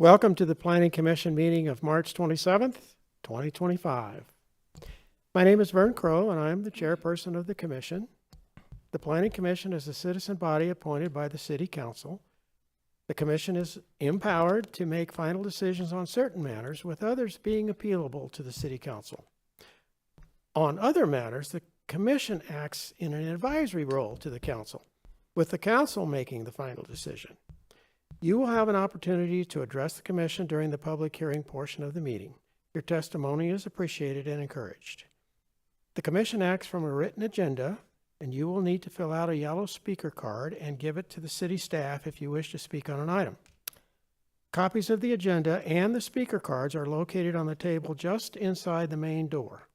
Welcome to the Planning Commission meeting of March 27th, 2025. My name is Vern Crow, and I am the chairperson of the commission. The Planning Commission is a citizen body appointed by the City Council. The commission is empowered to make final decisions on certain matters, with others being appealable to the City Council. On other matters, the commission acts in an advisory role to the council, with the council making the final decision. You will have an opportunity to address the commission during the public hearing portion of the meeting. Your testimony is appreciated and encouraged. The commission acts from a written agenda, and you will need to fill out a yellow speaker card and give it to the city staff if you wish to speak on an item. Copies of the agenda and the speaker cards are located on the table just inside the main door.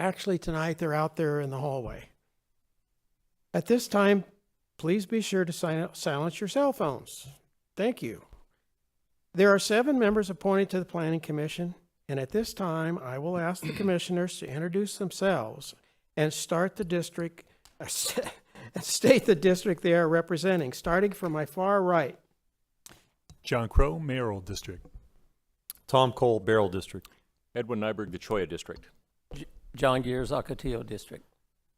Actually, tonight they're out there in the hallway. At this time, please be sure to silence your cell phones. Thank you. There are 7 members appointed to the Planning Commission, and at this time, I will ask the commissioners to introduce themselves and state the district they are representing, starting from my far right. John Crow, Mayoral District. Tom Cole, Barrel District. Edwin Nyberg, the Cholla District. John Gears, Ocotillo District.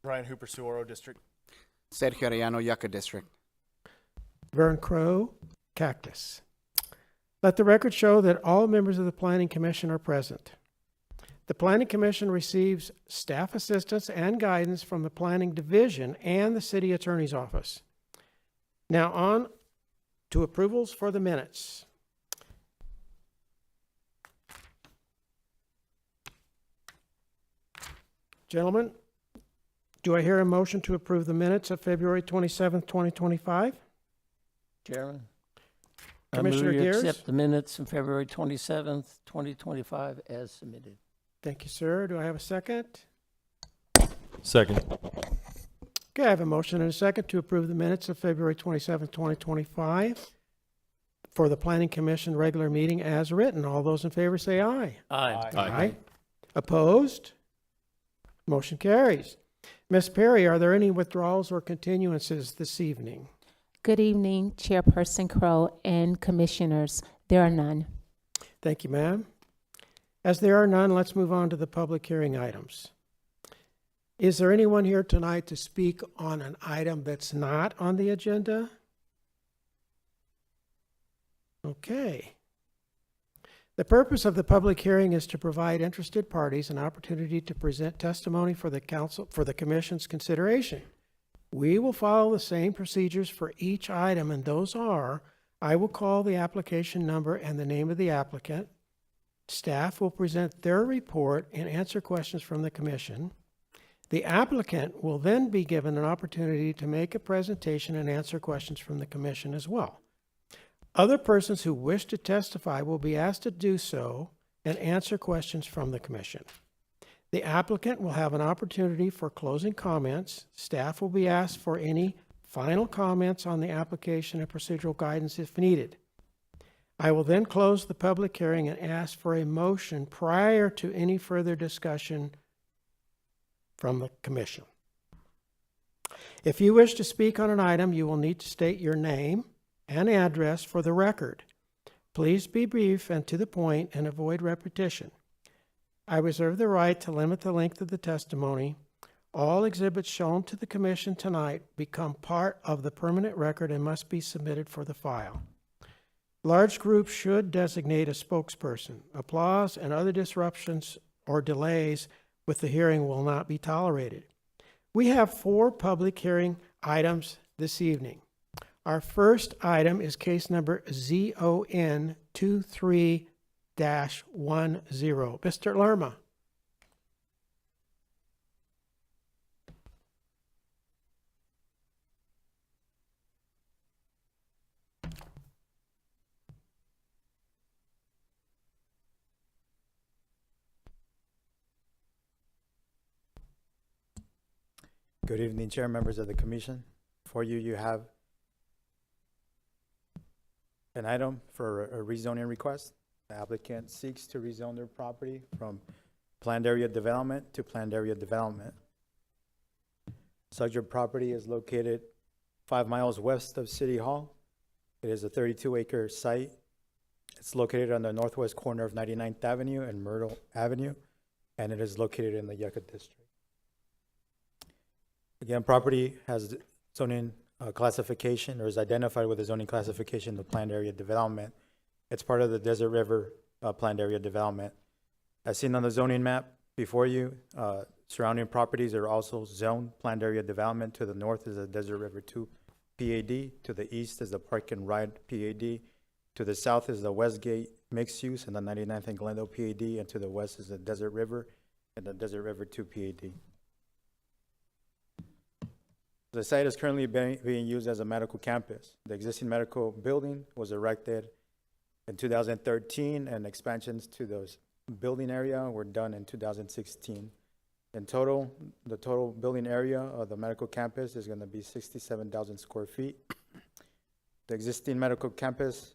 Brian Hooper, Suoro District. Sergio Arellano, Yucca District. Vern Crow, Cactus. Let the record show that all members of the Planning Commission are present. The Planning Commission receives staff assistance and guidance from the Planning Division and the City Attorney's Office. Now on to approvals for the minutes. Gentlemen, do I hear a motion to approve the minutes of February 27th, 2025? Chairman. Commissioner I move Gears? to accept the minutes from February 27th, 2025 as submitted. Thank you, sir. Do I have a second? Second. Okay, I have a motion and a second to approve the minutes of February 27th, 2025 for the Planning Commission regular meeting as written. All those in favor say aye. Aye. Aye. Opposed? Motion carries. Ms. Perry, are there any withdrawals or continuances this evening? Good evening, Chairperson Crow and Commissioners. There are none. Thank you, ma'am. As there are none, let's move on to the public hearing items. Is there anyone here tonight to speak on an item that's not on the agenda? Okay. The purpose of the public hearing is to provide interested parties an opportunity to present testimony for the council, for the commission's consideration. We will follow the same procedures for each item, and those are, I will call the application number and the name of the applicant. Staff will present their report and answer questions from the commission. The applicant will then be given an opportunity to make a presentation and answer questions from the commission as well. Other persons who wish to testify will be asked to do so and answer questions from the commission. The applicant will have an opportunity for closing comments. Staff will be asked for any final comments on the application and procedural guidance if needed. I will then close the public hearing and ask for a motion prior to any further discussion from the commission. If you wish to speak on an item, you will need to state your name and address for the record. Please be brief and to the point and avoid repetition. I reserve the right to limit the length of the testimony. All exhibits shown to the commission tonight become part of the permanent record and must be submitted for the file. Large groups should designate a spokesperson. Applause and other disruptions or delays with the hearing will not be tolerated. We have 4 public hearing items this evening. Our first item is case number ZON 23-10. Mr. Lerma. Good evening, Chair, members of the Commission. For you, you have an item for a rezoning request. The applicant seeks to rezone their property from planned area development to planned area development. Subject property is located 5 miles west of City Hall. It is a 32-acre site It's located on the northwest corner of 99th Avenue and Myrtle Avenue, and it is located in the Yucca District. Again, property has zoning classification, or is identified with a zoning classification of planned area development. It's part of the Desert River planned area development. As seen on the zoning map before you, surrounding properties are also zoned planned area development. To the north is the Desert River 2 PAD. To the east is the Park and Ride PAD. To the south is the Westgate Mixed Use and the 99th and Glendale PAD. And to the west is the Desert River and the Desert River 2 PAD. The site is currently being used as a medical campus. The existing medical building was erected in 2013, and expansions to those building area were done in 2016. In total, the total building area of the medical campus is going to be 67,000 square feet. The existing medical campus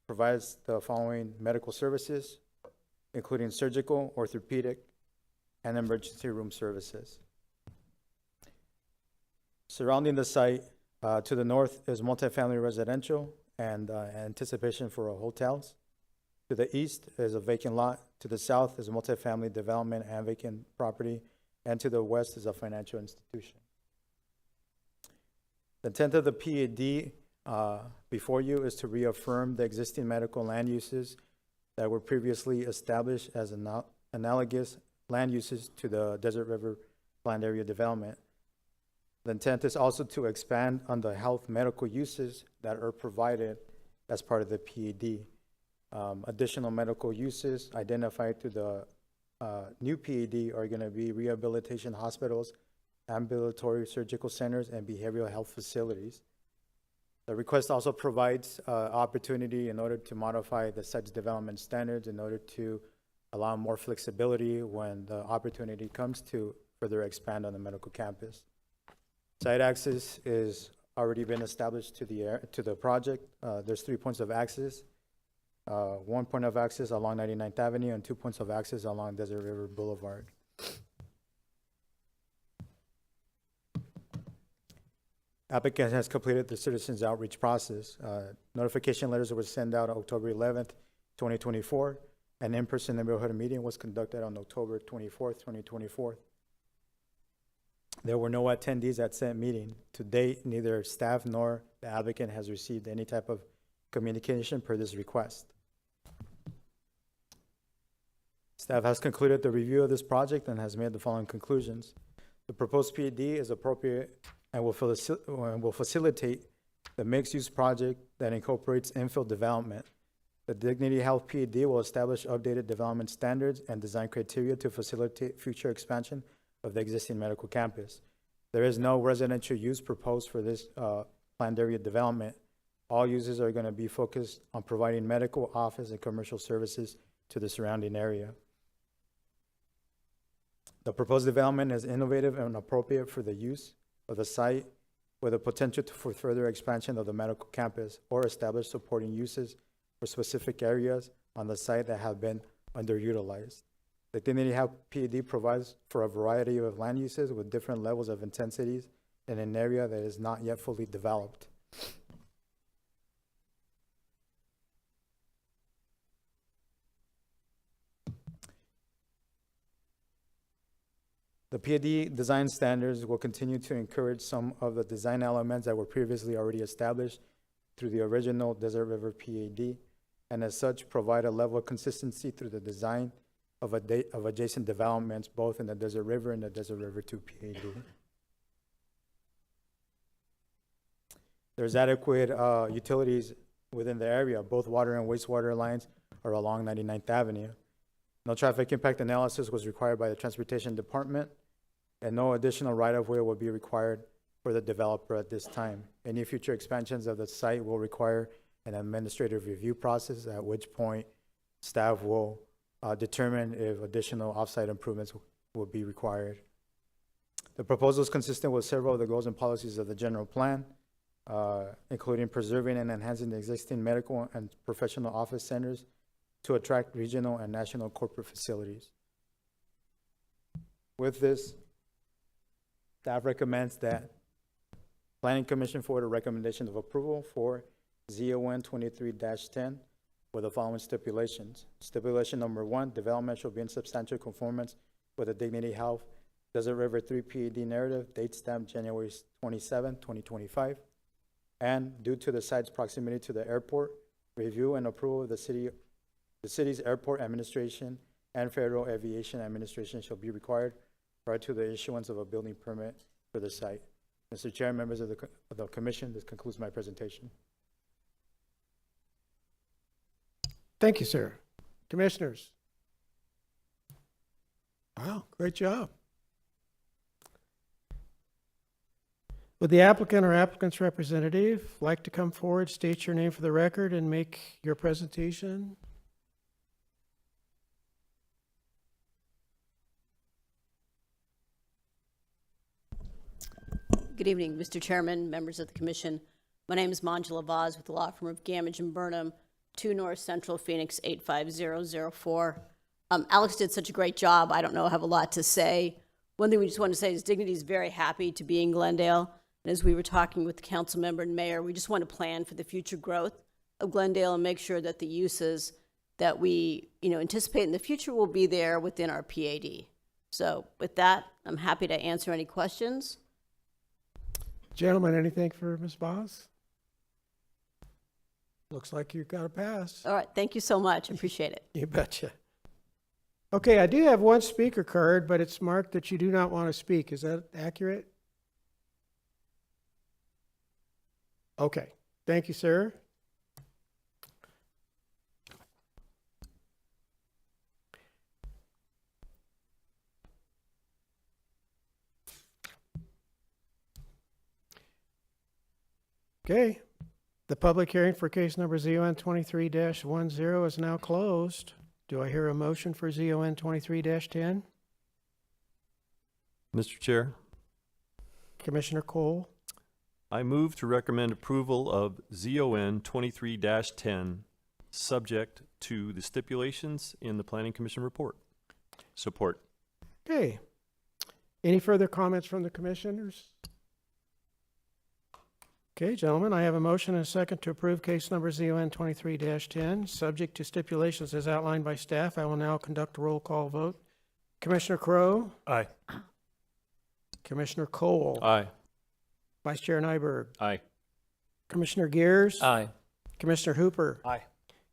provides the following medical services, including surgical, orthopedic, and emergency room services. Surrounding the site, to the north is multifamily residential and anticipation for hotels. To the east is a vacant lot. To the south is multifamily development and vacant property. And to the west is a financial institution. The intent of the PAD before you is to reaffirm the existing medical land uses that were previously established as analogous land uses to the Desert River planned area development. The intent is also to expand on the health medical uses that are provided as part of the PAD. Additional medical uses identified to the new PAD are going to be rehabilitation hospitals, ambulatory surgical centers, and behavioral health facilities. The request also provides opportunity in order to modify the site's development standards in order to allow more flexibility when the opportunity comes to further expand on the medical campus. Site access is already been established to the project. There's 3 points of access. 1 point of access along 99th Avenue and 2 points of access along Desert River Boulevard. Applicant has completed the citizens outreach process. Notification letters were sent out on October 11th, 2024. An in-person neighborhood meeting was conducted on October 24th, 2024. There were no attendees at said meeting. To date, neither staff nor the applicant has received any type of communication per this request. Staff has concluded the review of this project and has made the following conclusions. The proposed PAD is appropriate and will facilitate the mixed-use project that incorporates infill development. The Dignity Health PAD will establish updated development standards and design criteria to facilitate future expansion of the existing medical campus. There is no residential use proposed for this planned area development. All uses are going to be focused on providing medical, office, and commercial services to the surrounding area. The proposed development is innovative and appropriate for the use of the site, with the potential for further expansion of the medical campus or establish supporting uses for specific areas on the site that have been underutilized. The Dignity Health PAD provides for a variety of land uses with different levels of intensities in an area that is not yet fully developed. The PAD design standards will continue to encourage some of the design elements that were previously already established through the original Desert River PAD, and as such provide a level of consistency through the design of adjacent developments, both in the Desert River and the Desert River 2 PAD. There's adequate utilities within the area. Both water and wastewater lines are along 99th Avenue. No traffic impact analysis was required by the Transportation Department, and no additional right-of-way will be required for the developer at this time. Any future expansions of the site will require an administrative review process, at which point staff will determine if additional off-site improvements will be required. The proposal is consistent with several of the goals and policies of the general plan, including preserving and enhancing the existing medical and professional office centers to attract regional and national corporate facilities. With this, staff recommends that Planning Commission forward a recommendation of approval for ZON 23-10 with the following stipulations. Stipulation number 1, development shall be in substantial conformance with the Dignity Health Desert River 3 PAD narrative, date stamped January 27, 2025. And due to the site's proximity to the airport, review and approval of the city's airport administration and Federal Aviation Administration shall be required prior to the issuance of a building permit for the site. Mr. Chair, members of the commission, this concludes my presentation. Thank you, sir. Commissioners? Wow, great job. Would the applicant or applicant's representative like to come forward, state your name for the record, and make your presentation? Good evening, Mr. Chairman, members of the commission. My name is Manjula Vaz with the law firm of Gamage and Burnham, 2 North Central Phoenix 85004. Alex did such a great job. I don't know, I have a lot to say. One thing we just want to say is Dignity is very happy to be in Glendale. And as we were talking with the council member and mayor, we just want to plan for the future growth of Glendale and make sure that the uses that we, anticipate in the future will be there within our PAD. So with that, I'm happy to answer any questions. Gentlemen, anything for Ms. Boss? Looks like you got a pass. All right, thank you so much. I appreciate it. You betcha. Okay, I do have one speaker card, but it's marked that you do not want to speak. Is that accurate? Okay, thank you, sir. Okay, the public hearing for case number ZON 23-10 is now closed. Do I hear a motion for ZON 23-10? Mr. Chair, Commissioner Cole? I move to recommend approval of ZON 23-10, subject to the stipulations in the Planning Commission report. Support. Okay. Any further comments from the commissioners? Okay, gentlemen, I have a motion and a second to approve case number ZON 23-10, subject to stipulations as outlined by staff. I will now conduct a roll call vote. Commissioner Crowe? Aye. Commissioner Cole? Aye. Vice Chair Nyberg? Aye. Commissioner Gears? Aye. Commissioner Hooper? Aye.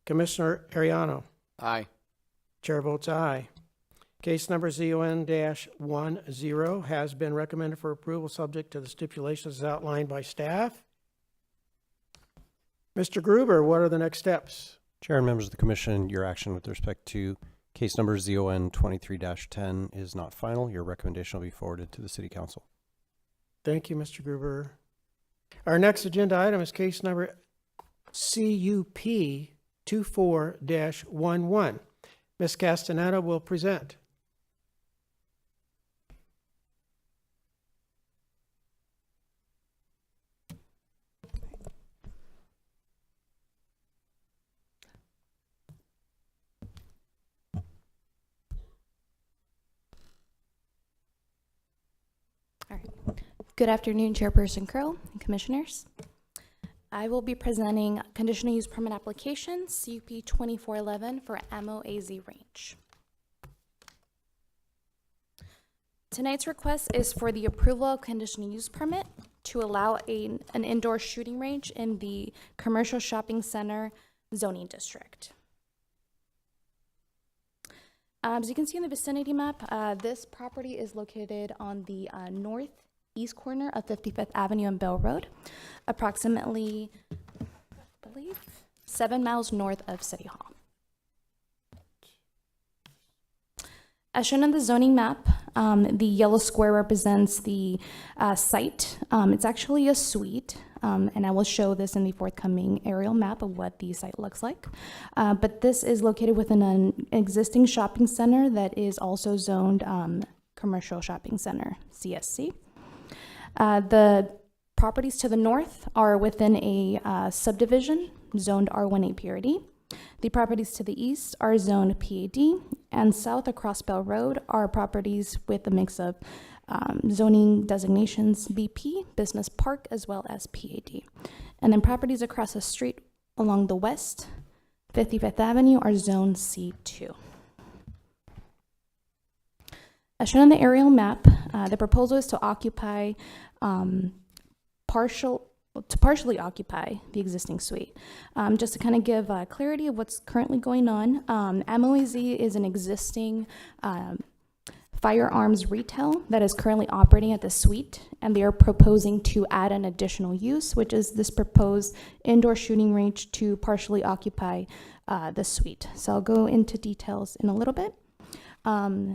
Commissioner Ariano? Aye. Chair votes aye. Case number ZON-10 has been recommended for approval subject to the stipulations outlined by staff. Mr. Gruber, what are the next steps? Chair and members of the commission, your action with respect to case number ZON 23-10 is not final. Your recommendation will be forwarded to the city council. Thank you, Mr. Gruber. Our next agenda item is case number CUP 24-11. Ms. Castaneda will present. Good afternoon, Chairperson Crowe and Commissioners. I will be presenting conditional use permit application CUP 2411 for MOAZ Ranch. Tonight's request is for the approval of conditional use permit to allow an indoor shooting range in the commercial shopping center zoning district. As you can see in the vicinity map, this property is located on the northeast corner of 55th Avenue and Bell Road, approximately, I believe, 7 miles north of City Hall. As shown on the zoning map, the yellow square represents the site. It's actually a suite, and I will show this in the forthcoming aerial map of what the site looks like. But this is located within an existing shopping center that is also zoned Commercial Shopping Center, CSC. The properties to the north are within a subdivision zoned R18 purity. The properties to the east are zoned PAD, and south across Bell Road are properties with a mix of zoning designations BP, Business Park, as well as PAD. And then properties across the street along the west 55th Avenue are Zone C2. As shown on the aerial map, the proposal is to occupy partially occupy the existing suite. Just to kind of give clarity of what's currently going on, MOAZ is an existing firearms retail that is currently operating at the suite, and they are proposing to add an additional use, which is this proposed indoor shooting range to partially occupy the suite. So I'll go into details in a little bit.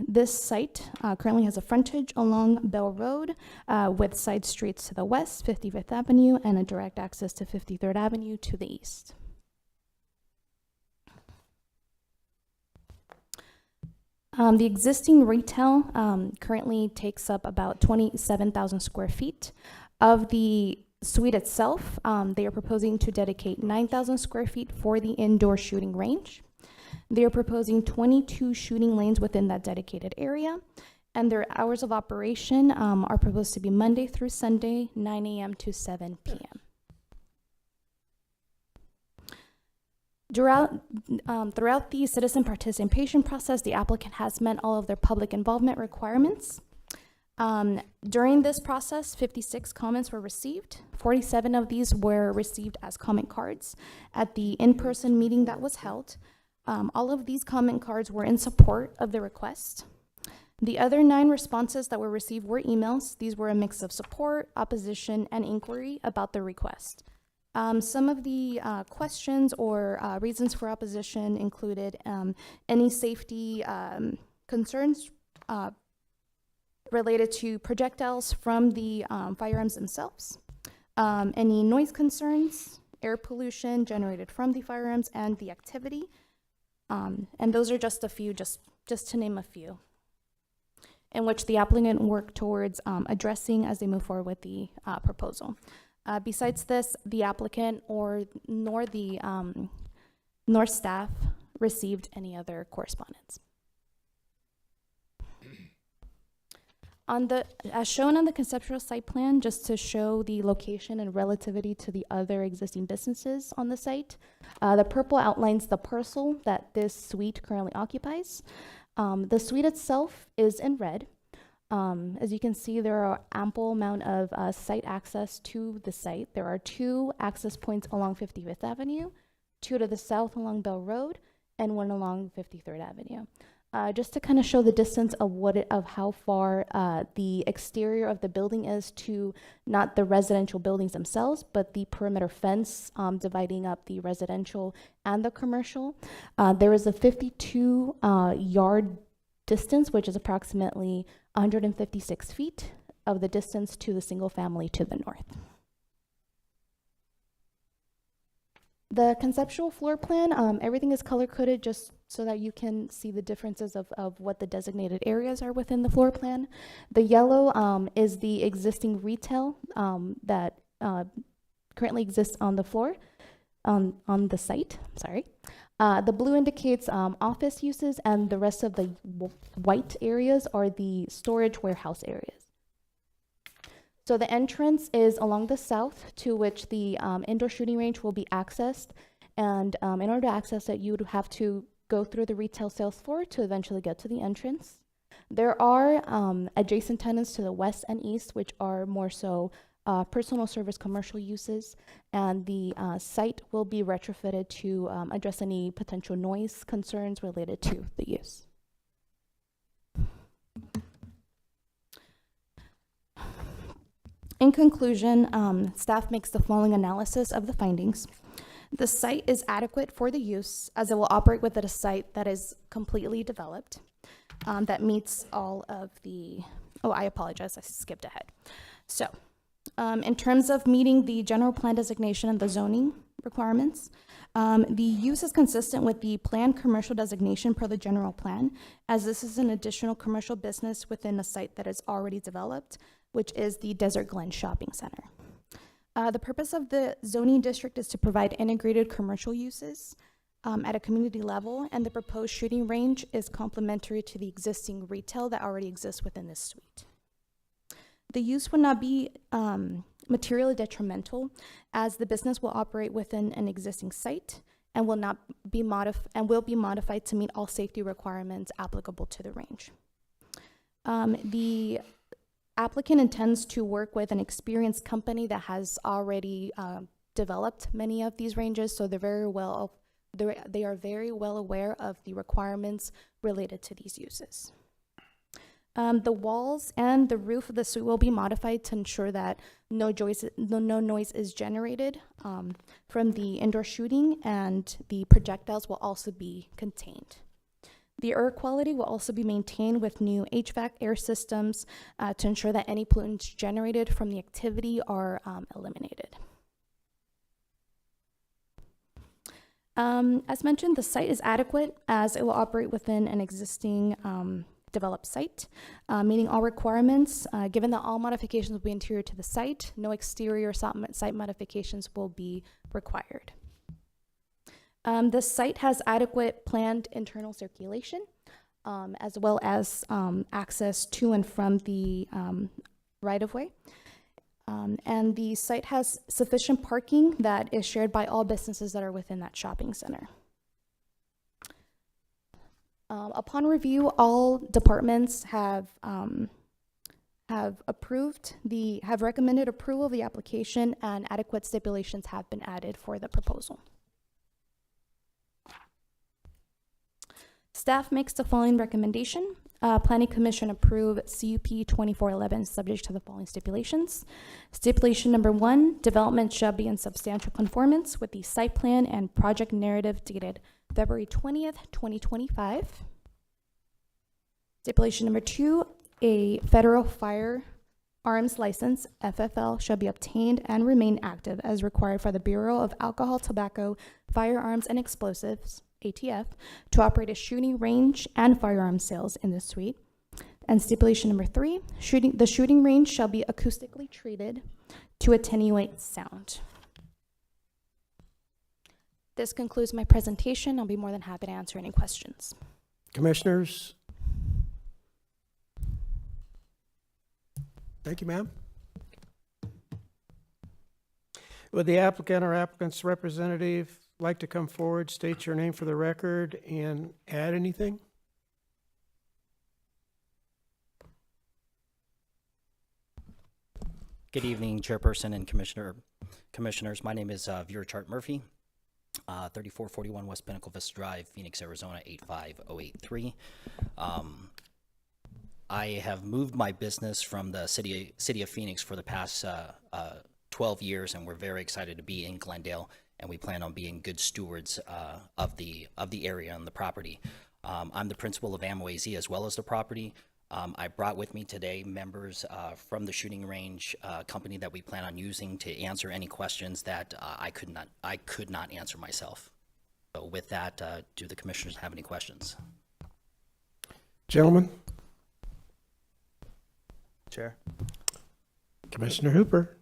This site currently has a frontage along Bell Road with side streets to the west, 55th Avenue, and a direct access to 53rd Avenue to the east. The existing retail currently takes up about 27,000 square feet. Of the suite itself, they are proposing to dedicate 9,000 square feet for the indoor shooting range. They are proposing 22 shooting lanes within that dedicated area, and their hours of operation are proposed to be Monday through Sunday, 9 a.m. to 7 p.m. Throughout the citizen participation process, the applicant has met all of their public involvement requirements. During this process, 56 comments were received. 47 of these were received as comment cards at the in-person meeting that was held. All of these comment cards were in support of the request. The other 9 responses that were received were emails. These were a mix of support, opposition, and inquiry about the request. Some of the questions or reasons for opposition included any safety concerns related to projectiles from the firearms themselves, any noise concerns, air pollution generated from the firearms, and the activity. And those are just a few, just to name a few, in which the applicant worked towards addressing as they move forward with the proposal. Besides this, the applicant nor staff received any other correspondence. As shown on the conceptual site plan, just to show the location and relativity to the other existing businesses on the site, the purple outlines the parcel that this suite currently occupies. The suite itself is in red. As you can see, there are ample amount of site access to the site. There are 2 access points along 55th Avenue, 2 to the south along Bell Road, and 1 along 53rd Avenue. Just to kind of show the distance of how far the exterior of the building is to not the residential buildings themselves, but the perimeter fence dividing up the residential and the commercial. There is a 52 yard distance, which is approximately 156 feet of the distance to the single family to the north. The conceptual floor plan, everything is color coded just so that you can see the differences of what the designated areas are within the floor plan. The yellow is the existing retail that currently exists on the floor, on the site, sorry. The blue indicates office uses, and the rest of the white areas are the storage warehouse areas. So the entrance is along the south, to which the indoor shooting range will be accessed. And in order to access it, you would have to go through the retail sales floor to eventually get to the entrance. There are adjacent tenants to the west and east, which are more so personal service commercial uses. And the site will be retrofitted to address any potential noise concerns related to the use. In conclusion, staff makes the following analysis of the findings. The site is adequate for the use, as it will operate within a site that is completely developed, that meets all of the, oh, I apologize, I skipped ahead. So, in terms of meeting the general plan designation and the zoning requirements, the use is consistent with the planned commercial designation per the general plan, as this is an additional commercial business within a site that is already developed, which is the Desert Glen Shopping Center. The purpose of the zoning district is to provide integrated commercial uses at a community level, and the proposed shooting range is complementary to the existing retail that already exists within this suite. The use would not be materially detrimental, as the business will operate within an existing site, and will be modified to meet all safety requirements applicable to the range. The applicant intends to work with an experienced company that has already developed many of these ranges, so they are very well aware of the requirements related to these uses. The walls and the roof of the suite will be modified to ensure that no noise is generated from the indoor shooting, and the projectiles will also be contained. The air quality will also be maintained with new HVAC air systems to ensure that any pollutants generated from the activity are eliminated. As mentioned, the site is adequate as it will operate within an existing developed site, meeting all requirements. Given that all modifications will be interior to the site, no exterior site modifications will be required. The site has adequate planned internal circulation, as well as access to and from the right-of-way. And the site has sufficient parking that is shared by all businesses that are within that shopping center. Upon review, all departments have recommended approval of the application, and adequate stipulations have been added for the proposal. Staff makes the following recommendation. Planning Commission approve CUP 2411 subject to the following stipulations. Stipulation number 1, development shall be in substantial conformance with the site plan and project narrative dated February 20th, 2025. Stipulation number 2, a federal firearms license, FFL, shall be obtained and remain active as required for the Bureau of Alcohol, Tobacco, Firearms, and Explosives, ATF, to operate a shooting range and firearm sales in the suite. And stipulation number 3, the shooting range shall be acoustically treated to attenuate sound. This concludes my presentation. I'll be more than happy to answer any questions. Commissioners? Thank you, ma'am. Would the applicant or applicant's representative like to come forward, state your name for the record, and add anything? Good evening, Chairperson and Commissioners. My name is Veerchart Murphy, 3441 West Pinnacle Vista Drive, Phoenix, Arizona, 85083. I have moved my business from the city of Phoenix for the past 12 years, and we're very excited to be in Glendale, and we plan on being good stewards of the area and the property. I'm the principal of Amway Z as well as the property. I brought with me today members from the shooting range company that we plan on using to answer any questions that I could not answer myself. So with that, do the commissioners have any questions? Gentlemen? Chair. Commissioner Hooper?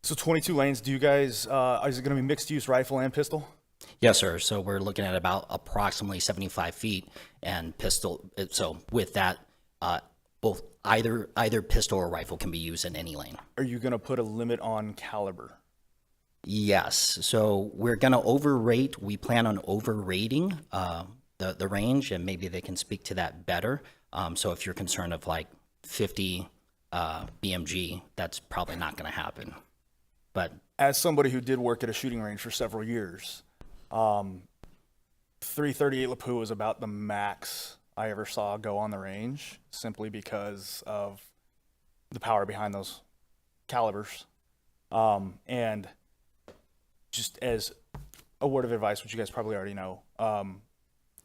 So 22 lanes, do you guys, is it going to be mixed use rifle and pistol? Yes, sir. So we're looking at about approximately 75 feet and pistol. So with that, both either pistol or rifle can be used in any lane. Are you going to put a limit on caliber? Yes. So we're going to overrate. We plan on overrating the range, and maybe they can speak to that better. So if you're concerned of like 50 BMG, that's probably not going to happen. But as somebody who did work at a shooting range for several years, 338 Lapua was about the max I ever saw go on the range, simply because of the power behind those calibers. And just as a word of advice, which you guys probably already know,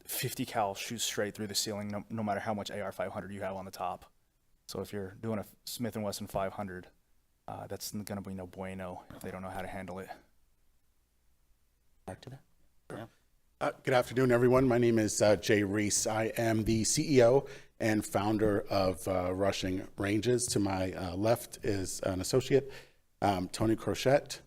50 cal shoots straight through the ceiling, no matter how much AR 500 you have on the top. So if you're doing a Smith & Wesson 500, that's going to be no bueno if they don't know how to handle it. back to that. Yeah. Good afternoon, everyone. My name is Jay Reese. I am the CEO and founder of Rushing Ranges. To my left is an associate, Tony Crochette.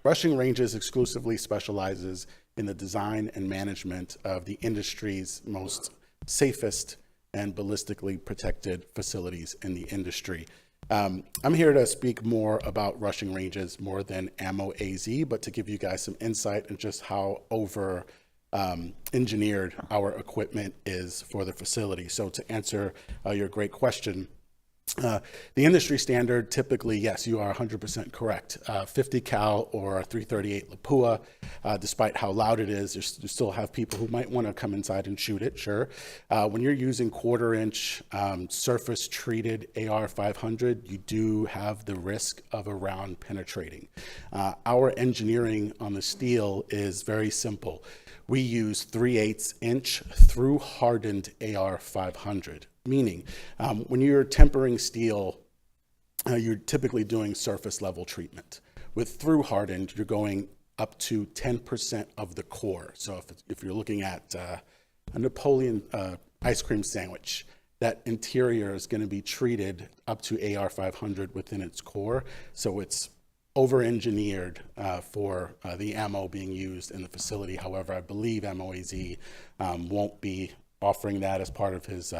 Rushing Ranges exclusively specializes in the design and management of the industry's most safest and ballistically protected facilities in the industry. I'm here to speak more about rushing ranges more than Ammo AZ, but to give you guys some insight into just how over engineered our equipment is for the facility. So to answer your great question, the industry standard, typically, yes, you are 100% correct. 50 cal or 338 Lapua, despite how loud it is, you still have people who might want to come inside and shoot it, sure. When you're using 1/4 inch surface treated AR 500, you do have the risk of a round penetrating. Our engineering on the steel is very simple. We use 3/8 inch through hardened AR 500. Meaning, when you're tempering steel, you're typically doing surface level treatment. With through hardened, you're going up to 10% of the core. So if you're looking at a Napoleon ice cream sandwich, that interior is going to be treated up to AR 500 within its core. So it's over-engineered for the ammo being used in the facility. However, I believe MOAZ won't be offering that as part of his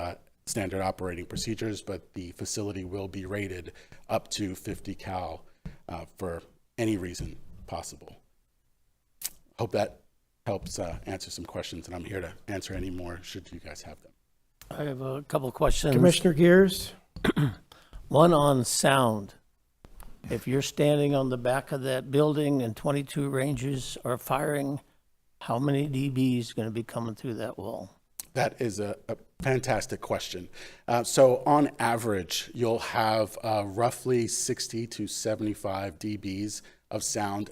standard operating procedures, but the facility will be rated up to 50 cal for any reason possible. Hope that helps answer some questions, and I'm here to answer any more should you guys have them. I have a couple questions. Commissioner Gears? One on sound. If you're standing on the back of that building and 22 Rangers are firing, how many dB is going to be coming through that wall? That is a fantastic question. So on average, you'll have roughly 60 to 75 dBs of sound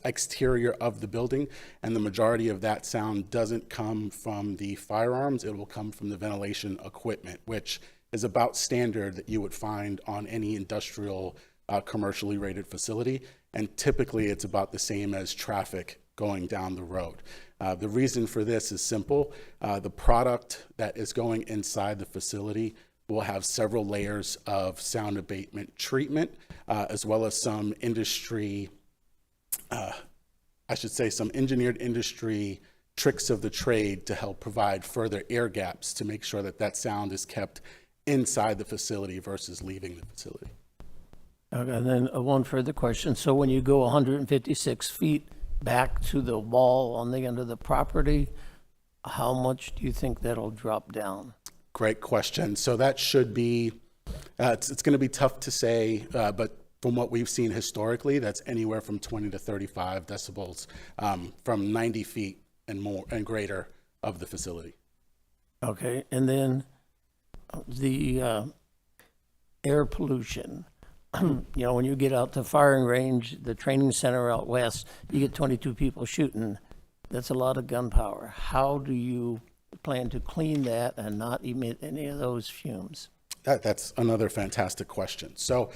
exterior of the building, and the majority of that sound doesn't come from the firearms. It will come from the ventilation equipment, which is about standard that you would find on any industrial commercially rated facility, and typically it's about the same as traffic going down the road. The reason for this is simple. The product that is going inside the facility will have several layers of sound abatement treatment, as well as some industry, some engineered industry tricks of the trade to help provide further air gaps to make sure that that sound is kept inside the facility versus leaving the facility. Okay, and then one further question. So when you go 156 feet back to the wall on the end of the property, how much do you think that'll drop down? Great question. So that should be, it's going to be tough to say, but from what we've seen historically, that's anywhere from 20 to 35 decibels from 90 feet and more and greater of the facility. Okay, and then the air pollution. You know, when you get out to firing range, the training center out west, you get 22 people shooting. That's a lot of gunpowder. How do you plan to clean that and not emit any of those fumes? That's another fantastic question. So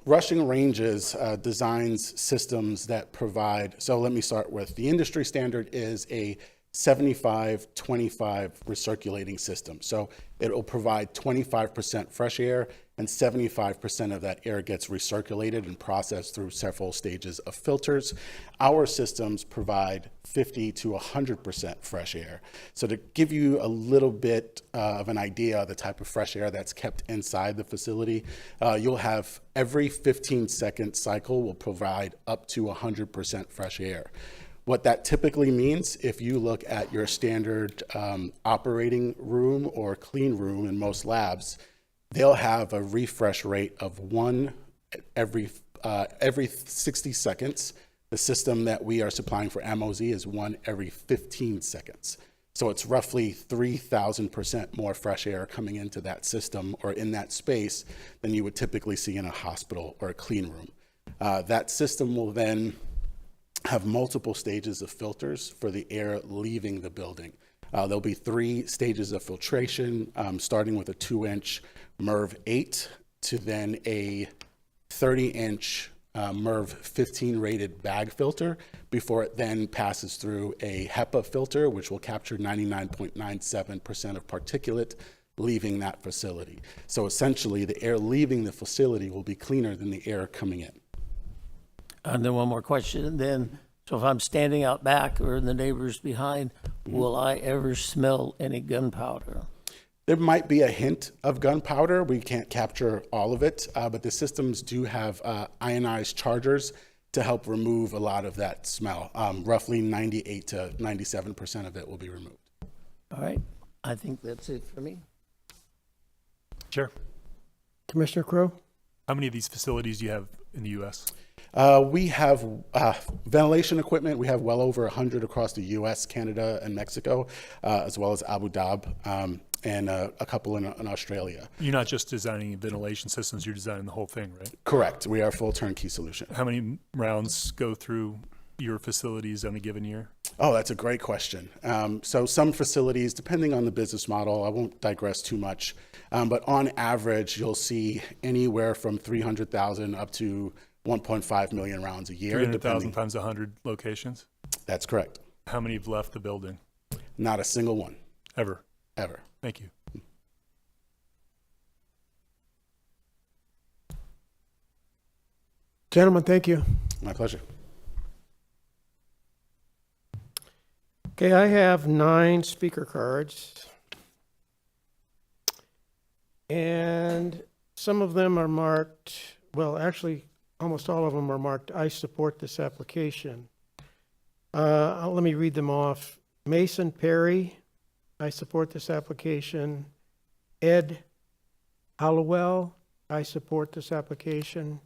Rushing Ranges designs systems that provide, so let me start with, the industry standard is a 75-25 recirculating system. So it will provide 25% fresh air, and 75% of that air gets recirculated and processed through several stages of filters. Our systems provide 50 to 100% fresh air. So to give you a little bit of an idea of the type of fresh air that's kept inside the facility, you'll have every 15-second cycle will provide up to 100% fresh air. What that typically means, if you look at your standard operating room or clean room in most labs, they'll have a refresh rate of one every 60 seconds. The system that we are supplying for MOZ is one every 15 seconds. So it's roughly 3,000% more fresh air coming into that system or in that space than you would typically see in a hospital or a clean room. That system will then have multiple stages of filters for the air leaving the building. There'll be 3 stages of filtration, starting with a 2-inch MERV 8 to then a 30-inch MERV 15 rated bag filter before it then passes through a HEPA filter, which will capture 99.97% of particulate leaving that facility. So essentially, the air leaving the facility will be cleaner than the air coming in. And then one more question. Then, so if I'm standing out back or the neighbors behind, will I ever smell any gunpowder? There might be a hint of gunpowder. We can't capture all of it, but the systems do have ionized chargers to help remove a lot of that smell. Roughly 98 to 97% of it will be removed. All right, I think that's it for me. Chair, Commissioner Crowe? how many of these facilities do you have in the U.S.? We have ventilation equipment. We have well over 100 across the U.S., Canada, and Mexico, as well as Abu Dhabi, and a couple in Australia. You're not just designing ventilation systems, you're designing the whole thing, right? Correct. We are a full turnkey solution. How many rounds go through your facilities on a given year? Oh, that's a great question. So some facilities, depending on the business model, I won't digress too much, but on average, you'll see anywhere from 300,000 up to 1.5 million rounds a year. 300,000 times 100 locations? That's correct. How many have left the building? Not a single one. Ever? Ever. Thank you. Gentlemen, thank you. My pleasure. Okay, I have 9 speaker cards. And some of them are marked, well, actually, almost all of them are marked, I support this application. Let me read them off. Mason Perry, I support this application. Ed Hallowell, I support this application.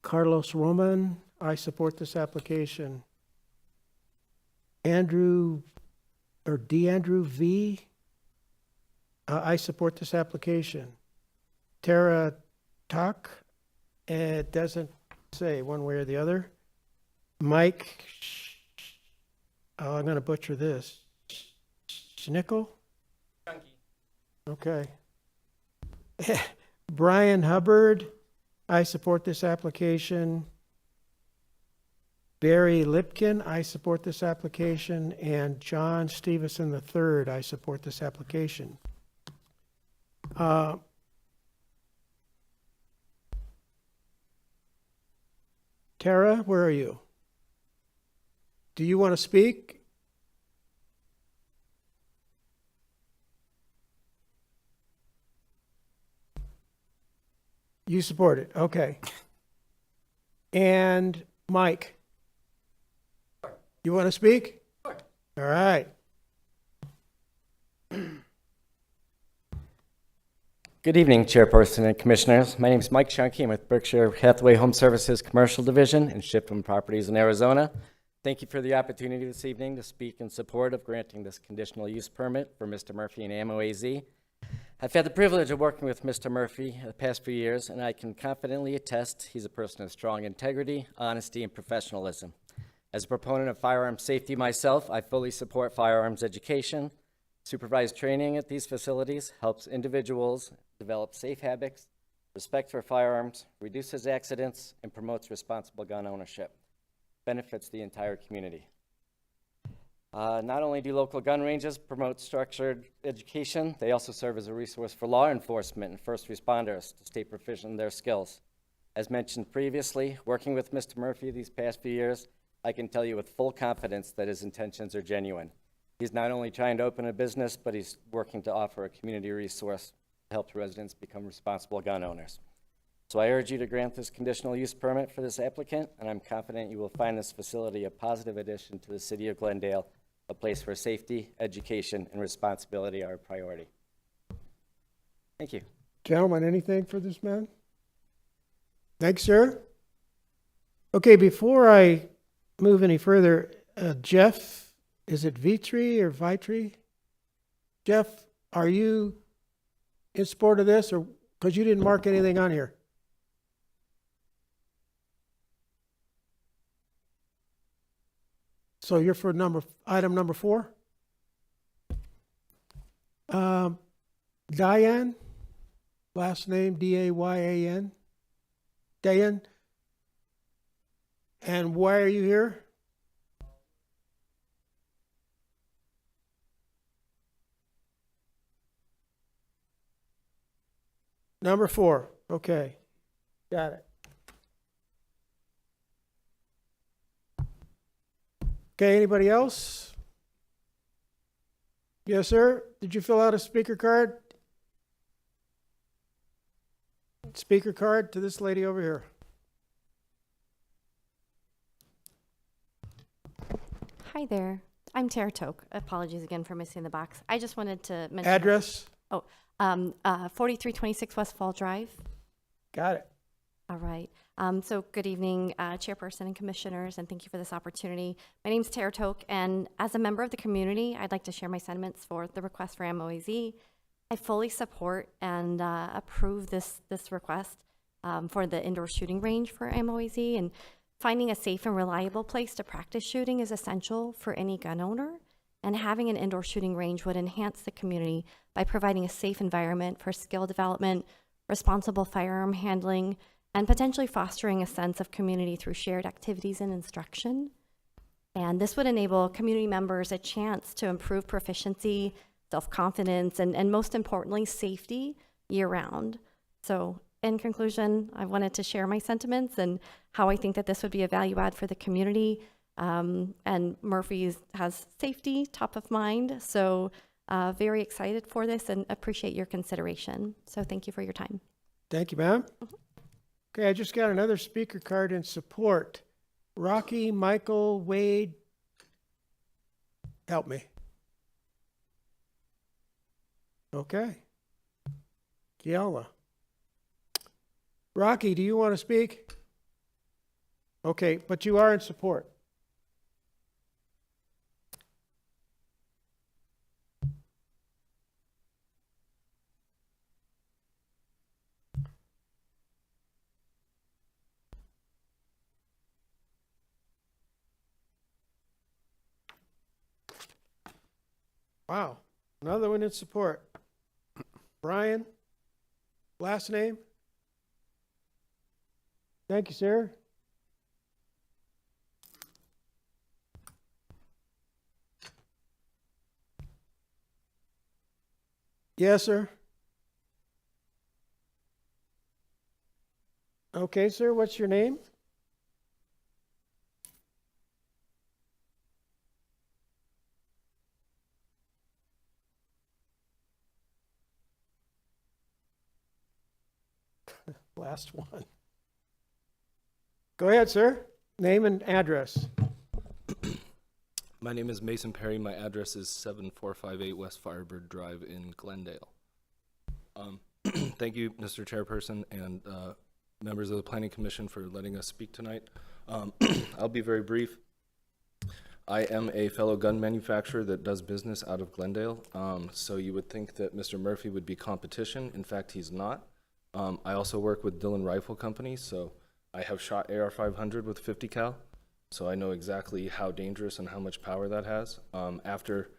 Carlos Roman, I support this application. DeAndrew V, I support this application. Tara Tak, it doesn't say one way or the other. Mike, I'm going to butcher this. Schnickel? Okay. Brian Hubbard, I support this application. Barry Lipkin, I support this application. And John Stevenson III, I support this application. Tara, where are you? Do you want to speak? You support it, okay. And Mike? You want to speak? Sure. All right. Good evening, Chairperson and Commissioners. My name is Mike Shunke. I'm with Berkshire Hathaway Home Services Commercial Division and Shipman Properties in Arizona. Thank you for the opportunity this evening to speak in support of granting this conditional use permit for Mr. Murphy and Ammo AZ. I've had the privilege of working with Mr. Murphy the past few years, and I can confidently attest he's a person of strong integrity, honesty, and professionalism. As a proponent of firearms safety myself, I fully support firearms education. Supervised training at these facilities helps individuals develop safe habits, respect for firearms, reduces accidents, and promotes responsible gun ownership. Benefits the entire community. Not only do local gun ranges promote structured education, they also serve as a resource for law enforcement and first responders to stay proficient in their skills. As mentioned previously, working with Mr. Murphy these past few years, I can tell you with full confidence that his intentions are genuine. He's not only trying to open a business, but he's working to offer a community resource to help residents become responsible gun owners. So I urge you to grant this conditional use permit for this applicant, and I'm confident you will find this facility a positive addition to the city of Glendale, a place where safety, education, and responsibility are a priority. Thank you. Gentlemen, anything for this man? Thanks, sir. Okay, before I move any further, Jeff, is it Vitri or Vitri? Jeff, are you in support of this, or because you didn't mark anything on here? So you're for item number 4? Diane, last name D-A-Y-A-N. Diane. And why are you here? Number 4. Okay. Got it. Okay, anybody else? Yes, sir. Did you fill out a speaker card? Speaker card to this lady over here. Hi there. I'm Tara Toke. Apologies again for missing the box. I just wanted to mention. Address? 4326 West Fall Drive. Got it. All right. So good evening, Chairperson and Commissioners, and thank you for this opportunity. My name is Tara Toke, and as a member of the community, I'd like to share my sentiments for the request for MOAZ. I fully support and approve this request for the indoor shooting range for MOAZ, and finding a safe and reliable place to practice shooting is essential for any gun owner, and having an indoor shooting range would enhance the community by providing a safe environment for skill development, responsible firearm handling, and potentially fostering a sense of community through shared activities and instruction. And this would enable community members a chance to improve proficiency, self-confidence, and most importantly, safety year-round. So in conclusion, I wanted to share my sentiments and how I think that this would be a value add for the community. And Murphy has safety top of mind. So very excited for this and appreciate your consideration. So thank you for your time. Thank you, ma'am. Okay, I just got another speaker card in support. Rocky Michael Wade. Help me. Okay. Kiala. Rocky, do you want to speak? Okay, but you are in support. Wow, another one in support. Brian, last name? Thank you, sir. Yes, sir. Okay, sir, what's your name? Last one. Go ahead, sir. Name and address. My name is Mason Perry. My address is 7458 West Firebird Drive in Glendale. Thank you, Mr. Chairperson and members of the Planning Commission for letting us speak tonight. I'll be very brief. I am a fellow gun manufacturer that does business out of Glendale, so you would think that Mr. Murphy would be competition. In fact, he's not. I also work with Dillon Rifle Company, so I have shot AR-500 with 50 cal, so I know exactly how dangerous and how much power that has. After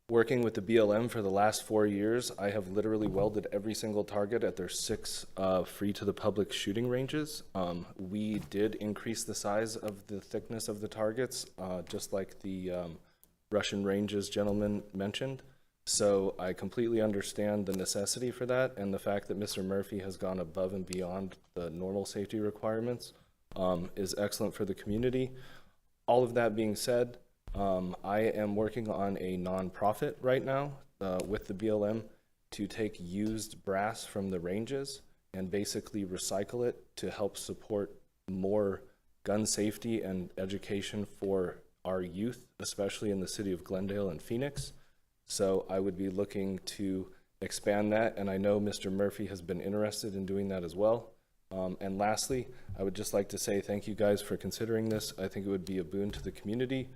working with the BLM for the last 4 years, I have literally welded every single target at their 6 free-to-the-public shooting ranges. We did increase the size of the thickness of the targets, just like the Russian ranges gentleman mentioned. So I completely understand the necessity for that, and the fact that Mr. Murphy has gone above and beyond the normal safety requirements is excellent for the community. All of that being said, I am working on a nonprofit right now with the BLM to take used brass from the ranges and basically recycle it to help support more gun safety and education for our youth, especially in the city of Glendale and Phoenix. So I would be looking to expand that, and I know Mr. Murphy has been interested in doing that as well. And lastly, I would just like to say thank you guys for considering this. I think it would be a boon to the community.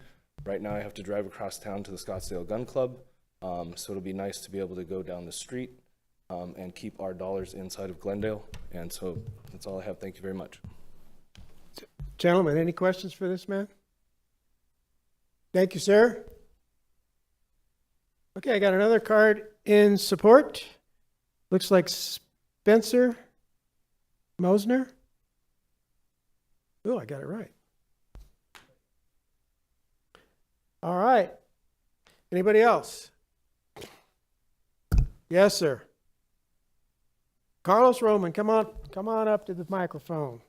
Right now I have to drive across town to the Scottsdale Gun Club, so it'll be nice to be able to go down the street and keep our dollars inside of Glendale. And so that's all I have. Thank you very much. Gentlemen, any questions for this man? Thank you, sir. Okay, I got another card in support. Looks like Spencer Mosner. Oh, I got it right. All right. Anybody else? Yes, sir. Carlos Roman, come on up to the microphone.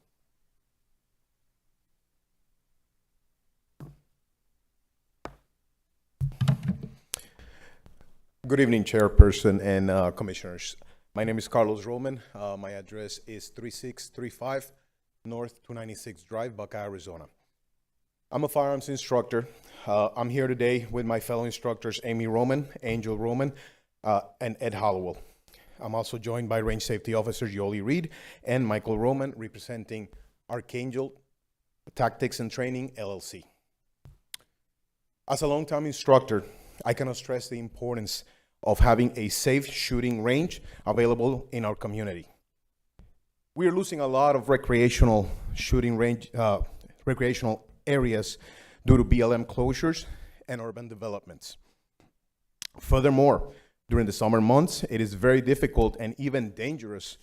Good evening, Chairperson and Commissioners. My name is Carlos Roman. My address is 3635 North 296 Drive, Buckeye, Arizona. I'm a firearms instructor. I'm here today with my fellow instructors, Amy Roman, Angel Roman, and Ed Hollowell. I'm also joined by Range Safety Officers Yoli Reed and Michael Roman, representing Archangel Tactics and Training, LLC. As a longtime instructor, I cannot stress the importance of having a safe shooting range available in our community. We are losing a lot of recreational shooting range, recreational areas due to BLM closures and urban developments. Furthermore, during the summer months, it is very difficult and even dangerous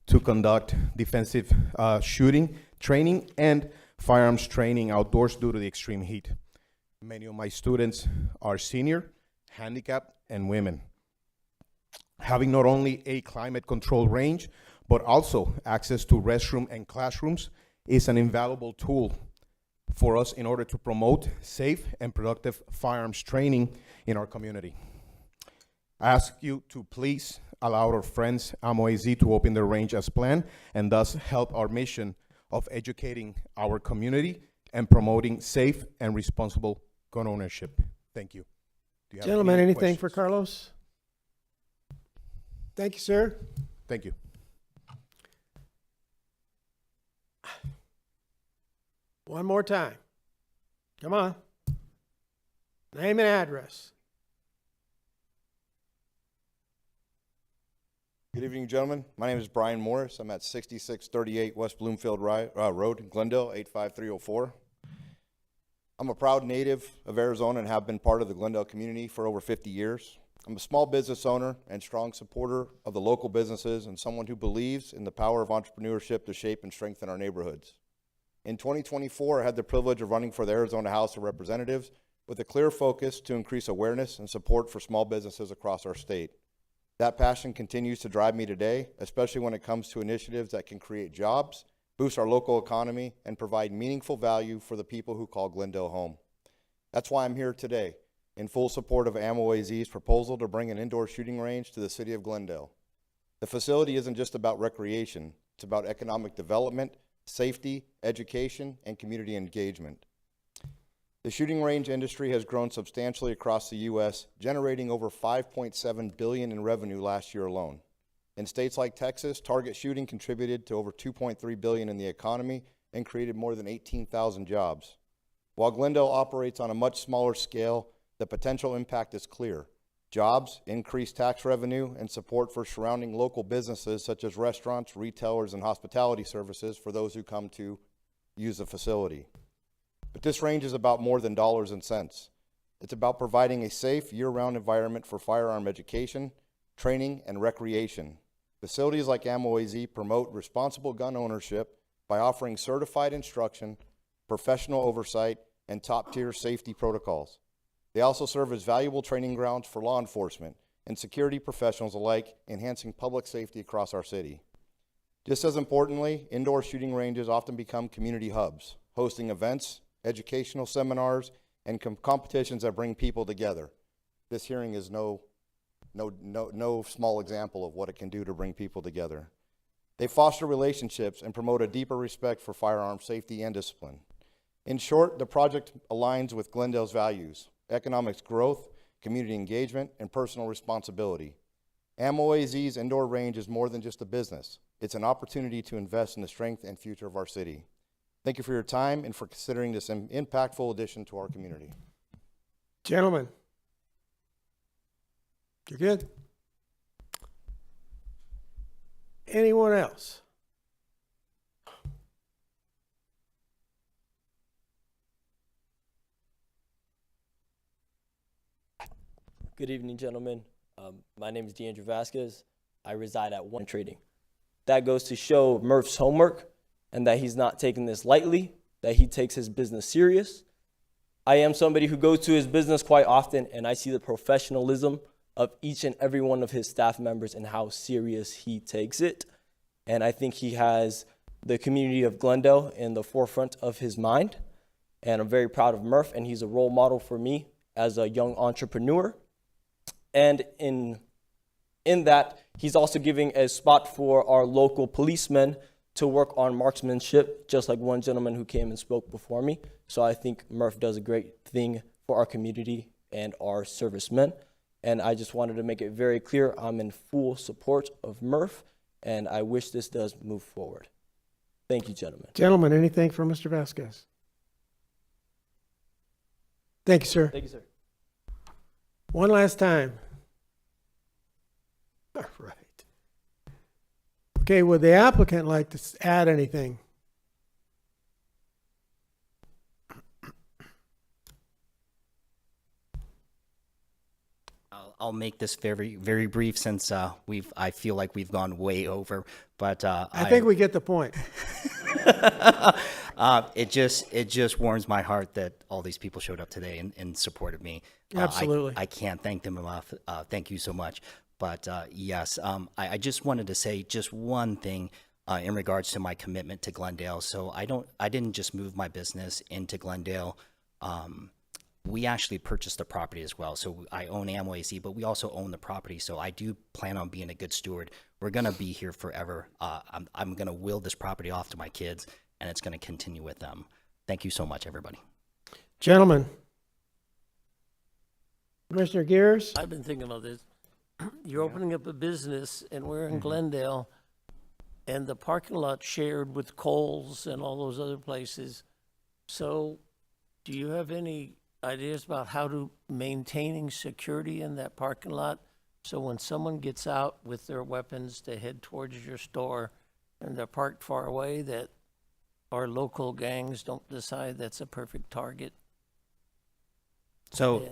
to conduct defensive shooting training and firearms training outdoors due to the extreme heat. Many of my students are senior, handicapped, and women. Having not only a climate-controlled range, but also access to restroom and classrooms is an invaluable tool for us in order to promote safe and productive firearms training in our community. I ask you to please allow our friends AMOAZ to open their range as planned and thus help our mission of educating our community and promoting safe and responsible gun ownership. Thank you. Do you have Gentlemen, any anything for questions? Carlos? Thank you, sir. Thank you. One more time. Come on. Name and address. Good evening, gentlemen. My name is Brian Morris. I'm at 6638 West Bloomfield Road in Glendale, 85304. I'm a proud native of Arizona and have been part of the Glendale community for over 50 years. I'm a small business owner and strong supporter of the local businesses and someone who believes in the power of entrepreneurship to shape and strengthen our neighborhoods. In 2024, I had the privilege of running for the Arizona House of Representatives with a clear focus to increase awareness and support for small businesses across our state. That passion continues to drive me today, especially when it comes to initiatives that can create jobs, boost our local economy, and provide meaningful value for the people who call Glendale home. That's why I'm here today, in full support of AMOAZ's proposal to bring an indoor shooting range to the city of Glendale. The facility isn't just about recreation, it's about economic development, safety, education, and community engagement. The shooting range industry has grown substantially across the U.S., generating over $5.7 billion in revenue last year alone. In states like Texas, target shooting contributed to over $2.3 billion in the economy and created more than 18,000 jobs. While Glendale operates on a much smaller scale, the potential impact is clear. Jobs, increased tax revenue, and support for surrounding local businesses such as restaurants, retailers, and hospitality services for those who come to use the facility. But this range is about more than dollars and cents. It's about providing a safe, year-round environment for firearm education, training, and recreation. Facilities like AMOAZ promote responsible gun ownership by offering certified instruction, professional oversight, and top-tier safety protocols. They also serve as valuable training grounds for law enforcement and security professionals alike, enhancing public safety across our city. Just as importantly, indoor shooting ranges often become community hubs, hosting events, educational seminars, and competitions that bring people together. This hearing is no small example of what it can do to bring people together. They foster relationships and promote a deeper respect for firearm safety and discipline. In short, the project aligns with Glendale's values: economic growth, community engagement, and personal responsibility. AMOAZ's indoor range is more than just a business. It's an opportunity to invest in the strength and future of our city. Thank you for your time and for considering this impactful addition to our community. Gentlemen, you're good? Anyone else? Good evening, gentlemen. My name is DeAndre Vasquez. I reside at One Trading. That goes to show Murph's homework and that he's not taking this lightly, that he takes his business serious. I am somebody who goes to his business quite often, and I see the professionalism of each and every one of his staff members and how serious he takes it. And I think he has the community of Glendale in the forefront of his mind. And I'm very proud of Murph, and he's a role model for me as a young entrepreneur. And in that, he's also giving a spot for our local policemen to work on marksmanship, just like one gentleman who came and spoke before me. So I think Murph does a great thing for our community and our servicemen. And I just wanted to make it very clear I'm in full support of Murph, and I wish this does move forward. Thank you, gentlemen. Gentlemen, anything for Mr. Vasquez? Thank you, sir. Thank you, sir. One last time. All right. Okay, would the applicant like to add anything? I'll make this very, very brief since I feel like we've gone way over, but I think we get the point. It just warms my heart that all these people showed up today in support of me. Absolutely. I can't thank them enough. Thank you so much. But yes, I just wanted to say just one thing in regards to my commitment to Glendale. So I didn't just move my business into Glendale. We actually purchased the property as well. So I own Amway Z, but we also own the property. So I do plan on being a good steward. We're going to be here forever. I'm going to will this property off to my kids, and it's going to continue with them. Thank you so much, everybody. Gentlemen. Commissioner Gears? I've been thinking about this. You're opening up a business, and we're in Glendale, and the parking lot shared with Kohl's and all those other places. So do you have any ideas about how to maintaining security in that parking lot? So when someone gets out with their weapons to head towards your store and they're parked far away, that our local gangs don't decide that's a perfect target? So,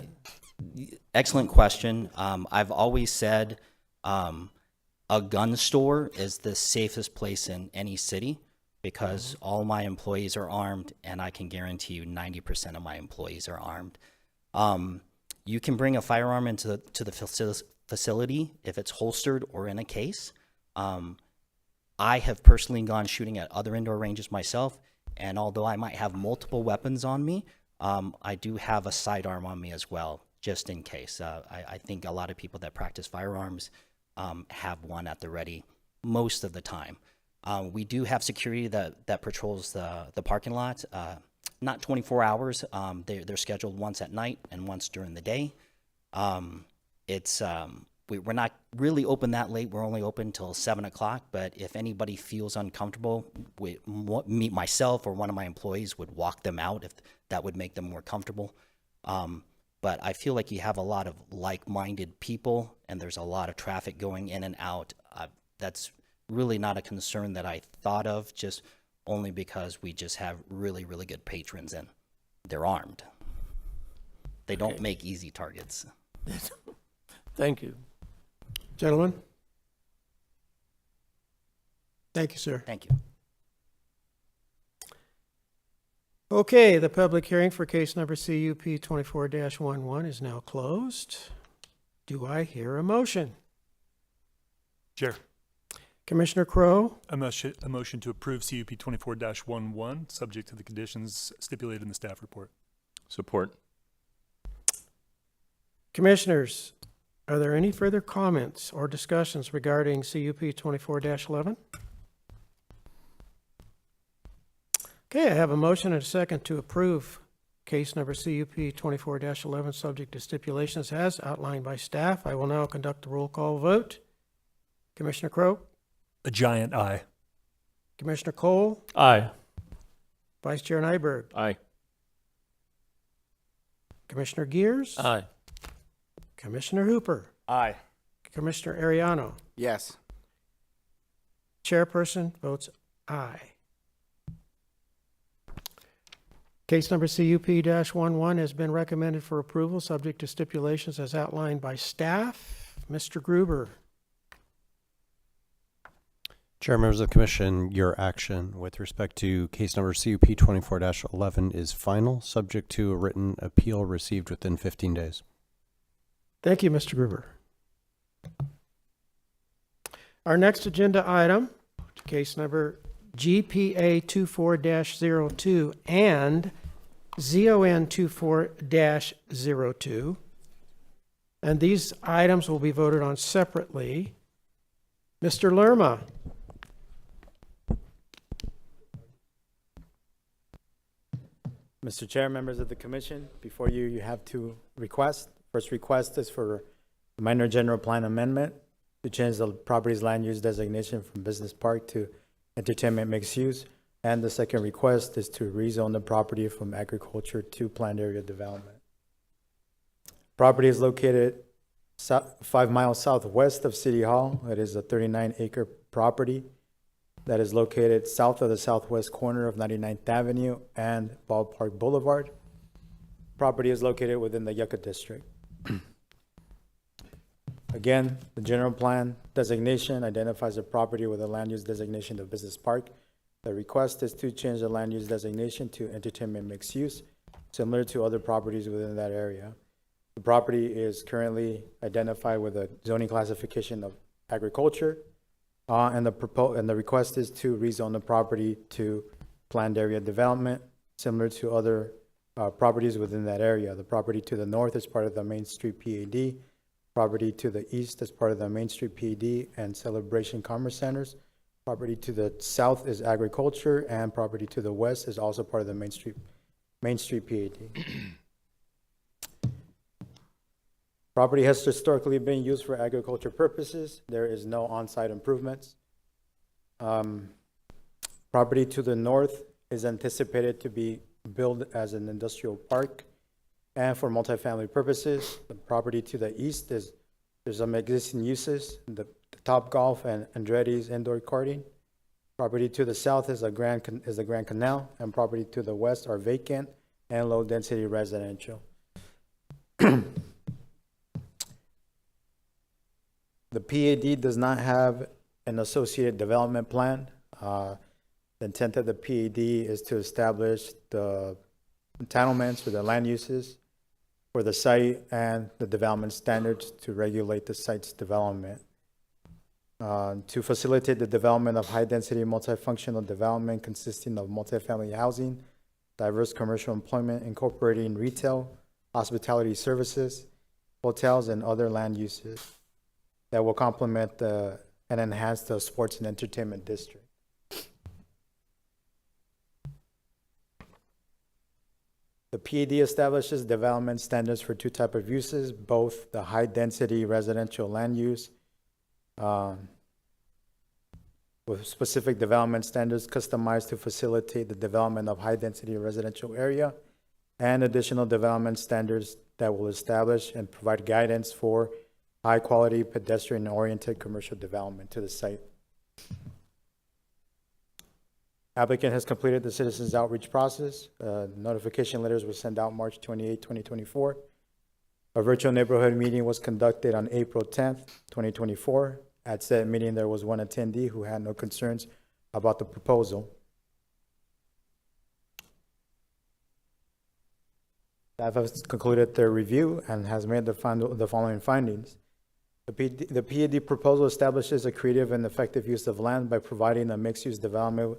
excellent question. I've always said a gun store is the safest place in any city because all my employees are armed, and I can guarantee you 90% of my employees are armed. You can bring a firearm into the facility if it's holstered or in a case. I have personally gone shooting at other indoor ranges myself, and although I might have multiple weapons on me, I do have a sidearm on me as well, just in case. I think a lot of people that practice firearms have one at the ready most of the time. We do have security that patrols the parking lot, not 24 hours. They're scheduled once at night and once during the day. We're not really open that late. We're only open till 7 o'clock. But if anybody feels uncomfortable, myself or one of my employees would walk them out if that would make them more comfortable. But I feel like you have a lot of like-minded people, and there's a lot of traffic going in and out. That's really not a concern that I thought of, just only because we just have really, really good patrons, and they're armed. They don't make easy targets. Thank you. Gentlemen? Thank you, sir. Thank you. Okay, the public hearing for case number CUP 24-11 is now closed. Do I hear a motion? Chair. Commissioner Crowe? A motion to approve CUP 24-11, subject to the conditions stipulated in the staff report. Support. Commissioners, are there any further comments or discussions regarding CUP 24-11? Okay, I have a motion and a second to approve case number CUP 24-11, subject to stipulations as outlined by staff. I will now conduct the roll call vote. Commissioner Crowe? A giant aye. Commissioner Cole? Aye. Vice Chair Nyberg? Aye. Commissioner Gears? Aye. Commissioner Hooper? Aye. Commissioner Ariano? Yes. Chairperson votes aye. Case number CUP-11 has been recommended for approval, subject to stipulations as outlined by staff. Mr. Gruber? Chair, members of the commission, your action with respect to case number CUP 24-11 is final, subject to a written appeal received within 15 days. Thank you, Mr. Gruber. Our next agenda item, case number GPA 24-02 and ZON 24-02, And these items will be voted on separately. Mr. Lerma. Mr. Chair, members of the commission, before you, you have two requests. First request is for a minor general plan amendment to change the property's land use designation from business park to entertainment mixed use. And the second request is to rezone the property from agriculture to planned area development. Property is located 5 miles southwest of City Hall. It is a 39-acre property that is located south of the southwest corner of 99th Avenue and Ballpark Boulevard. Property is located within the Yucca District. Again, the general plan designation identifies a property with a land use designation of business park. The request is to change the land use designation to entertainment mixed use, similar to other properties within that area. The property is currently identified with a zoning classification of agriculture, and the request is to rezone the property to planned area development, similar to other properties within that area. The property to the north is part of the Main Street PAD. Property to the east is part of the Main Street PAD and Celebration Commerce Centers. Property to the south is agriculture, and property to the west is also part of the Main Street PAD. Property has historically been used for agriculture purposes. There is no on-site improvements. Property to the north is anticipated to be built as an industrial park and for multifamily purposes. The property to the east there's some existing uses, the Top Golf and Andretti's indoor karting. Property to the south is the Grand Canal, and property to the west are vacant and low-density residential. The PAD does not have an associated development plan. The intent of the PAD is to establish the entitlements or the land uses for the site and the development standards to regulate the site's development. To facilitate the development of high-density multifunctional development consisting of multifamily housing, diverse commercial employment, incorporating retail, hospitality services, hotels, and other land uses that will complement and enhance the sports and entertainment district. The PAD establishes development standards for two types of uses, both the high-density residential land use with specific development standards customized to facilitate the development of high-density residential area, and additional development standards that will establish and provide guidance for high-quality pedestrian-oriented commercial development to the site. Applicant has completed the citizens outreach process. Notification letters were sent out March 28, 2024. A virtual neighborhood meeting was conducted on April 10th, 2024. At said meeting, there was one attendee who had no concerns about the proposal. Staff has concluded their review and has made the following findings. The PAD proposal establishes a creative and effective use of land by providing a mixed-use development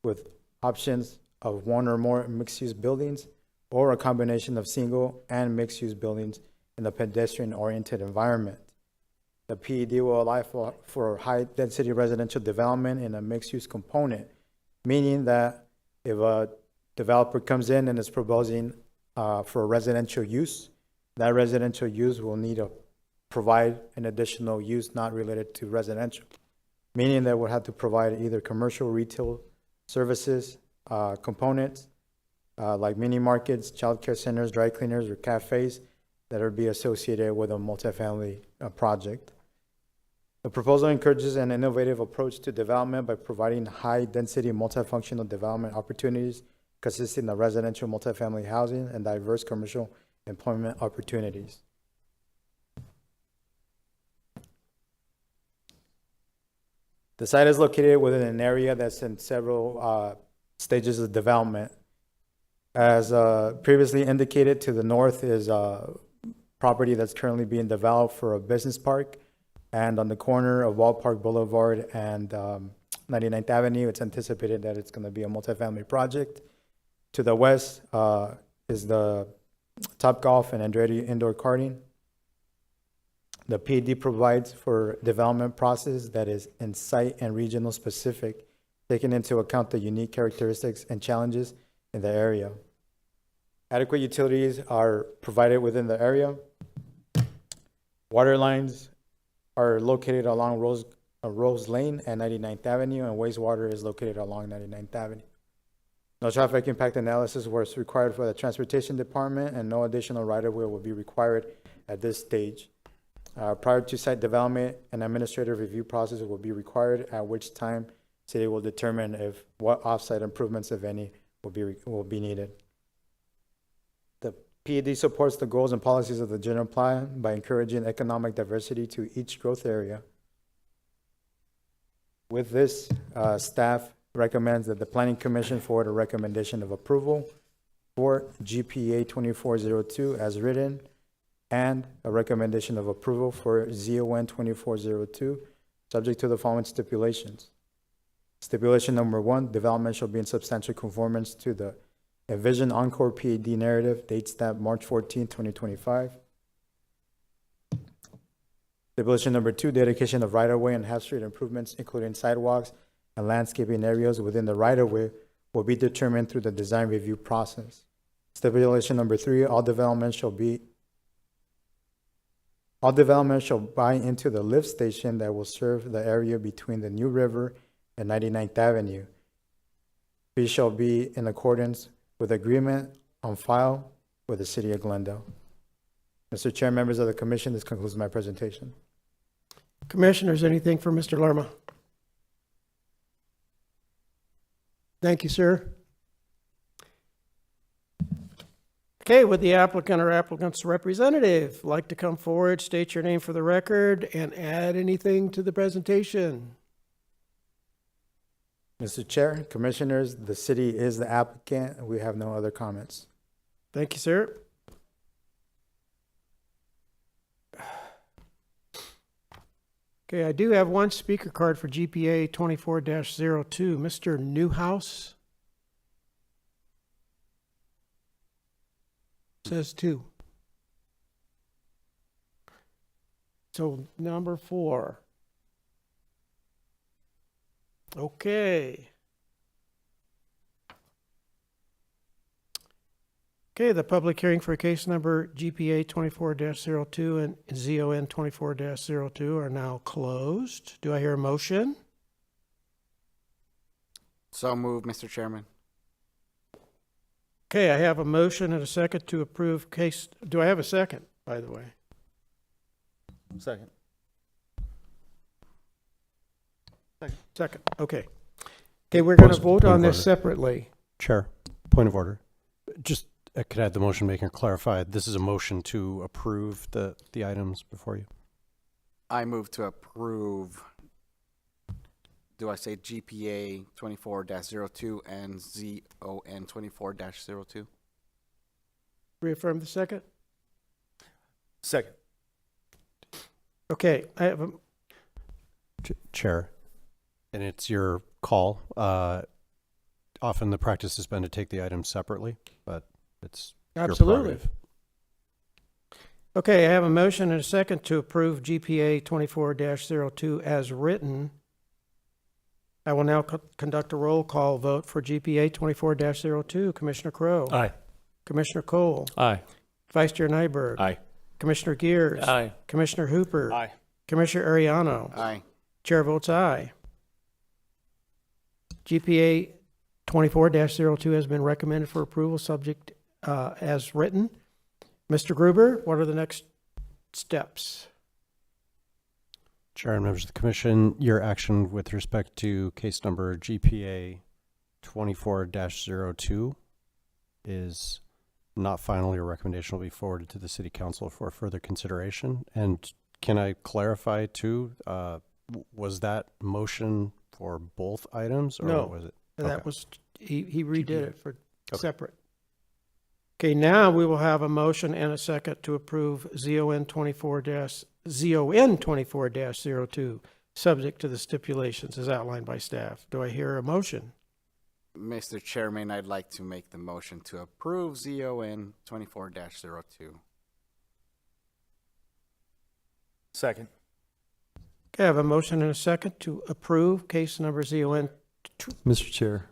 with options of one or more mixed-use buildings or a combination of single and mixed-use buildings in a pedestrian-oriented environment. The PAD will allow for high-density residential development in a mixed-use component, meaning that if a developer comes in and is proposing for a residential use, that residential use will need to provide an additional use not related to residential, meaning that we'll have to provide either commercial, retail, services, components, like mini markets, childcare centers, dry cleaners, or cafes that are be associated with a multifamily project. The proposal encourages an innovative approach to development by providing high-density multifunctional development opportunities consisting of residential multifamily housing and diverse commercial employment opportunities. The site is located within an area that's in several stages of development. As previously indicated, to the north is property that's currently being developed for a business park. And on the corner of Ballpark Boulevard and 99th Avenue, it's anticipated that it's going to be a multifamily project. To the west is the Top Golf and Andretti indoor karting. The PED provides for development process that is in site and regional specific, taking into account the unique characteristics and challenges in the area. Adequate utilities are provided within the area. Water lines are located along Rose Lane and 99th Avenue, and wastewater is located along 99th Avenue. No traffic impact analysis was required for the Transportation Department, and no additional right-of-way will be required at this stage. Prior to site development, an administrative review process will be required, at which time city will determine if what offsite improvements, if any, will be needed. The PED supports the goals and policies of the general plan by encouraging economic diversity to each growth area. With this, staff recommends that the Planning Commission forward a recommendation of approval for GPA 2402 as written, and a recommendation of approval for ZON 2402, subject to the following stipulations. Stipulation number 1, development shall be in substantial conformance to the Envision Encore PED narrative, date stamp March 14, 2025. Stipulation number 2, dedication of right-of-way and half-street improvements, including sidewalks and landscaping areas within the right-of-way, will be determined through the design review process. Stipulation number 3, all development shall buy into the lift station that will serve the area between the New River and 99th Avenue. These shall be in accordance with agreement on file with the City of Glendale. Mr. Chair, members of the commission, this concludes my presentation. Commissioners, anything for Mr. Lerma? Thank you, sir. Okay, would the applicant or applicant's representative like to come forward, state your name for the record, and add anything to the presentation? Mr. Chair, commissioners, the city is the applicant, and we have no other comments. Thank you, sir. Okay, I do have one speaker card for GPA 24-02. Mr. Newhouse. Says 2. So number 4. Okay. Okay, the public hearing for case number GPA 24-02 and ZON 24-02 are now closed. Do I hear a motion? So moved, Mr. Chairman. Okay, I have a motion and a second to approve case. Do I have a second, by the way? Second. Second, okay. Okay, we're going to vote Point on of this order. separately. Chair, point of order. Just, could I have the motion maker clarify? This is a motion to approve the items before you. I move to approve, do I say GPA 24-02 and ZON 24-02? Reaffirm the second? Second. Okay, I have a, Chair, and it's your call. Often the practice has been to take the items separately, but it's your absolutely. prerogative. Okay, I have a motion and a second to approve GPA 24-02 as written. I will now conduct a roll call vote for GPA 24-02. Commissioner Crowe. Aye. Commissioner Cole. Aye. Vice Chair Nyberg. Aye. Commissioner Gears. Aye. Commissioner Hooper. Aye. Commissioner Ariano. Aye. Chair votes aye. GPA 24-02 has been recommended for approval subject as written. Mr. Gruber, what are the next steps? Chair and members of the commission, your action with respect to case number GPA 24-02 is not final. Your recommendation will be forwarded to the city council for further consideration. And can I clarify too, was that motion for both items or No, what was it? that Okay. was, he redid it for separate. Okay, now we will have a motion and a second to approve ZON 24-02, subject to the stipulations as outlined by staff. Do I hear a motion? Mr. Chairman, I'd like to make the motion to approve ZON 24-02. Second. Okay, I have a motion and a second to approve case number ZON. Mr. Chair,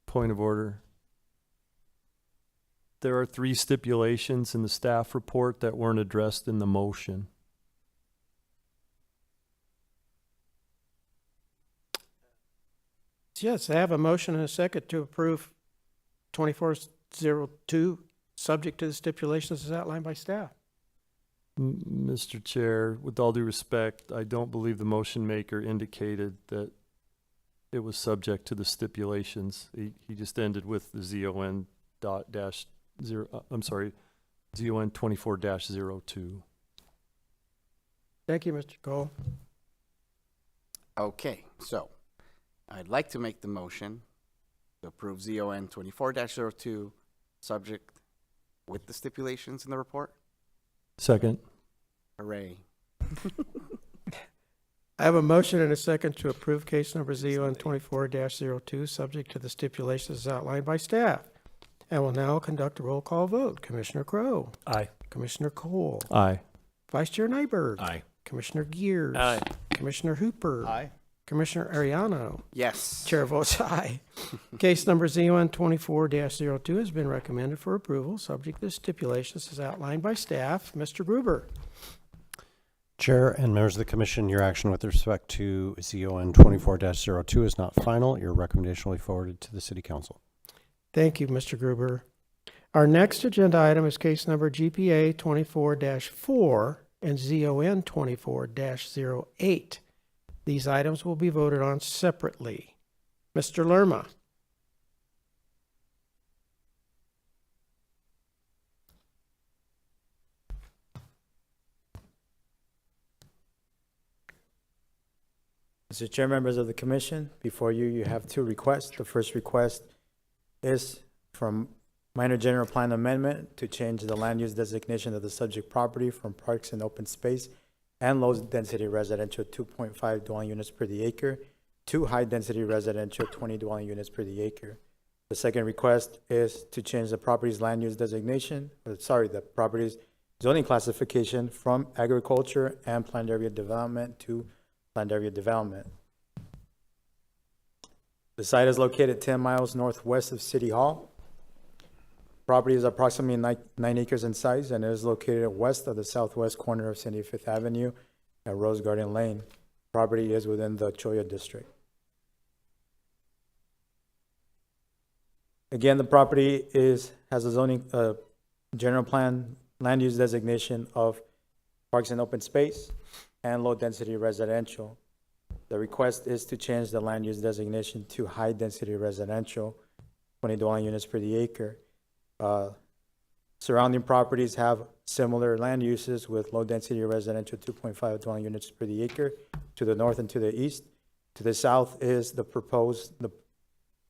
point of order. There are 3 stipulations in the staff report that weren't addressed in the motion. Yes, I have a motion and a second to approve 2402, subject to the stipulations as outlined by staff. Mr. Chair, with all due respect, I don't believe the motion maker indicated that it was subject to the stipulations. He just ended with the ZON ZON 24-02. Thank you, Mr. Cole. Okay, so I'd like to make the motion to approve ZON 24-02, subject with the stipulations in the report. Second. Hooray. I have a motion and a second to approve case number ZON 24-02, subject to the stipulations as outlined by staff. And will now conduct a roll call vote. Commissioner Crowe. Aye. Commissioner Cole. Aye. Vice Chair Nyberg. Aye. Commissioner Gears. Aye. Commissioner Hooper. Aye. Commissioner Ariano. Yes. Chair votes aye. Case number ZON 24-02 has been recommended for approval, subject to the stipulations as outlined by staff. Mr. Gruber. Chair and members of the commission, your action with respect to ZON 24-02 is not final. Your recommendation will be forwarded to the city council. Thank you, Mr. Gruber. Our next agenda item is case number GPA 24-4 and ZON 24-08. These items will be voted on separately. Mr. Lerma. Mr. Chair, members of the commission, before you, you have 2 requests. The first request is from minor general plan amendment to change the land use designation of the subject property from parks and open space and low density residential 2.5 dwelling units per the acre to high density residential 20 dwelling units per the acre. The second request is to change the property's land use designation, the property's zoning classification from agriculture and planned area development to planned area development. The site is located 10 miles northwest of City Hall. Property is approximately 9 acres in size and is located west of the southwest corner of 75th Avenue and Rose Garden Lane. Property is within the Cholla district. Again, the property has a zoning general plan land use designation of parks and open space and low density residential. The request is to change the land use designation to high density residential, 20 dwelling units per the acre. Surrounding properties have similar land uses with low density residential 2.5 dwelling units per the acre to the north and to the east. To the south is the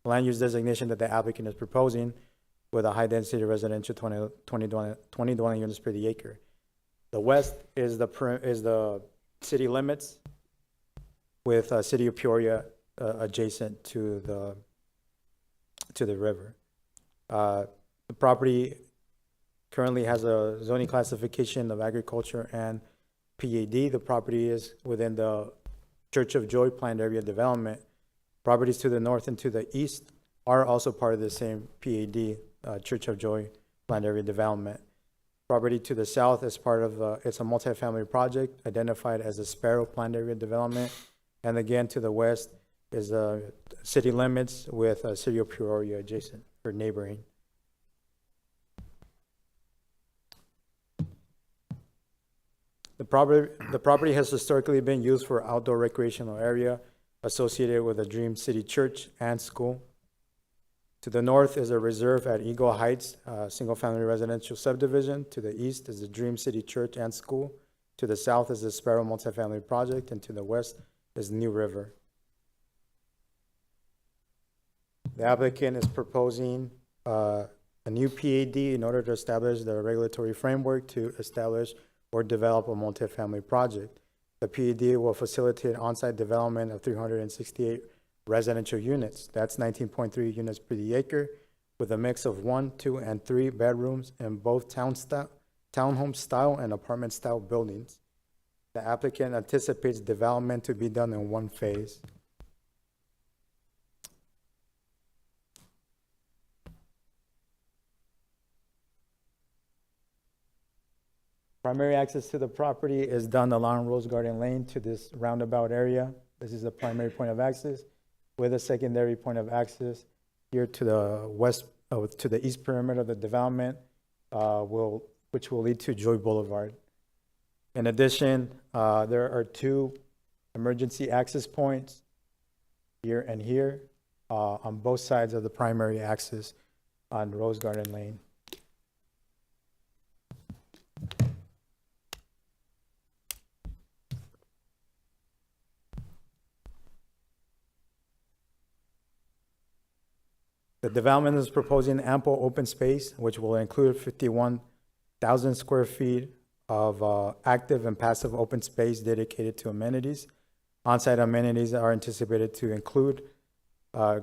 land use designation that the applicant is proposing with a high density residential 20 dwelling units per the acre. The west is the city limits with City of Peoria adjacent to the river. The property currently has a zoning classification of agriculture and PAD. The property is within the Church of Joy planned area development. Properties to the north and to the east are also part of the same PAD, Church of Joy planned area development. Property to the south is part of, it's a multifamily project identified as a Sparrow planned area development. And again, to the west is city limits with City of Peoria adjacent or neighboring. The property has historically been used for outdoor recreational area associated with the Dream City Church and school. To the north is a reserve at Eagle Heights, single-family residential subdivision. To the east is the Dream City Church and school. To the south is the Sparrow multifamily project, and to the west is New River. The applicant is proposing a new PAD in order to establish the regulatory framework to establish or develop a multifamily project. The PAD will facilitate on-site development of 368 residential units. That's 19.3 units per the acre, with a mix of 1, 2, and 3 bedrooms in both townhome style and apartment style buildings. The applicant anticipates development to be done in one phase. Primary access to the property is done along Rose Garden Lane to this roundabout area. This is the primary point of access, with a secondary point of access here to the west, to the east perimeter of the development, which will lead to Joy Boulevard. In addition, there are two emergency access points here and here on both sides of the primary access on Rose Garden Lane. The development is proposing ample open space, which will include 51,000 square feet of active and passive open space dedicated to amenities. On-site amenities are anticipated to include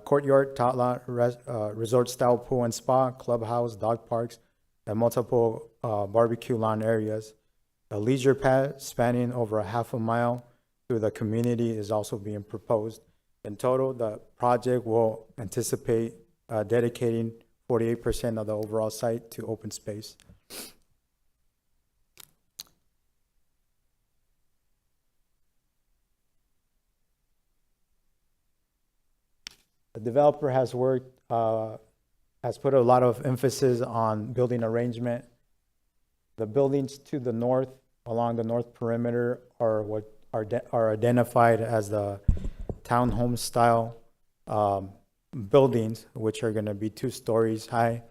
courtyard, tot lot, resort-style pool and spa, clubhouse, dog parks, and multiple barbecue lawn areas. A leisure pad spanning over a half a mile through the community is also being proposed. In total, the project will anticipate dedicating 48% of the overall site to open space. The developer has has put a lot of emphasis on building arrangement. The buildings to the north, along the north perimeter, are what are identified as the townhome style buildings, which are going to be 2 stories high,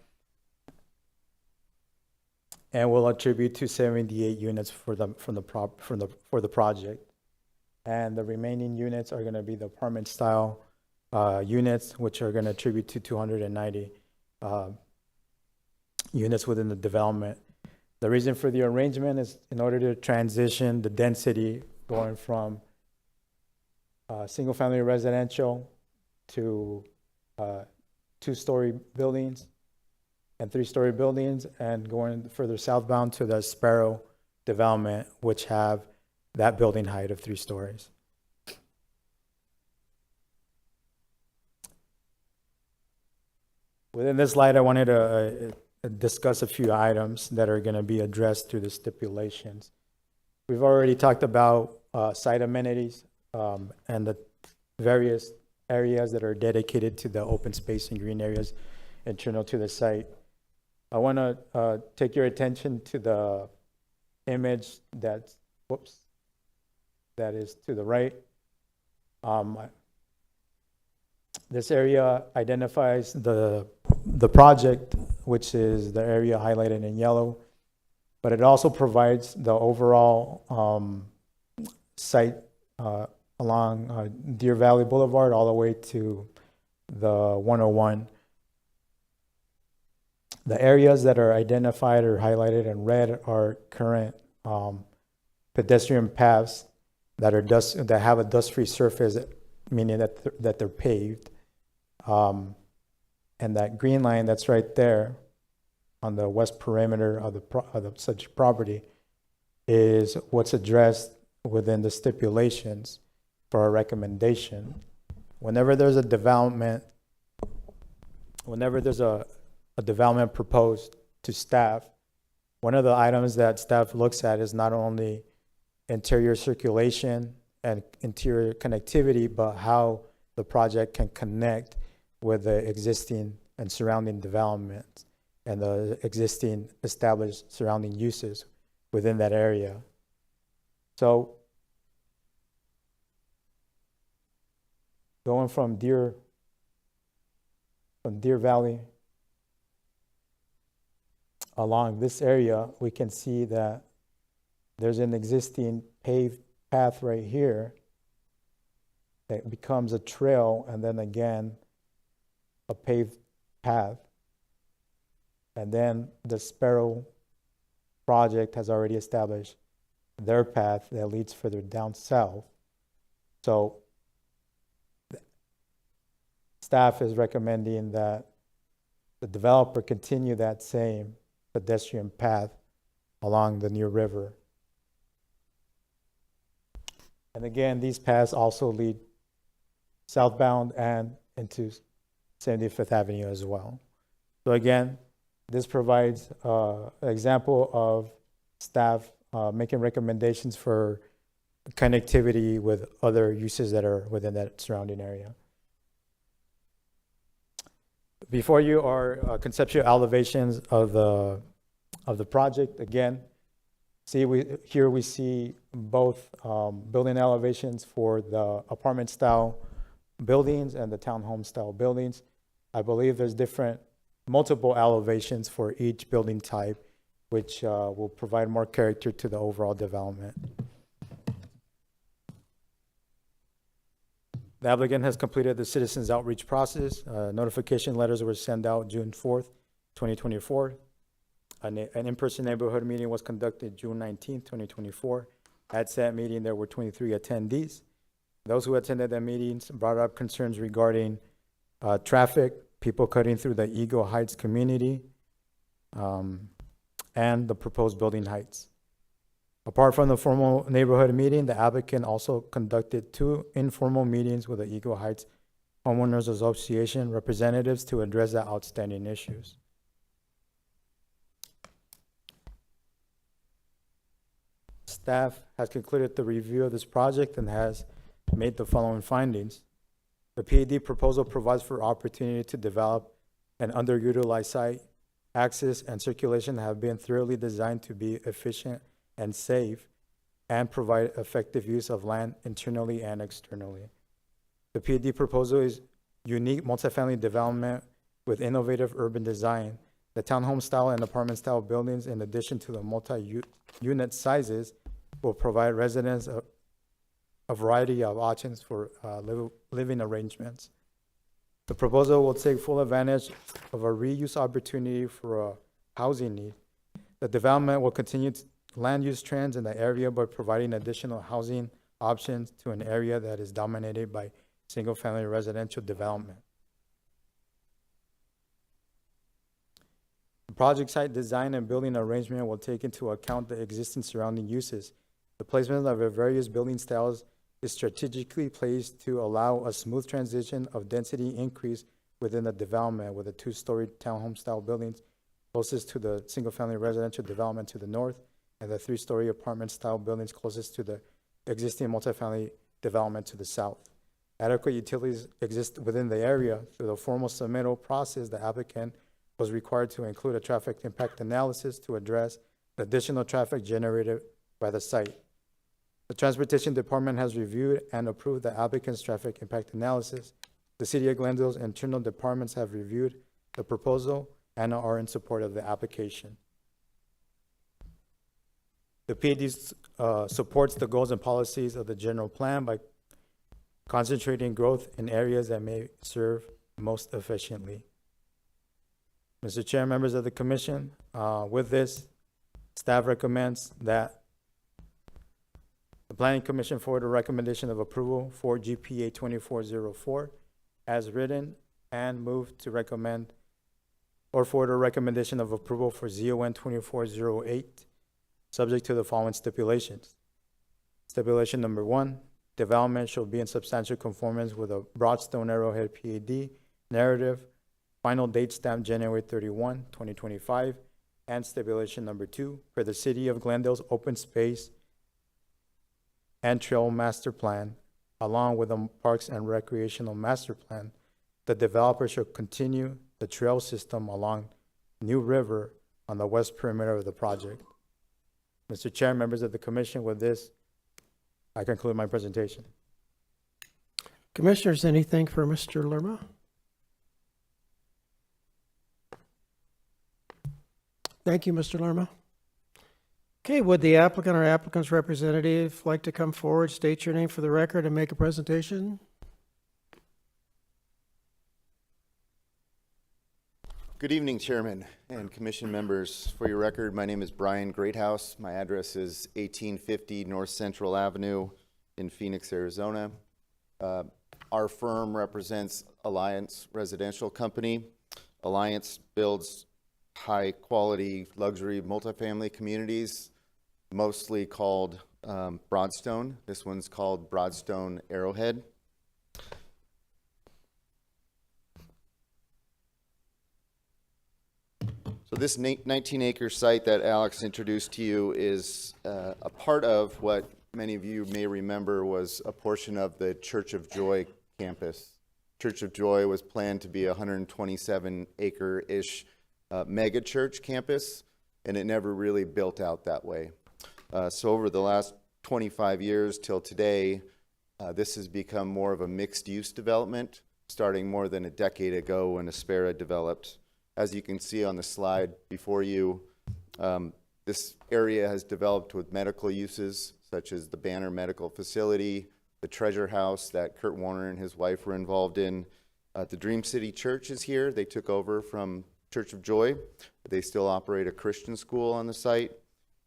and will attribute to 78 units for the project. And the remaining units are going to be the apartment style units, which are going to attribute to 290 units within the development. The reason for the arrangement is in order to transition the density going from single-family residential to 2-story buildings and 3-story buildings, and going further southbound to the Sparrow development, which have that building height of 3 stories. Within this slide, I wanted to discuss a few items that are going to be addressed through the stipulations. We've already talked about site amenities and the various areas that are dedicated to the open space and green areas internal to the site. I want to take your attention to the image that is to the right. This area identifies the project, which is the area highlighted in yellow, but it also provides the overall site along Deer Valley Boulevard all the way to the 101. The areas that are identified or highlighted in red are current pedestrian paths that have a dust-free surface, meaning that they're paved. And that green line that's right there on the west perimeter of the subject property is what's addressed within the stipulations for a recommendation. Whenever there's a development proposed to staff, one of the items that staff looks at is not only interior circulation and interior connectivity, but how the project can connect with the existing and surrounding development and the existing established surrounding uses within that area. So going from Deer Valley along this area, we can see that there's an existing paved path right here that becomes a trail, and then again a paved path. And then the Sparrow project has already established their path that leads further down south. So staff is recommending that the developer continue that same pedestrian path along the Near River. And again, these paths also lead southbound and into 75th Avenue as well. So again, this provides an example of staff making recommendations for connectivity with other uses that are within that surrounding area. Before you are conceptual elevations of the project. Again, here we see both building elevations for the apartment style buildings and the townhome style buildings. I believe there's multiple elevations for each building type, which will provide more character to the overall development. The applicant has completed the citizens outreach process. Notification letters were sent out June 4th, 2024. An in-person neighborhood meeting was conducted June 19th, 2024. At said meeting, there were 23 attendees. Those who attended the meetings brought up concerns regarding traffic, people cutting through the Eagle Heights community, and the proposed building heights. Apart from the formal neighborhood meeting, the applicant also conducted 2 informal meetings with the Eagle Heights Homeowners Association representatives to address the outstanding issues. Staff has concluded the review of this project and has made the following findings. The PAD proposal provides for opportunity to develop an underutilized site. Access and circulation have been thoroughly designed to be efficient and safe and provide effective use of land internally and externally. The PAD proposal is unique multifamily development with innovative urban design. The townhome style and apartment style buildings, in addition to the multi-unit sizes, will provide residents a variety of options for living arrangements. The proposal will take full advantage of a reuse opportunity for a housing need. The development will continue land use trends in the area by providing additional housing options to an area that is dominated by single-family residential development. The project site design and building arrangement will take into account the existing surrounding uses. The placement of the various building styles is strategically placed to allow a smooth transition of density increase within the development, with the 2-story townhome style buildings closest to the single-family residential development to the north, and the 3-story apartment style buildings closest to the existing multifamily development to the south. Adequate utilities exist within the area. Through the formal submittal process, the applicant was required to include a traffic impact analysis to address the additional traffic generated by the site. The Transportation Department has reviewed and approved the applicant's traffic impact analysis. The City of Glendale's internal departments have reviewed the proposal and are in support of the application. The PAD supports the goals and policies of the general plan by concentrating growth in areas that may serve most efficiently. Mr. Chair, members of the commission, with this, staff recommends that the Planning Commission forward a recommendation of approval for GPA 2404 as written, and move to recommend or forward a recommendation of approval for ZON 2408, subject to the following stipulations. Stipulation number 1, development shall be in substantial conformance with a Broadstone Arrowhead PAD narrative, final date stamped January 31, 2025, and stipulation number 2, for the City of Glendale's open space and trail master plan, along with the parks and recreational master plan, the developer shall continue the trail system along New River on the west perimeter of the project. Mr. Chair, members of the commission, with this, I conclude my presentation. Commissioners, anything for Mr. Lerma? Thank you, Mr. Lerma. Okay, would the applicant or applicant's representative like to come forward, state your name for the record, and make a presentation? Good evening, Chairman and Commission members. For your record, my name is Brian Greathouse. My address is 1850 North Central Avenue in Phoenix, Arizona. Our firm represents Alliance Residential Company. Alliance builds high-quality luxury multifamily communities, mostly called Broadstone. This one's called Broadstone Arrowhead. So this 19-acre site that Alex introduced to you is a part of what many of you may remember was a portion of the Church of Joy campus. Church of Joy was planned to be a 127-acre-ish mega church campus, and it never really built out that way. So over the last 25 years till today, this has become more of a mixed-use development, starting more than a decade ago when Aspera developed. As you can see on the slide before you, this area has developed with medical uses, such as the Banner Medical Facility, the Treasure House that Kurt Warner and his wife were involved in. The Dream City Church is here. They took over from Church of Joy. They still operate a Christian school on the site.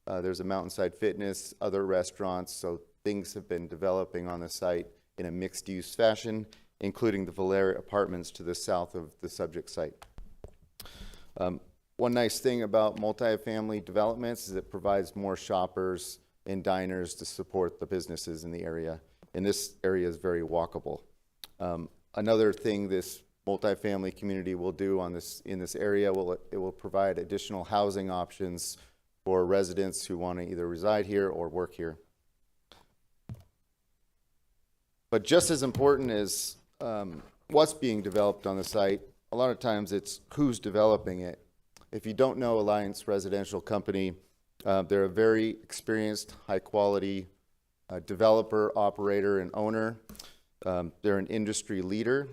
There's a Mountainside Fitness, other restaurants, so things have been developing on the site in a mixed-use fashion, including the Valeria Apartments to the south of the subject site. One nice thing about multifamily developments is it provides more shoppers and diners to support the businesses in the area. And this area is very walkable. Another thing this multifamily community will do in this area, it will provide additional housing options for residents who want to either reside here or work here. But just as important as what's being developed on the site, a lot of times it's who's developing it. If you don't know Alliance Residential Company, they're a very experienced, high-quality developer, operator, and owner. They're an industry leader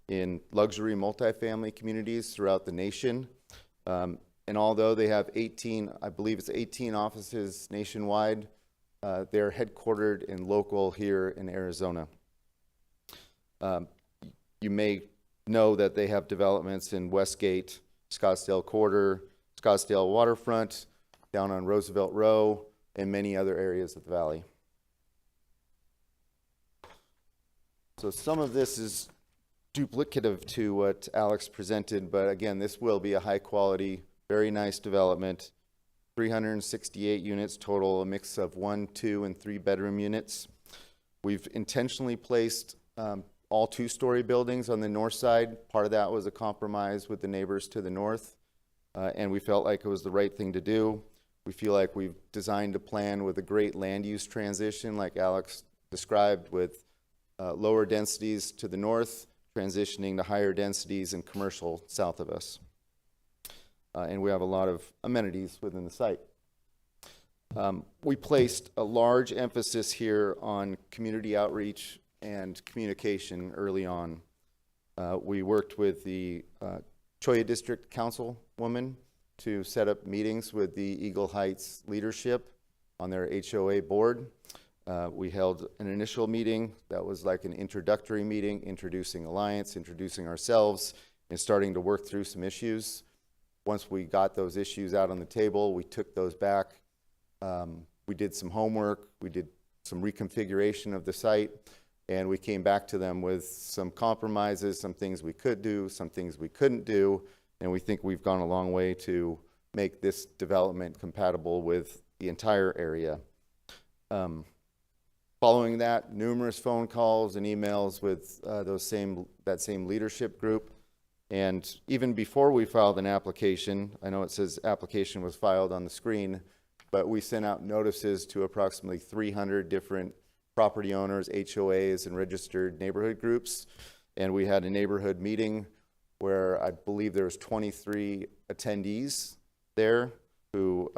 in luxury multifamily communities throughout the nation. And although they have 18, I believe it's 18 offices nationwide, they're headquartered and local here in Arizona. You may know that they have developments in Westgate, Scottsdale Quarter, Scottsdale Waterfront, down on Roosevelt Row, and many other areas of the valley. So some of this is duplicative to what Alex presented, but again, this will be a high quality, very nice development. 368 units total, a mix of 1, 2, and 3 bedroom units. We've intentionally placed all 2-story buildings on the north side. Part of that was a compromise with the neighbors to the north, and we felt like it was the right thing to do. We feel like we've designed a plan with a great land use transition, like Alex described, with lower densities to the north, transitioning to higher densities and commercial south of us. And we have a lot of amenities within the site. We placed a large emphasis here on community outreach and communication early on. We worked with the Cholla District Councilwoman to set up meetings with the Eagle Heights leadership on their HOA board. We held an initial meeting that was like an introductory meeting, introducing Alliance, introducing ourselves, and starting to work through some issues. Once we got those issues out on the table, we took those back. We did some homework, we did some reconfiguration of the site, and we came back to them with some compromises, some things we could do, some things we couldn't do, and we think we've gone a long way to make this development compatible with the entire area. Following that, numerous phone calls and emails with that same leadership group. And even before we filed an application, I know it says application was filed on the screen, but we sent out notices to approximately 300 different property owners, HOAs, and registered neighborhood groups. And we had a neighborhood meeting where I believe there was 23 attendees there who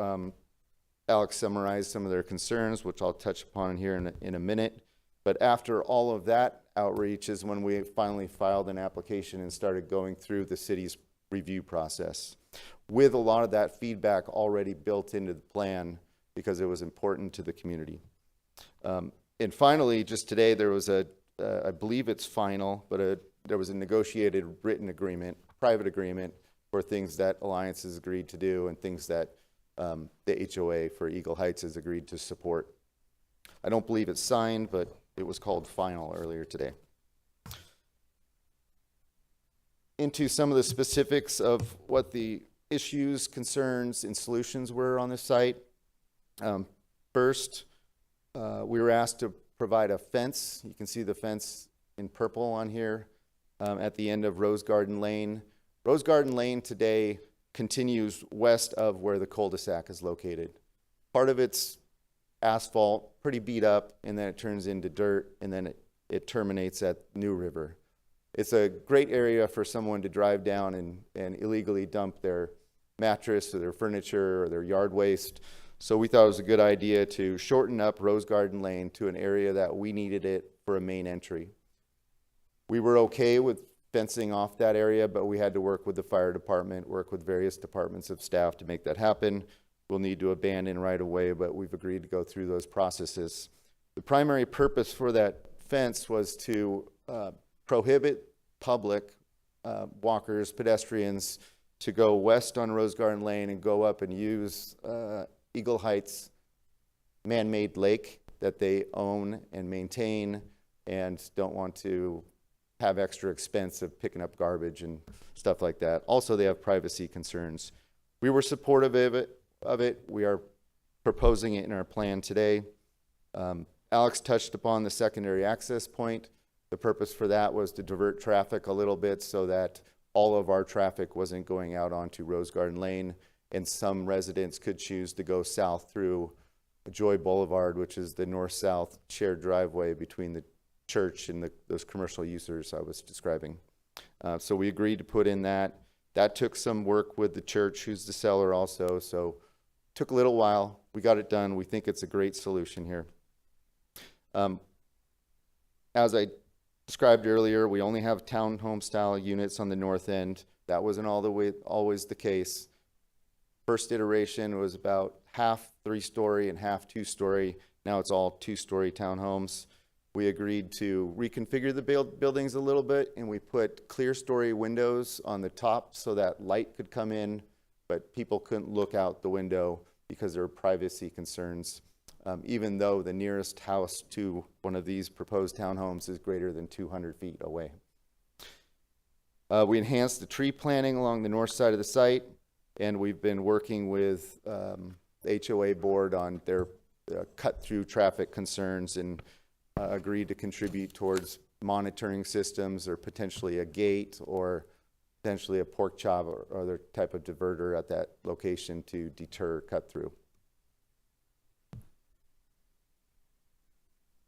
Alex summarized some of their concerns, which I'll touch upon here in a minute. But after all of that outreach is when we finally filed an application and started going through the city's review process, with a lot of that feedback already built into the plan because it was important to the community. And finally, just today, there was I believe it's final, but there was a negotiated written agreement, private agreement, for things that Alliance has agreed to do and things that the HOA for Eagle Heights has agreed to support. I don't believe it's signed, but it was called final earlier today. Into some of the specifics of what the issues, concerns, and solutions were on this site. First, we were asked to provide a fence. You can see the fence in purple on here at the end of Rose Garden Lane. Rose Garden Lane today continues west of where the cul-de-sac is located. Part of it's asphalt, pretty beat up, and then it turns into dirt, and then it terminates at New River. It's a great area for someone to drive down and illegally dump their mattress or their furniture or their yard waste. So we thought it was a good idea to shorten up Rose Garden Lane to an area that we needed it for a main entry. We were okay with fencing off that area, but we had to work with the fire department, work with various departments of staff to make that happen. We'll need to abandon right away, but we've agreed to go through those processes. The primary purpose for that fence was to prohibit public walkers, pedestrians, to go west on Rose Garden Lane and go up and use Eagle Heights man-made lake that they own and maintain and don't want to have extra expense of picking up garbage and stuff like that. Also, they have privacy concerns. We were supportive of it. We are proposing it in our plan today. Alex touched upon the secondary access point. The purpose for that was to divert traffic a little bit so that all of our traffic wasn't going out onto Rose Garden Lane, and some residents could choose to go south through Joy Boulevard, which is the north-south shared driveway between the church and those commercial users I was describing. So we agreed to put in that. That took some work with the church, who's the seller also, so took a little while. We got it done. We think it's a great solution here. As I described earlier, we only have townhome style units on the north end. That wasn't always the case. First iteration was about half 3-story and half 2-story. Now it's all 2-story townhomes. We agreed to reconfigure the buildings a little bit, and we put clear story windows on the top so that light could come in, but people couldn't look out the window because there were privacy concerns, even though the nearest house to one of these proposed townhomes is greater than 200 feet away. We enhanced the tree planting along the north side of the site, and we've been working with the HOA board on their cut-through traffic concerns and agreed to contribute towards monitoring systems or potentially a gate or potentially a pork chop or other type of diverter at that location to deter cut-through.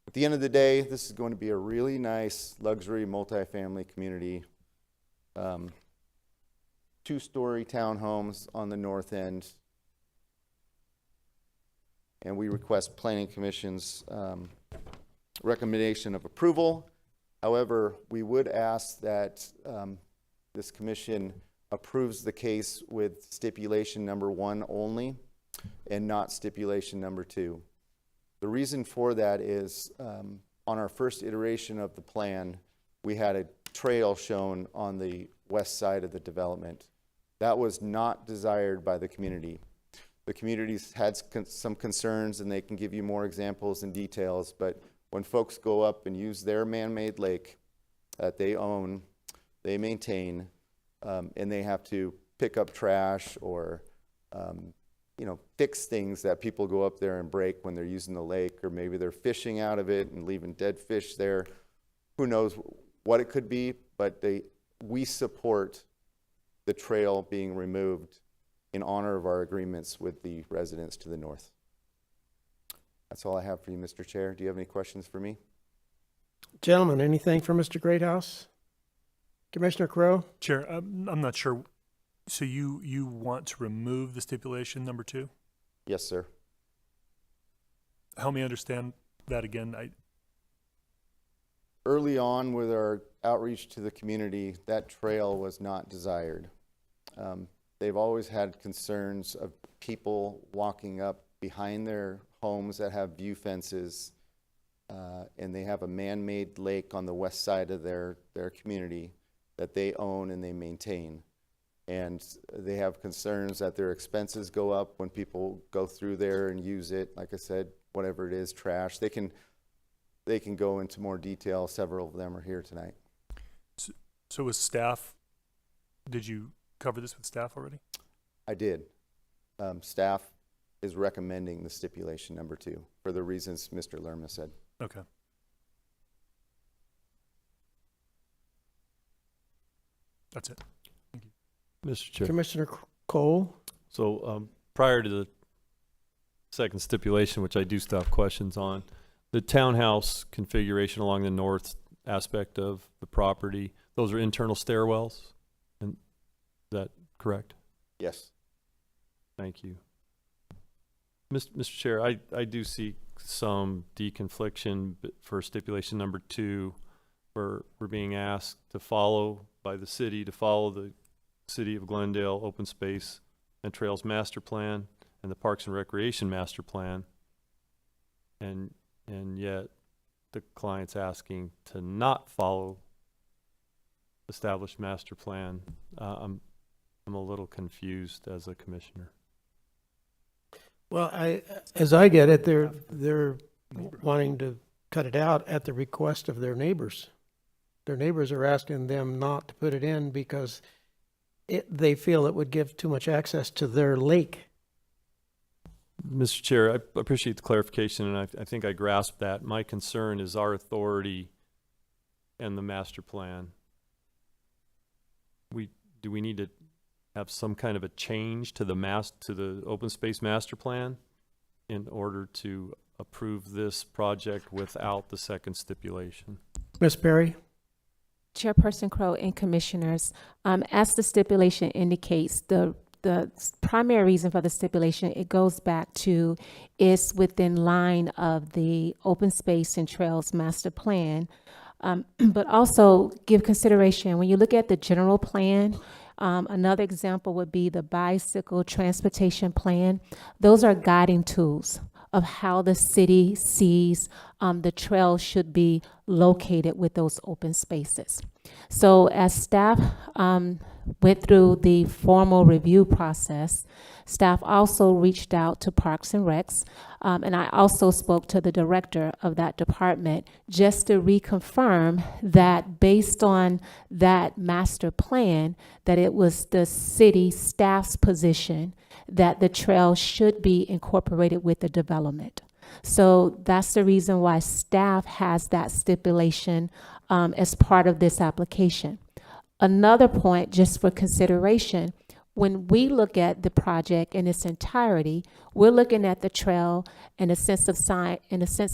At the end of the day, this is going to be a really nice luxury multifamily community. 2-story townhomes on the north end. And we request Planning Commission's recommendation of approval. However, we would ask that this commission approves the case with stipulation number 1 only and not stipulation number 2. The reason for that is on our first iteration of the plan, we had a trail shown on the west side of the development. That was not desired by the community. The community's had some concerns, and they can give you more examples and details, but when folks go up and use their man-made lake that they own, they maintain, and they have to pick up trash or fix things that people go up there and break when they're using the lake, or maybe they're fishing out of it and leaving dead fish there. Who knows what it could be, but we support the trail being removed in honor of our agreements with the residents to the north. That's all I have for you, Mr. Chair. Do you have any questions for me? Gentlemen, anything for Mr. Greathouse? Commissioner Crowe? Chair, I'm not sure. So you want to remove the stipulation number 2? Yes, sir. Help me understand that again. Early on with our outreach to the community, that trail was not desired. They've always had concerns of people walking up behind their homes that have view fences, and they have a man-made lake on the west side of their community that they own and they maintain. And they have concerns that their expenses go up when people go through there and use it. Like I said, whatever it is, trash. They can go into more detail. Several of them are here tonight. So with staff, did you cover this with staff already? I did. Staff is recommending the stipulation number 2 for the reasons Mr. Lerma said. Okay. That's it. Mr. Chair. Commissioner Cole? So prior to the second stipulation, which I do still have questions on, the townhouse configuration along the north aspect of the property, those are internal stairwells? And is that correct? Yes. Thank you. Mr. Chair, I do see some deconfliction for stipulation number 2, where we're being asked to follow by the city, to follow the City of Glendale Open Space and Trails Master Plan and the Parks and Recreation Master Plan, and yet the client's asking to not follow established master plan. I'm a little confused as a commissioner. Well, as I get it, they're wanting to cut it out at the request of their neighbors. Their neighbors are asking them not to put it in because they feel it would give too much access to their lake. Mr. Chair, I appreciate the clarification, and I think I grasped that. My concern is our authority and the master plan. Do we need to have some kind of a change to the open space master plan in order to approve this project without the second stipulation? Ms. Perry? Chairperson Crowe and Commissioners, as the stipulation indicates, the primary reason for the stipulation, it goes back to is within line of the Open Space and Trails Master Plan, but also give consideration when you look at the general plan. Another example would be the bicycle transportation plan. Those are guiding tools of how the city sees the trail should be located with those open spaces. So as staff went through the formal review process, staff also reached out to Parks and Recs, and I also spoke to the director of that department just to reconfirm that based on that master plan, that it was the city staff's position that the trail should be incorporated with the development. So that's the reason why staff has that stipulation as part of this application. Another point, just for consideration, when we look at the project in its entirety, we're looking at the trail in a sense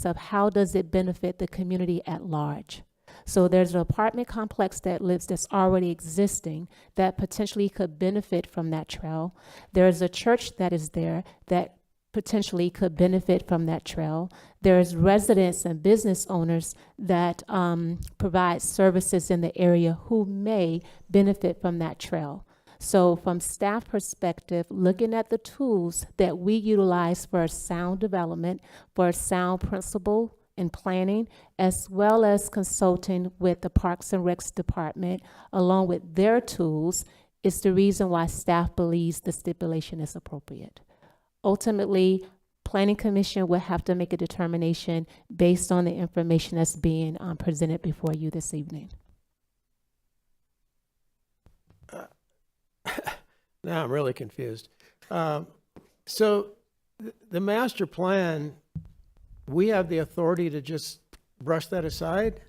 of how does it benefit the community at large. So there's an apartment complex that's already existing that potentially could benefit from that trail. There's a church that is there that potentially could benefit from that trail. There's residents and business owners that provide services in the area who may benefit from that trail. So from staff perspective, looking at the tools that we utilize for sound development, for sound principle in planning, as well as consulting with the Parks and Recs department, along with their tools, is the reason why staff believes the stipulation is appropriate. Ultimately, Planning Commission will have to make a determination based on the information that's being presented before you this evening. Now I'm really confused. So the master plan, we have the authority to just brush that aside?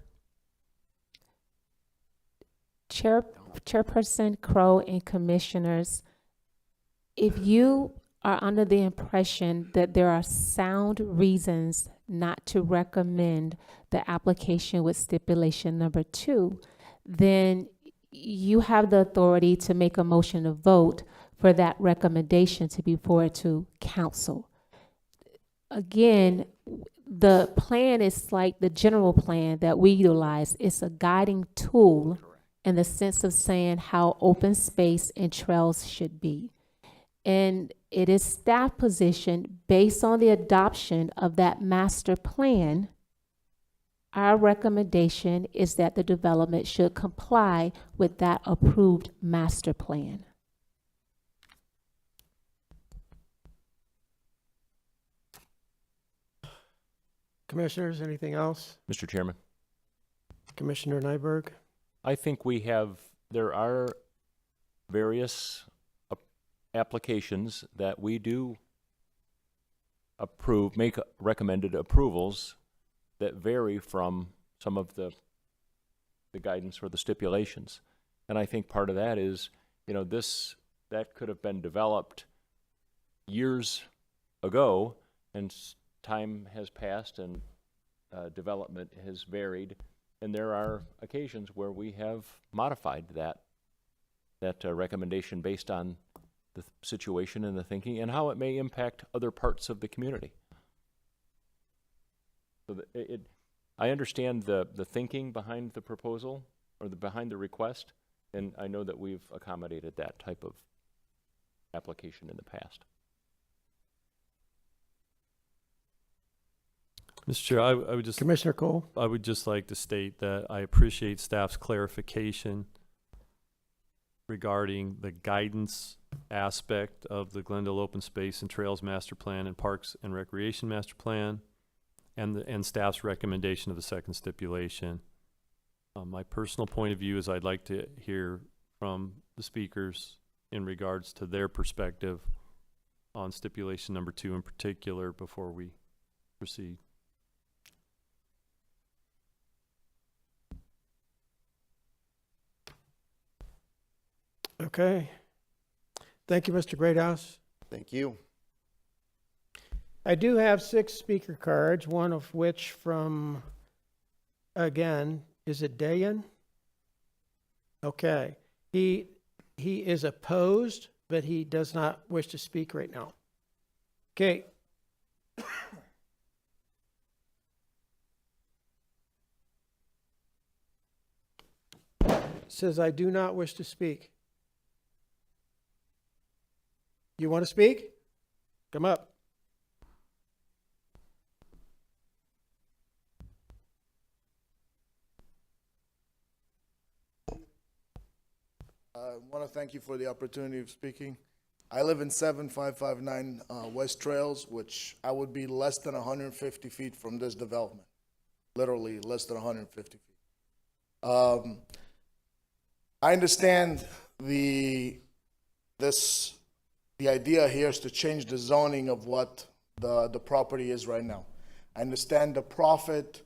Chairperson Crowe and Commissioners, if you are under the impression that there are sound reasons not to recommend the application with stipulation number 2, then you have the authority to make a motion to vote for that recommendation to be forwarded to council. Again, the plan is like the general plan that we utilize. It's a guiding tool in the sense of saying how open space and trails should be. And it is staff position based on the adoption of that master plan. Our recommendation is that the development should comply with that approved master plan. Commissioners, anything else? Mr. Chairman, Commissioner Nyberg? I think there are various applications that we do make recommended approvals that vary from some of the guidance or the stipulations. And I think part of that is, that could have been developed years ago, and time has passed and development has varied, and there are occasions where we have modified that recommendation based on the situation and the thinking and how it may impact other parts of the community. So I understand the thinking behind the proposal or behind the request, and I know that we've accommodated that type of application in the past. Mr. Chair, I would just Commissioner Cole? I would just like to state that I appreciate staff's clarification regarding the guidance aspect of the Glendale Open Space and Trails Master Plan and Parks and Recreation Master Plan, and staff's recommendation of the second stipulation. My personal point of view is I'd like to hear from the speakers in regards to their perspective on stipulation number 2 in particular before we proceed. Okay. Thank you, Mr. Greathouse. Thank you. I do have 6 speaker cards, one of which from, again, is it Dayan? Okay. He is opposed, but he does not wish to speak right now. Okay. Says, I do not wish to speak. You want to speak? Come up. I want to thank you for the opportunity of speaking. I live in 7559 West Trails, which I would be less than 150 feet from this development, literally less than 150 feet. I understand the idea here is to change the zoning of what the property is right now. I understand the profit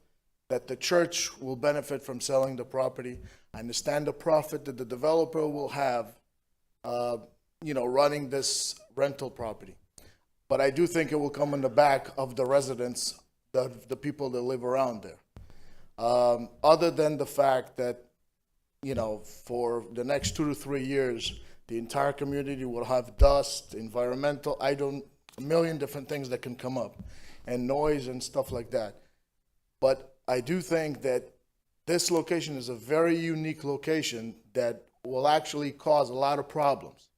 that the church will benefit from selling the property. I understand the profit that the developer will have, running this rental property. But I do think it will come in the back of the residents, the people that live around there. Other than the fact that, for the next 2 to 3 years, the entire community will have dust, environmental, a million different things that can come up, and noise and stuff like that. But I do think that this location is a very unique location that will actually cause a lot of problems.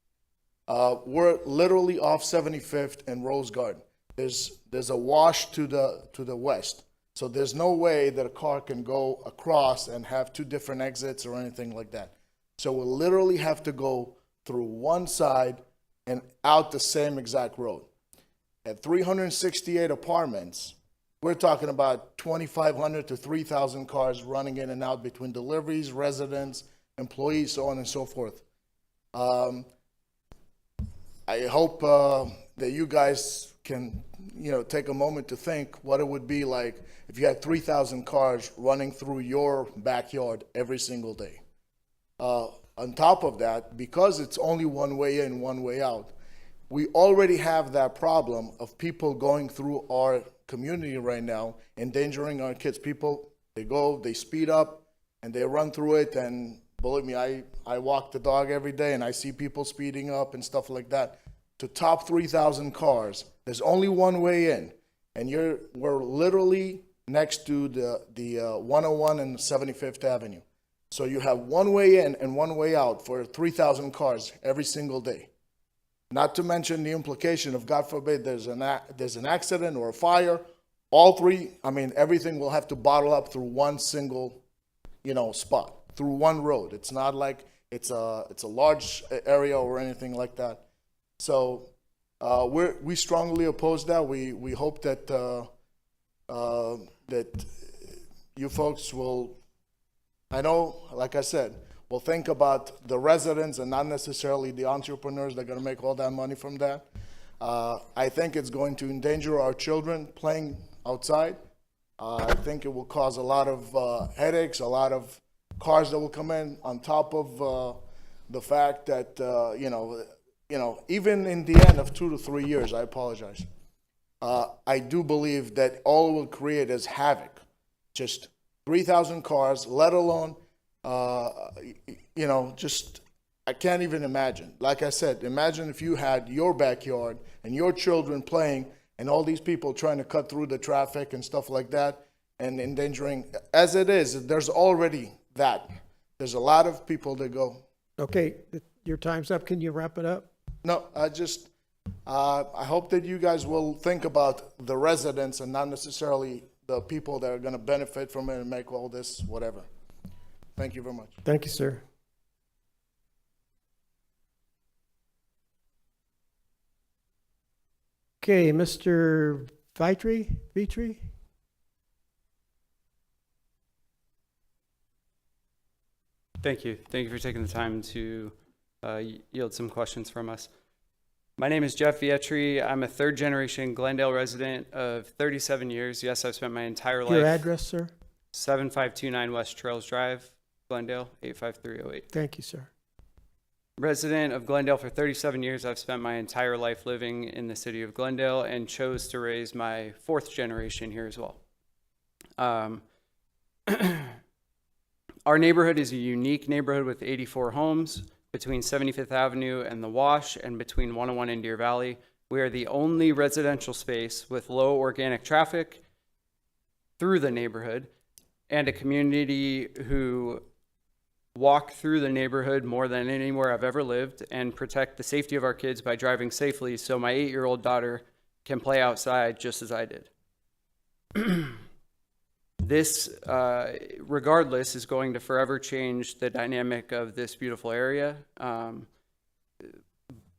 We're literally off 75th and Rose Garden. There's a wash to the west. So there's no way that a car can go across and have 2 different exits or anything like that. So we'll literally have to go through one side and out the same exact road. At 368 apartments, we're talking about 2,500 to 3,000 cars running in and out between deliveries, residents, employees, so on and so forth. I hope that you guys can, take a moment to think what it would be like if you had 3,000 cars running through your backyard every single day. On top of that, because it's only one way in, one way out, we already have that problem of people going through our community right now, endangering our kids. People, they speed up and they run through it, and believe me, I walk the dog every day and I see people speeding up and stuff like that. To top 3,000 cars, there's only one way in, and we're literally next to the 101 and 75th Avenue. So you have one way in and one way out for 3,000 cars every single day. Not to mention the implication of, God forbid, there's an accident or a fire. Everything will have to bottle up through one single, spot, through one road. It's not like it's a large area or anything like that. So we strongly oppose that. We hope that that you folks will, I know, like I said, will think about the residents and not necessarily the entrepreneurs that are going to make all that money from that. I think it's going to endanger our children playing outside. I think it will cause a lot of headaches, a lot of cars that will come in on top of the fact that, even in the end of 2 to 3 years, I apologize. I do believe that all it will create is havoc. Just 3,000 cars, let alone, just, I can't even imagine. Like I said, imagine if you had your backyard and your children playing and all these people trying to cut through the traffic and stuff like that and endangering, as it is, there's already that. There's a lot of people that go. Okay, your time's up. Can you wrap it up? No, I hope that you guys will think about the residents and not necessarily the people that are going to benefit from it and make all this whatever. Thank you very much. Thank you, sir. Okay, Mr. Vitri? Thank you. Thank you for taking the time to yield some questions from us. My name is Jeff Vietri. I'm a third-generation Glendale resident of 37 years. Yes, I've spent my entire life. Your address, sir? 7529 West Trails Drive, Glendale, 85308. Thank you, sir. Resident of Glendale for 37 years. I've spent my entire life living in the city of Glendale and chose to raise my fourth generation here as well. Our neighborhood is a unique neighborhood with 84 homes between 75th Avenue and the Wash and between 101 and Deer Valley. We are the only residential space with low organic traffic through the neighborhood and a community who walk through the neighborhood more than anywhere I've ever lived and protect the safety of our kids by driving safely so my 8-year-old daughter can play outside just as I did. This, regardless, is going to forever change the dynamic of this beautiful area.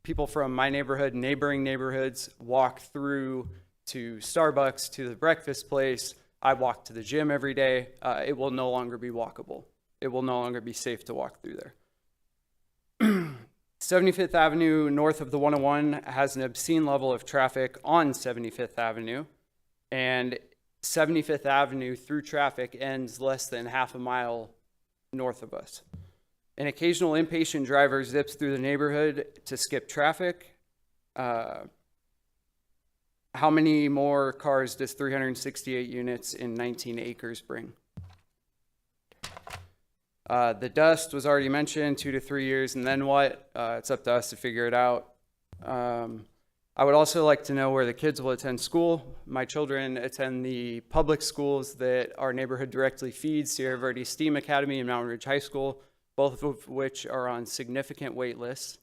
People from my neighborhood, neighboring neighborhoods, walk through to Starbucks, to the breakfast place. I walk to the gym every day. It will no longer be walkable. It will no longer be safe to walk through there. 75th Avenue north of the 101 has an obscene level of traffic on 75th Avenue, and 75th Avenue through traffic ends less than half a mile north of us. An occasional impatient driver zips through the neighborhood to skip traffic. How many more cars does 368 units in 19 acres bring? The dust was already mentioned, 2 to 3 years, and then what? It's up to us to figure it out. I would also like to know where the kids will attend school. My children attend the public schools that our neighborhood directly feeds, Sierra Verde STEAM Academy and Mountain Ridge High School, both of which are on significant wait lists.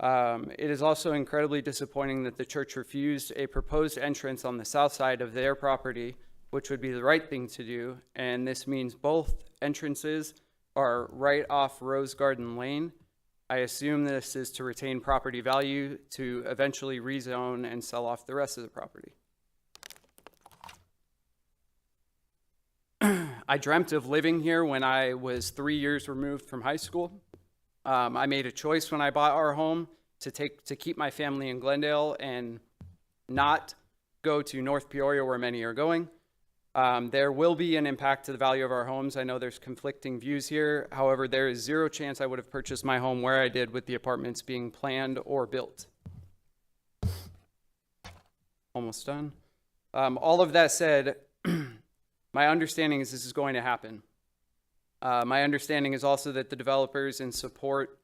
It is also incredibly disappointing that the church refused a proposed entrance on the south side of their property, which would be the right thing to do, and this means both entrances are right off Rose Garden Lane. I assume this is to retain property value to eventually rezone and sell off the rest of the property. I dreamt of living here when I was 3 years removed from high school. I made a choice when I bought our home to keep my family in Glendale and not go to North Peoria where many are going. There will be an impact to the value of our homes. I know there's conflicting views here. However, there is zero chance I would have purchased my home where I did with the apartments being planned or built. Almost done. All of that said, my understanding is this is going to happen. My understanding is also that the developers in support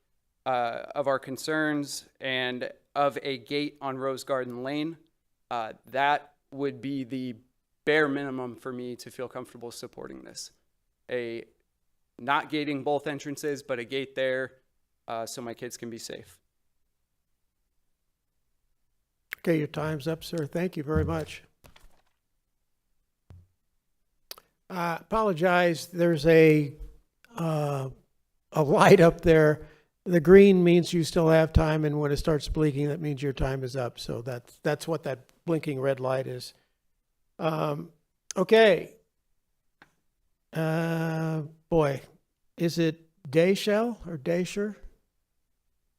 of our concerns and of a gate on Rose Garden Lane, that would be the bare minimum for me to feel comfortable supporting this. Not gating both entrances, but a gate there so my kids can be safe. Okay, your time's up, sir. Thank you very much. Apologize. There's a light up there. The green means you still have time, and when it starts blinking, that means your time is up. So that's what that blinking red light is. Okay. Boy, is it Dayshell or Daysher?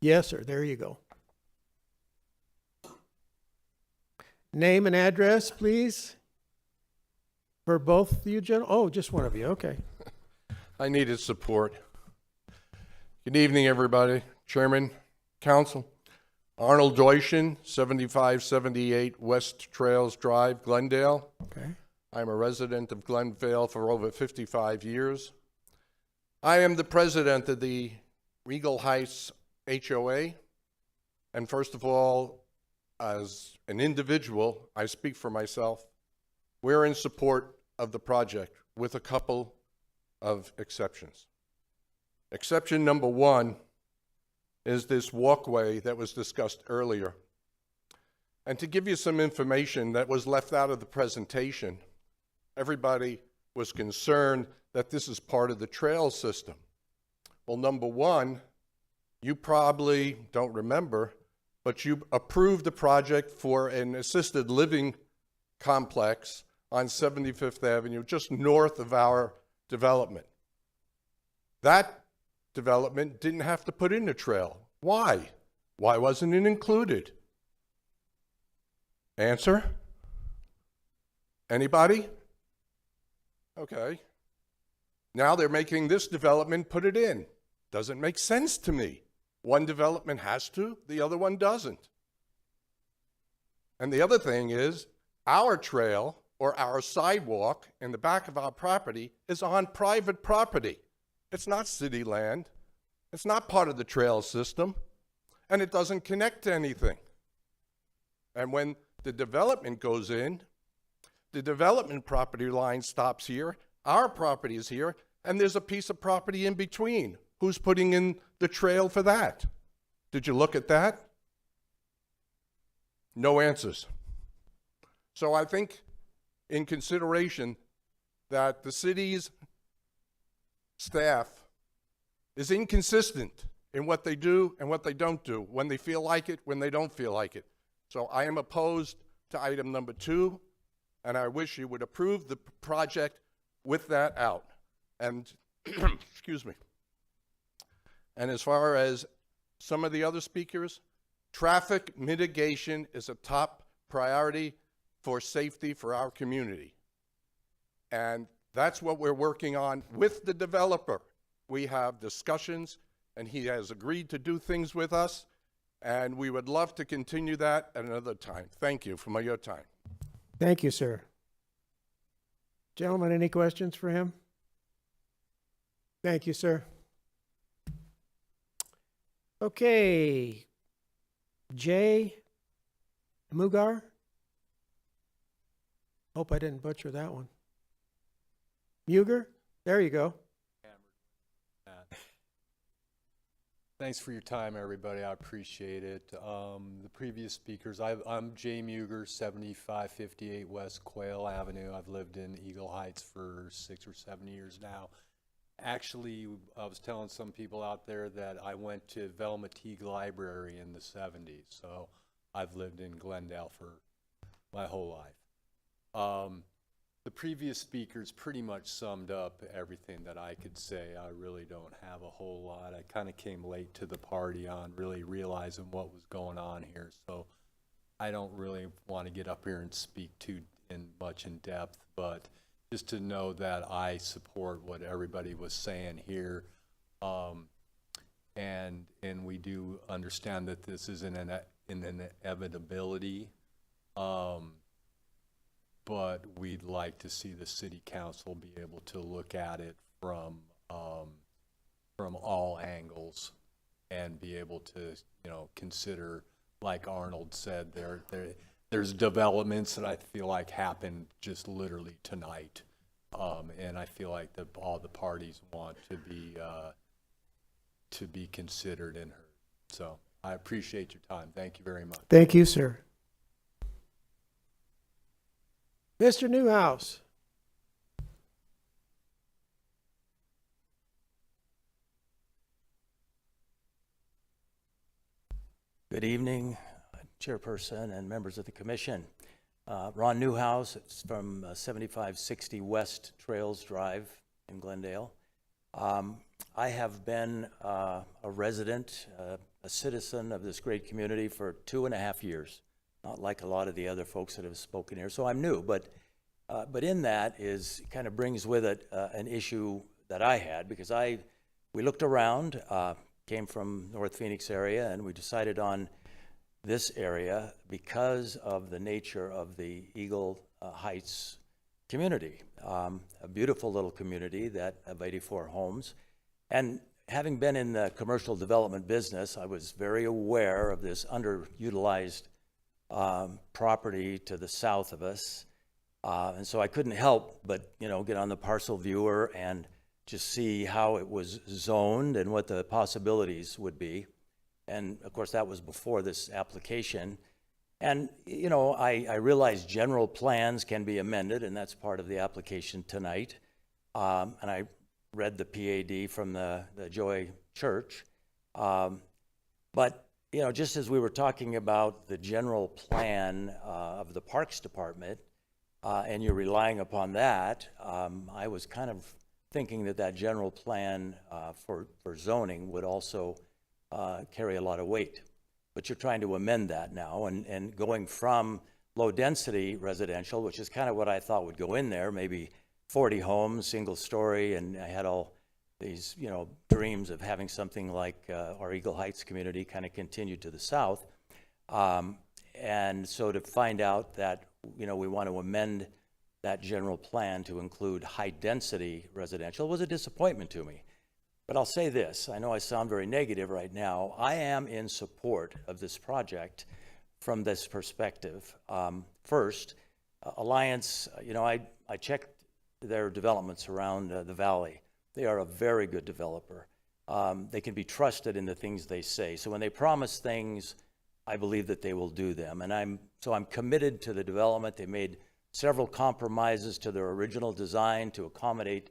Yes, sir. There you go. Name and address, please. For both you, oh, just one of you, okay. I needed support. Good evening, everybody. Chairman, Council. Arnold Deutschen, 7578 West Trails Drive, Glendale. Okay. I'm a resident of Glenvale for over 55 years. I am the president of the Regal Heights HOA. And first of all, as an individual, I speak for myself. We're in support of the project with a couple of exceptions. Exception number one is this walkway that was discussed earlier. And to give you some information that was left out of the presentation, everybody was concerned that this is part of the trail system. Well, number one, you probably don't remember, but you approved a project for an assisted living complex on 75th Avenue, just north of our development. That development didn't have to put in a trail. Why? Why wasn't it included? Answer? Anybody? Okay. Now they're making this development put it in. Doesn't make sense to me. One development has to, the other one doesn't. And the other thing is, our trail or our sidewalk in the back of our property is on private property. It's not city land. It's not part of the trail system. And it doesn't connect to anything. And when the development goes in, the development property line stops here, our property is here, and there's a piece of property in between. Who's putting in the trail for that? Did you look at that? No answers. So I think in consideration that the city's staff is inconsistent in what they do and what they don't do, when they feel like it, when they don't feel like it. So I am opposed to item number 2, and I wish you would approve the project with that out. And, excuse me. And as far as some of the other speakers, traffic mitigation is a top priority for safety for our community. And that's what we're working on with the developer. We have discussions, and he has agreed to do things with us, and we would love to continue that at another time. Thank you for your time. Thank you, sir. Gentlemen, any questions for him? Thank you, sir. Okay. Jay Mugar? Hope I didn't butcher that one. Mugar? There you go. Thanks for your time, everybody. I appreciate it. The previous speakers, I'm Jay Muger, 7558 West Quail Avenue. I've lived in Eagle Heights for 6 or 7 years now. Actually, I was telling some people out there that I went to Velma Teague Library in the 70s, so I've lived in Glendale for my whole life. The previous speakers pretty much summed up everything that I could say. I really don't have a whole lot. I kind of came late to the party on really realizing what was going on here, so I don't really want to get up here and speak too much in depth, but just to know that I support what everybody was saying here, and we do understand that this is an inevitability. But we'd like to see the city council be able to look at it from all angles and be able to, you know, consider, like Arnold said, there's developments that I feel like happened just literally tonight, and I feel like all the parties want to be considered and heard. So I appreciate your time. Thank you very much. Thank you, sir. Mr. Newhouse. Good evening, Chairperson and members of the Commission. Ron Newhouse, it's from 7560 West Trails Drive in Glendale. I have been a resident, a citizen of this great community for 2.5 years. not like a lot of the other folks that have spoken here, so I'm new, but in that is, kind of brings with it an issue that I had, because we looked around, came from North Phoenix area, and we decided on this area because of the nature of the Eagle Heights community, a beautiful little community that of 84 homes. And having been in the commercial development business, I was very aware of this underutilized property to the south of us. And so I couldn't help but, get on the parcel viewer and just see how it was zoned and what the possibilities would be. And of course, that was before this application. And, I realize general plans can be amended, and that's part of the application tonight. And I read the PAD from the Joy Church. But, just as we were talking about the general plan of the Parks Department, and you're relying upon that, I was kind of thinking that general plan for zoning would also carry a lot of weight. But you're trying to amend that now, and going from low-density residential, which is kind of what I thought would go in there, maybe 40 homes, single story, and I had all these, dreams of having something like our Eagle Heights community kind of continue to the south. And so to find out that, we want to amend that general plan to include high-density residential was a disappointment to me. But I'll say this, I know I sound very negative right now. I am in support of this project from this perspective. First, Alliance, I checked their developments around the valley. They are a very good developer. They can be trusted in the things they say. So when they promise things, I believe that they will do them. And I'm committed to the development. They made several compromises to their original design to accommodate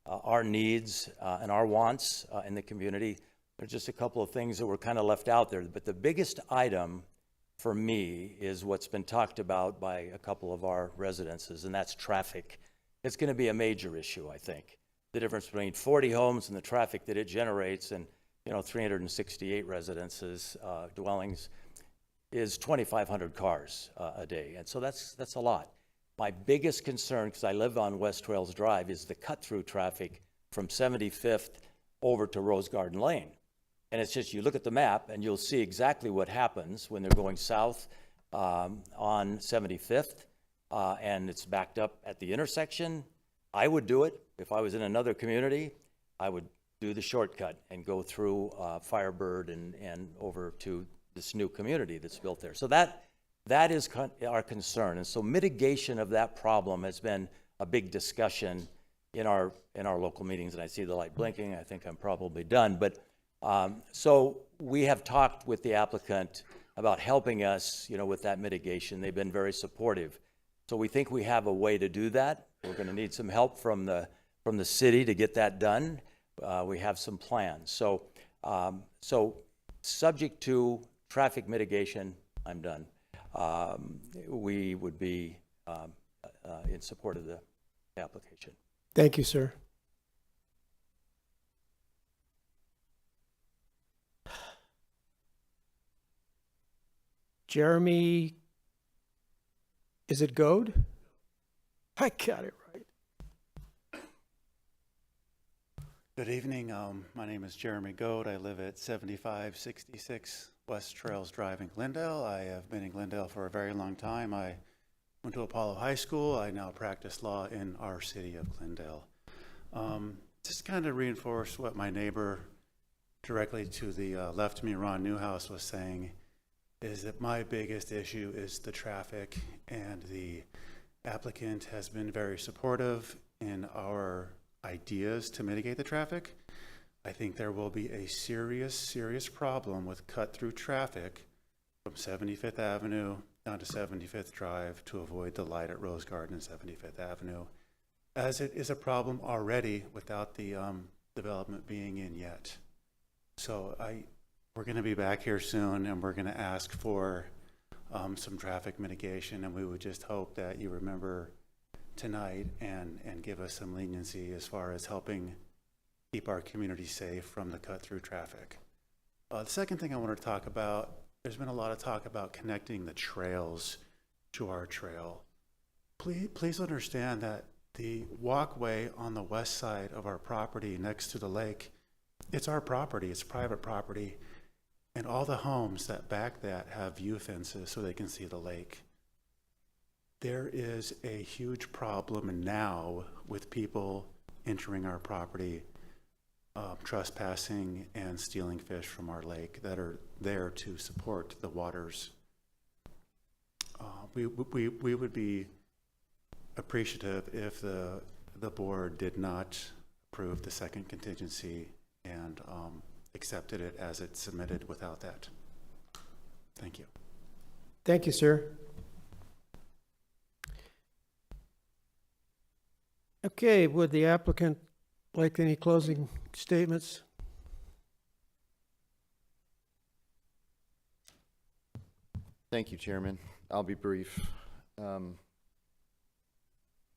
our needs and our wants in the community. There's just a couple of things that were kind of left out there. But the biggest item for me is what's been talked about by a couple of our residences, and that's traffic. It's going to be a major issue, I think. The difference between 40 homes and the traffic that it generates and 368 residences, dwellings, is 2,500 cars a day. And so that's a lot. My biggest concern, because I live on West Trails Drive, is the cut-through traffic from 75th over to Rose Garden Lane. And it's just, you look at the map and you'll see exactly what happens when they're going south on 75th and it's backed up at the intersection. I would do it. If I was in another community, I would do the shortcut and go through Firebird and over to this new community that's built there. So that is our concern. And so mitigation of that problem has been a big discussion in our local meetings. And I see the light blinking. I think I'm probably done. But so we have talked with the applicant about helping us, with that mitigation. They've been very supportive. So we think we have a way to do that. We're going to need some help from the city to get that done. We have some plans. So subject to traffic mitigation, I'm done. We would be in support of the application. Thank you, sir. Jeremy, is it Goad? I got it right. Good evening. My name is Jeremy Goad. I live at 7566 West Trails Drive in Glendale. I have been in Glendale for a very long time. I went to Apollo High School. I now practice law in our city of Glendale. Just kind of reinforce what my neighbor directly to the left of me, Ron Newhouse, was saying, is that my biggest issue is the traffic, and the applicant has been very supportive in our ideas to mitigate the traffic. I think there will be a serious problem with cut-through traffic from 75th Avenue down to 75th Drive to avoid the light at Rose Garden and 75th Avenue, as it is a problem already without the development being in yet. So we're going to be back here soon, and we're going to ask for some traffic mitigation, and we would just hope that you remember tonight and give us some leniency as far as helping keep our community safe from the cut-through traffic. The second thing I want to talk about there's been a lot of talk about connecting the trails to our trail. Please understand that the walkway on the west side of our property next to the lake, it's our property, it's private property, and all the homes that back that have view fences so they can see the lake. There is a huge problem now with people entering our property, trespassing and stealing fish from our lake that are there to support the waters. We would be appreciative if the board did not approve the second contingency and accepted it as it's submitted without that. Thank you. Thank you, sir. Okay, would the applicant like any closing statements? Thank you, Chairman. I'll be brief.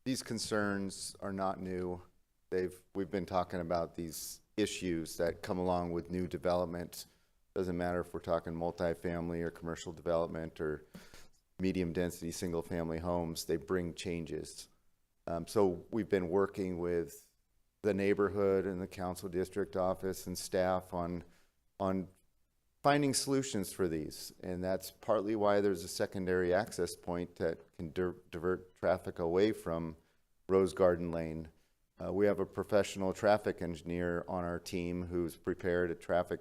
These concerns are not new. We've been talking about these issues that come along with new development. Doesn't matter if we're talking multifamily or commercial development or medium density single family homes, they bring changes. So we've been working with the neighborhood and the council district office and staff on finding solutions for these. And that's partly why there's a secondary access point that can divert traffic away from Rose Garden Lane. We have a professional traffic engineer on our team who's prepared a traffic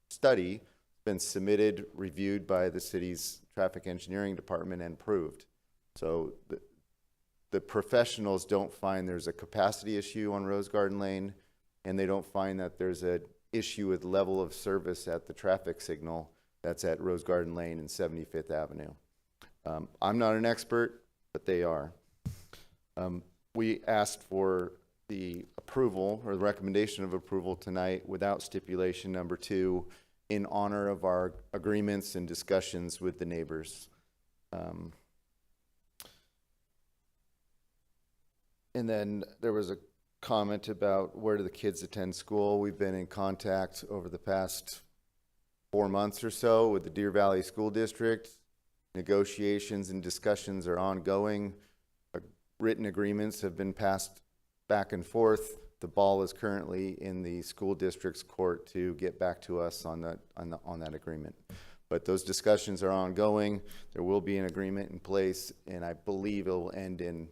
study, been submitted, reviewed by the city's traffic engineering department and approved. So the professionals don't find there's a capacity issue on Rose Garden Lane, and they don't find that there's an issue with level of service at the traffic signal that's at Rose Garden Lane and 75th Avenue. I'm not an expert, but they are. We asked for the approval or the recommendation of approval tonight without stipulation number 2 in honor of our agreements and discussions with the neighbors. And then there was a comment about where do the kids attend school. We've been in contact over the past 4 months or so with the Deer Valley School District. Negotiations and discussions are ongoing. Written agreements have been passed back and forth. The ball is currently in the school district's court to get back to us on that agreement. But those discussions are ongoing. There will be an agreement in place, and I believe it will end in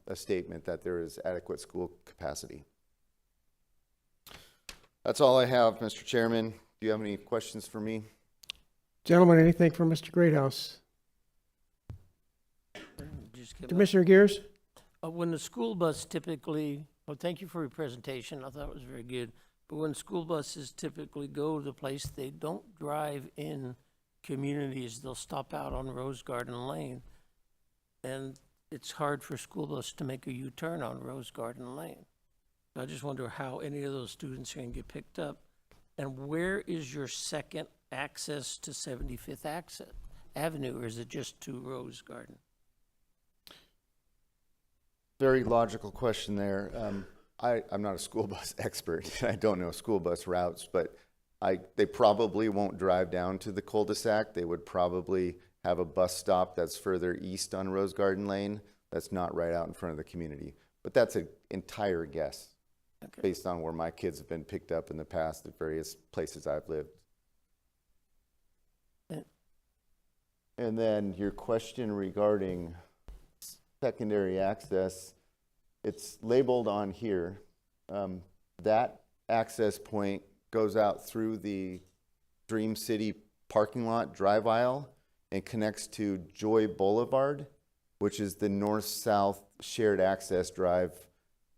a statement that there is adequate school capacity. That's all I have, Mr. Chairman. Do you have any questions for me? Gentlemen, anything for Mr. Greathouse? Commissioner Gears? When the school bus typically, well, thank you for your presentation. I thought it was very good. But when school buses typically go to the place, they don't drive in communities. They'll stop out on Rose Garden Lane. And it's hard for school bus to make a U-turn on Rose Garden Lane. I just wonder how any of those students are going to get picked up. And where is your second access to 75th Avenue, or is it just to Rose Garden? Very logical question there. I'm not a school bus expert. I don't know school bus routes, but they probably won't drive down to the cul-de-sac. They would probably have a bus stop that's further east on Rose Garden Lane that's not right out in front of the community. But that's an entire guess based on where my kids have been picked up in the past at various places I've lived. And then your question regarding secondary access, it's labeled on here. That access point goes out through the Dream City parking lot drive aisle and connects to Joy Boulevard, which is the north-south shared access drive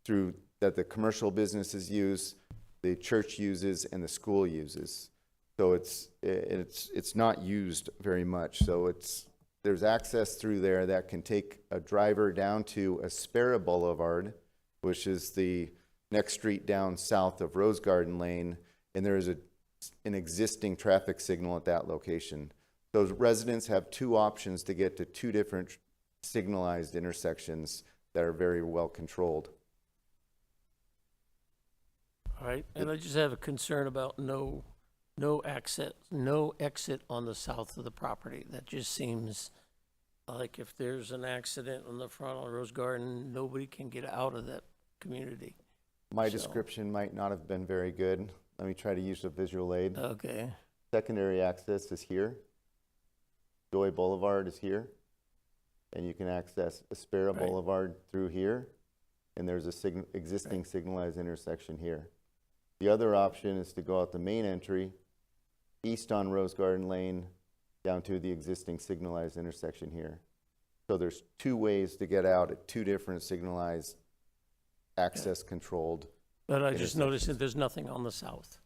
through that the commercial businesses use, the church uses, and the school uses. So it's not used very much. So there's access through there that can take a driver down to Aspera Boulevard, which is the next street down south of Rose Garden Lane, and there is an existing traffic signal at that location. Those residents have 2 options to get to 2 different signalized intersections that are very well controlled. All right, and I just have a concern about no no exit on the south of the property. That just seems like if there's an accident on the front of Rose Garden, nobody can get out of that community. My So- description might not have been very good. Let me try to use a visual aid. Okay, Secondary access is here. Joy Boulevard is here. And you can access Aspera Right. Boulevard through here. And there's a existing signalized intersection here. The other option is to go out the main entry, east on Rose Garden Lane, down to the existing signalized intersection here. So there's two ways to get out at two different signalized, access controlled. but I just noticed that intersections. there's nothing on the south.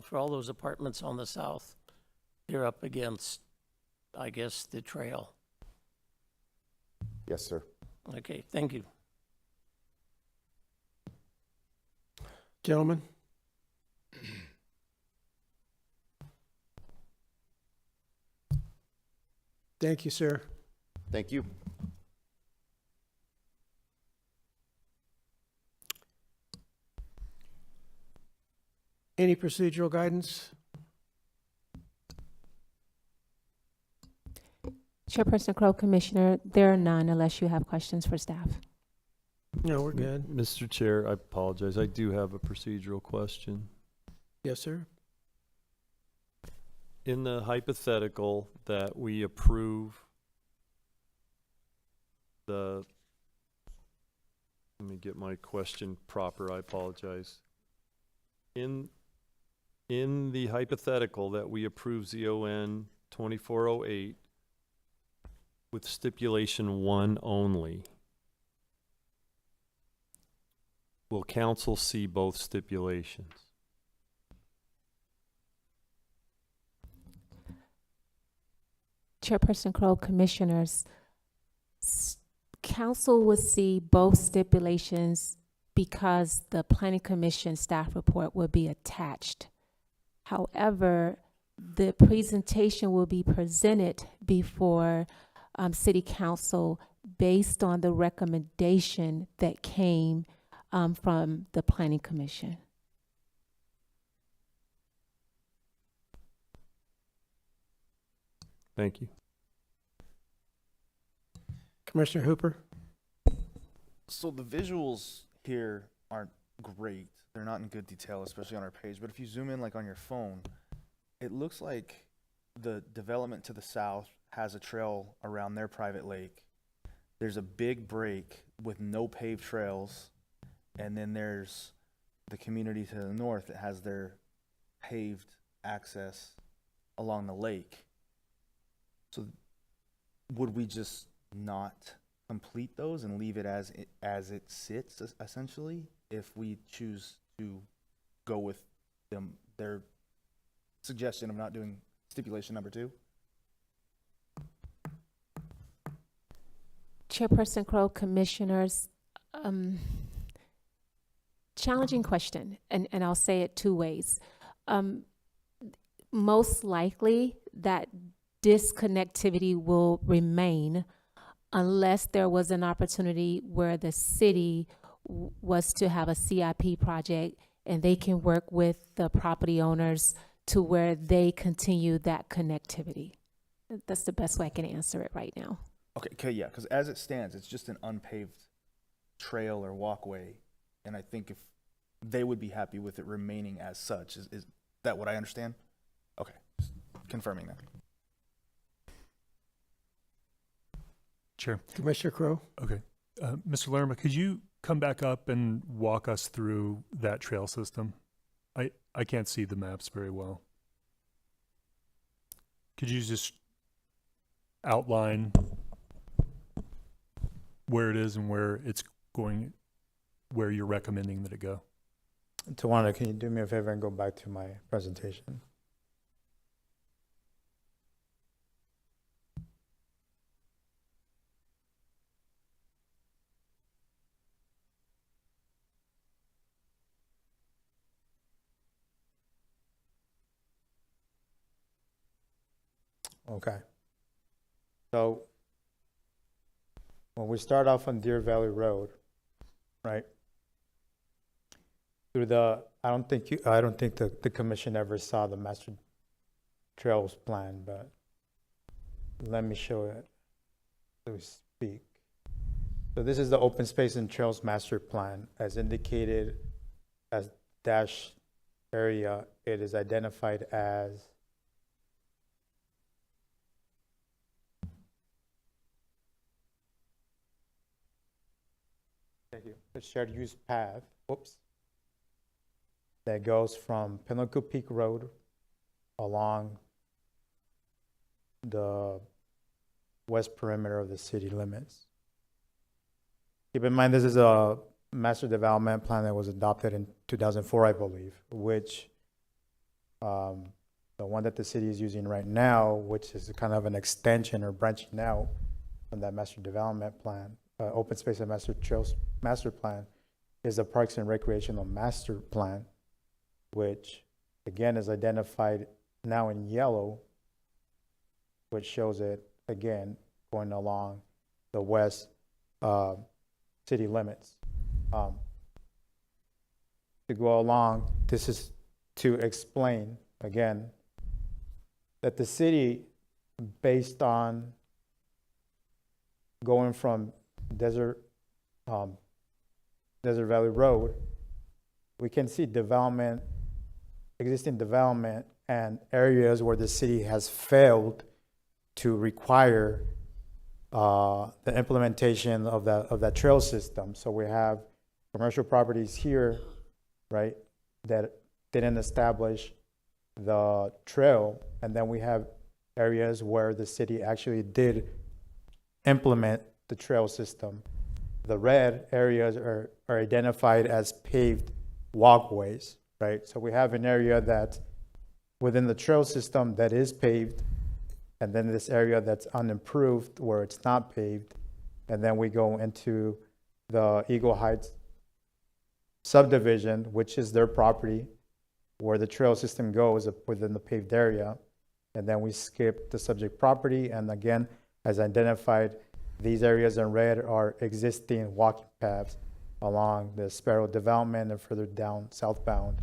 For all those apartments on the south, they're up against, I guess, the trail. Yes, sir. Okay, thank you. Gentlemen? Thank you, sir. Thank you. Any procedural guidance? Chairperson Crowe, Commissioner, there are none unless you have questions for staff. No, we're good. Mr. Chair, I apologize. I do have a procedural question. Yes, sir. In the hypothetical that we approve let me get my question proper, I apologize. In the hypothetical that we approve ZON 2408 with stipulation 1 only, will council see both stipulations? Chairperson Crowe, Commissioners, council would see both stipulations because the Planning Commission staff report will be attached. However, the presentation will be presented before City Council based on the recommendation that came from the Planning Commission. Thank you. Commissioner Hooper? So the visuals here aren't great. They're not in good detail, especially on our page. But if you zoom in, like on your phone, it looks like the development to the south has a trail around their private lake. There's a big break with no paved trails. And then there's the community to the north that has their paved access along the lake. So would we just not complete those and leave it as it sits, essentially, if we choose to go with their suggestion of not doing stipulation number 2? Chairperson Crowe, Commissioners, challenging question, and I'll say it two ways. Most likely that disconnectivity will remain unless there was an opportunity where the city was to have a CIP project and they can work with the property owners to where they continue that connectivity. That's the best way I can answer it right now. Okay, yeah, because as it stands, it's just an unpaved trail or walkway, and I think if they would be happy with it remaining as such. Is that what I understand? Okay, just confirming that. Chair. Commissioner Crowe? Okay. Mr. Lerma, could you come back up and walk us through that trail system? I can't see the maps very well. Could you just outline where it is and where it's going, where you're recommending that it go? Tawana, can you do me a favor and go back to my presentation? Okay. So when we start off on Deer Valley Road, right? Through the, I don't think the commission ever saw the master trails plan, but let me show it. So we speak. So this is the open space and trails master plan. As indicated as dash area, it is identified as the shared use path, that goes from Pinnacle Peak Road along the west perimeter of the city limits. Keep in mind, this is a master development plan that was adopted in 2004, I believe, which the one that the city is using right now, which is kind of an extension or branching out from that master development plan, open space and master trails master plan, is the Parks and Recreational Master Plan, which again is identified now in yellow, which shows it again going along the west city limits. To go along, this is to explain again that the city, based on going from Desert Valley Road, we can see development, existing development, and areas where the city has failed to require the implementation of that trail system. So we have commercial properties here, right, that didn't establish the trail, and then we have areas where the city actually did implement the trail system. The red areas are identified as paved walkways, right? So we have an area that's within the trail system that is paved, and then this area that's unimproved where it's not paved, and then we go into the Eagle Heights subdivision, which is their property, where the trail system goes within the paved area, and then we skip the subject property, and again, as identified, these areas in red are existing walking paths along the Sparrow development and further down southbound.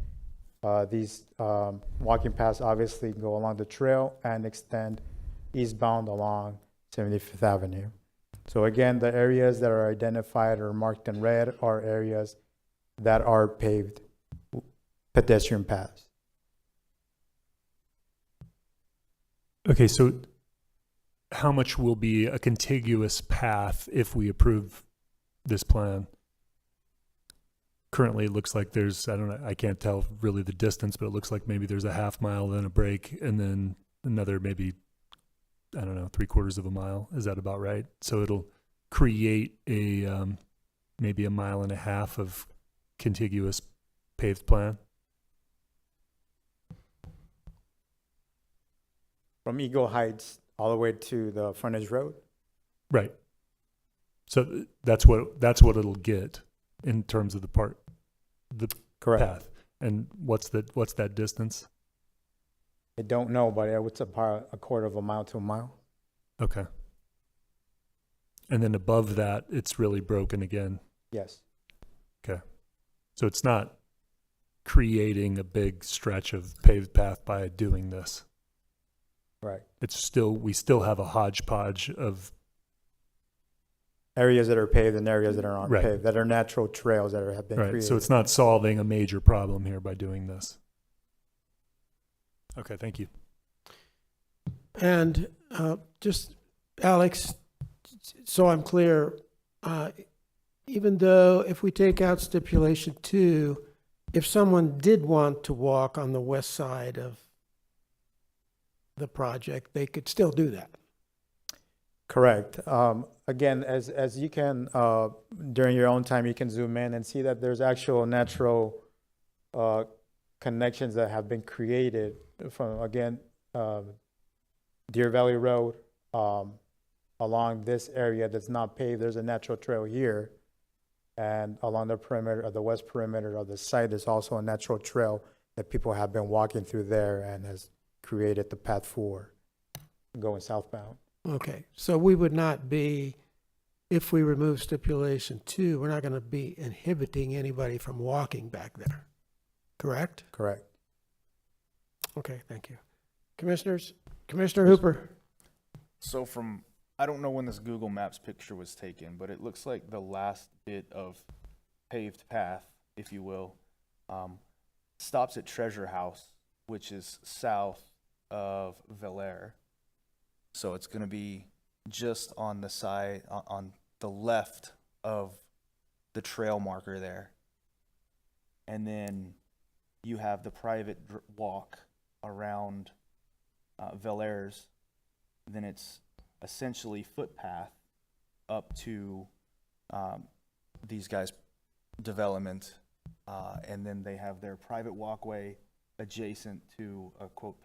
These walking paths obviously go along the trail and extend eastbound along 75th Avenue. So again, the areas that are identified or marked in red are areas that are paved pedestrian paths. Okay, so how much will be a contiguous path if we approve this plan? Currently, it looks like there's, I don't know, I can't tell really the distance, but it looks like maybe there's a half mile, then a break, and then another maybe, I don't know, 3/4 of a mile. Is that about right? So it'll create a maybe a mile and a half of contiguous paved plan? From Eagle Heights all the way to the frontage road? Right. So that's what it'll get in terms of the Correct. path. And what's that distance? I don't know, but it's about a quarter of a mile to a mile. Okay. And then above that, it's really broken again. Yes. Okay. So it's not creating a big stretch of paved path by doing this. Right. We still have a hodgepodge of Areas that are paved and areas that are not Right. paved, that are natural trails that have been right. created. So it's not solving a major problem here by doing this. Okay, thank you. And just, Alex, so I'm clear, even though if we take out stipulation 2, if someone did want to walk on the west side of the project, they could still do that. Correct. Again, as you can, during your own time, you can zoom in and see that there's actual natural connections that have been created from, again, Deer Valley Road along this area that's not paved. There's a natural trail here. And along the perimeter, of the west perimeter of the site, there's also a natural trail that people have been walking through there and has created the path for going southbound. Okay, so we would not be, if we remove stipulation 2, we're not going to be inhibiting anybody from walking back there. correct? Correct. Okay, thank you. Commissioners, Commissioner Hooper. So I don't know when this Google Maps picture was taken, but it looks like the last bit of paved path, if you will, stops at Treasure House, which is south of Valair. So it's going to be just on the side, on the left of the trail marker there. And then you have the private walk around Valair's. Then it's essentially footpath up to these guys' development. And then they have their private walkway adjacent to a quote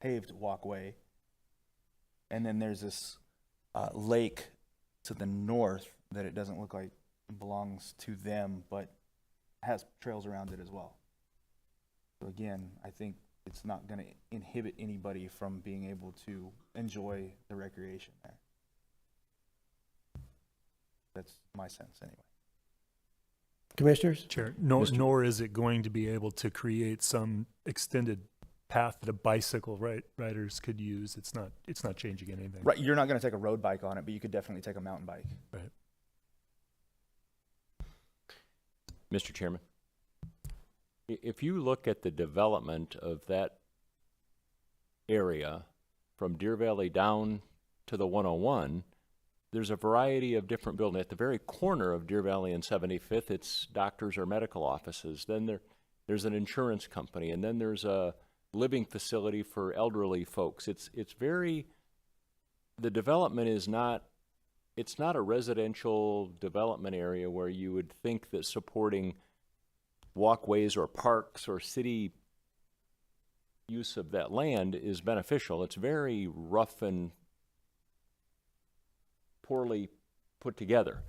paved walkway. And then there's this lake to the north that it doesn't look like belongs to them, but has trails around it as well. So again, I think it's not going to inhibit anybody from being able to enjoy the recreation there. That's my sense anyway. Commissioners? Chair, nor is it going to be able to create some extended path that a bicycle riders could use. It's not changing anything. Right, you're not going to take a road bike on it, but you could definitely take a mountain bike. Right. Mr. Chairman, if you look at the development of that area from Deer Valley down to the 101, there's a variety of different buildings. At the very corner of Deer Valley and 75th, it's doctors or medical offices. Then there's an insurance company, and then there's a living facility for elderly folks. It's very, the development is not, it's not a residential development area where you would think that supporting walkways or parks or city use of that land is beneficial. It's very rough and poorly put together.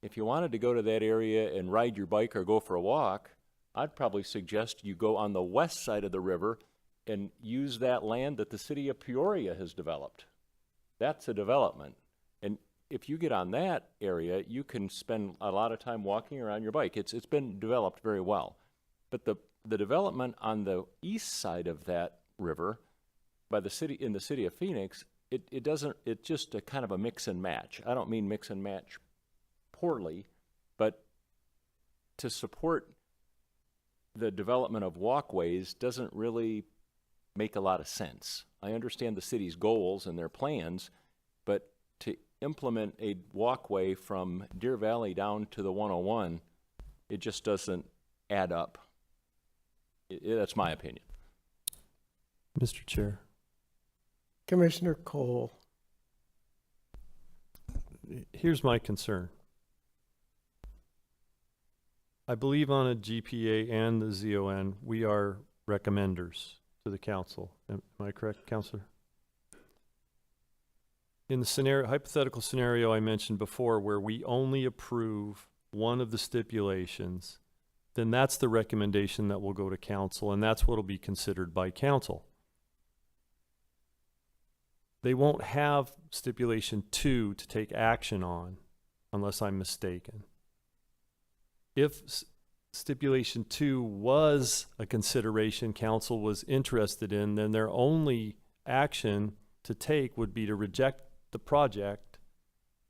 If you wanted to go to that area and ride your bike or go for a walk, I'd probably suggest you go on the west side of the river and use that land that the city of Peoria has developed. That's a development. And if you get on that area, you can spend a lot of time walking around your bike. It's been developed very well. But the development on the east side of that river by the city, in the city of Phoenix, it's just a kind of a mix and match. I don't mean mix and match poorly, but to support the development of walkways doesn't really make a lot of sense. I understand the city's goals and their plans, but to implement a walkway from Deer Valley down to the 101, it just doesn't add up. That's my opinion. Mr. Chair. Commissioner Cole. Here's my concern. I believe on a GPA and the ZON, we are recommenders to the council. Am I correct, Counselor? In the hypothetical scenario I mentioned before, where we only approve one of the stipulations, then that's the recommendation that will go to council, and that's what will be considered by council. They won't have stipulation 2 to take action on, unless I'm mistaken. If stipulation 2 was a consideration council was interested in, then their only action to take would be to reject the project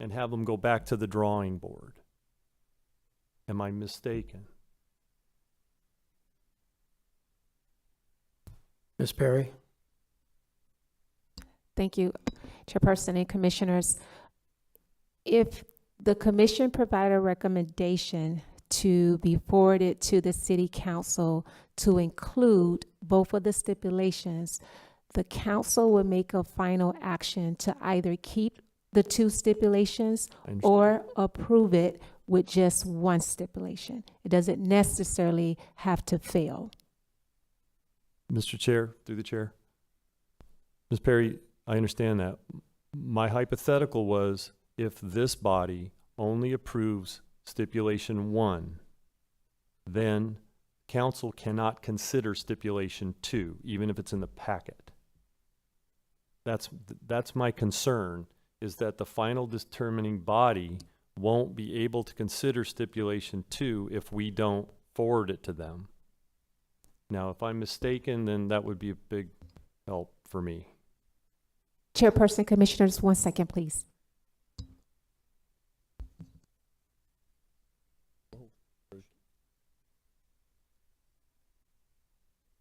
and have them go back to the drawing board. Am I mistaken? Ms. Perry? Thank you, Chairperson and Commissioners. If the commission provided a recommendation to be forwarded to the City Council to include both of the stipulations, the council would make a final action to either keep the 2 stipulations or approve it with just 1 stipulation. It doesn't necessarily have to fail. Mr. Chair, through the chair. Ms. Perry, I understand that. My hypothetical was if this body only approves stipulation 1, then council cannot consider stipulation 2, even if it's in the packet. That's my concern, is that the final determining body won't be able to consider stipulation 2 if we don't forward it to them. Now, if I'm mistaken, then that would be a big help for me. Chairperson, Commissioners, 1 second, please.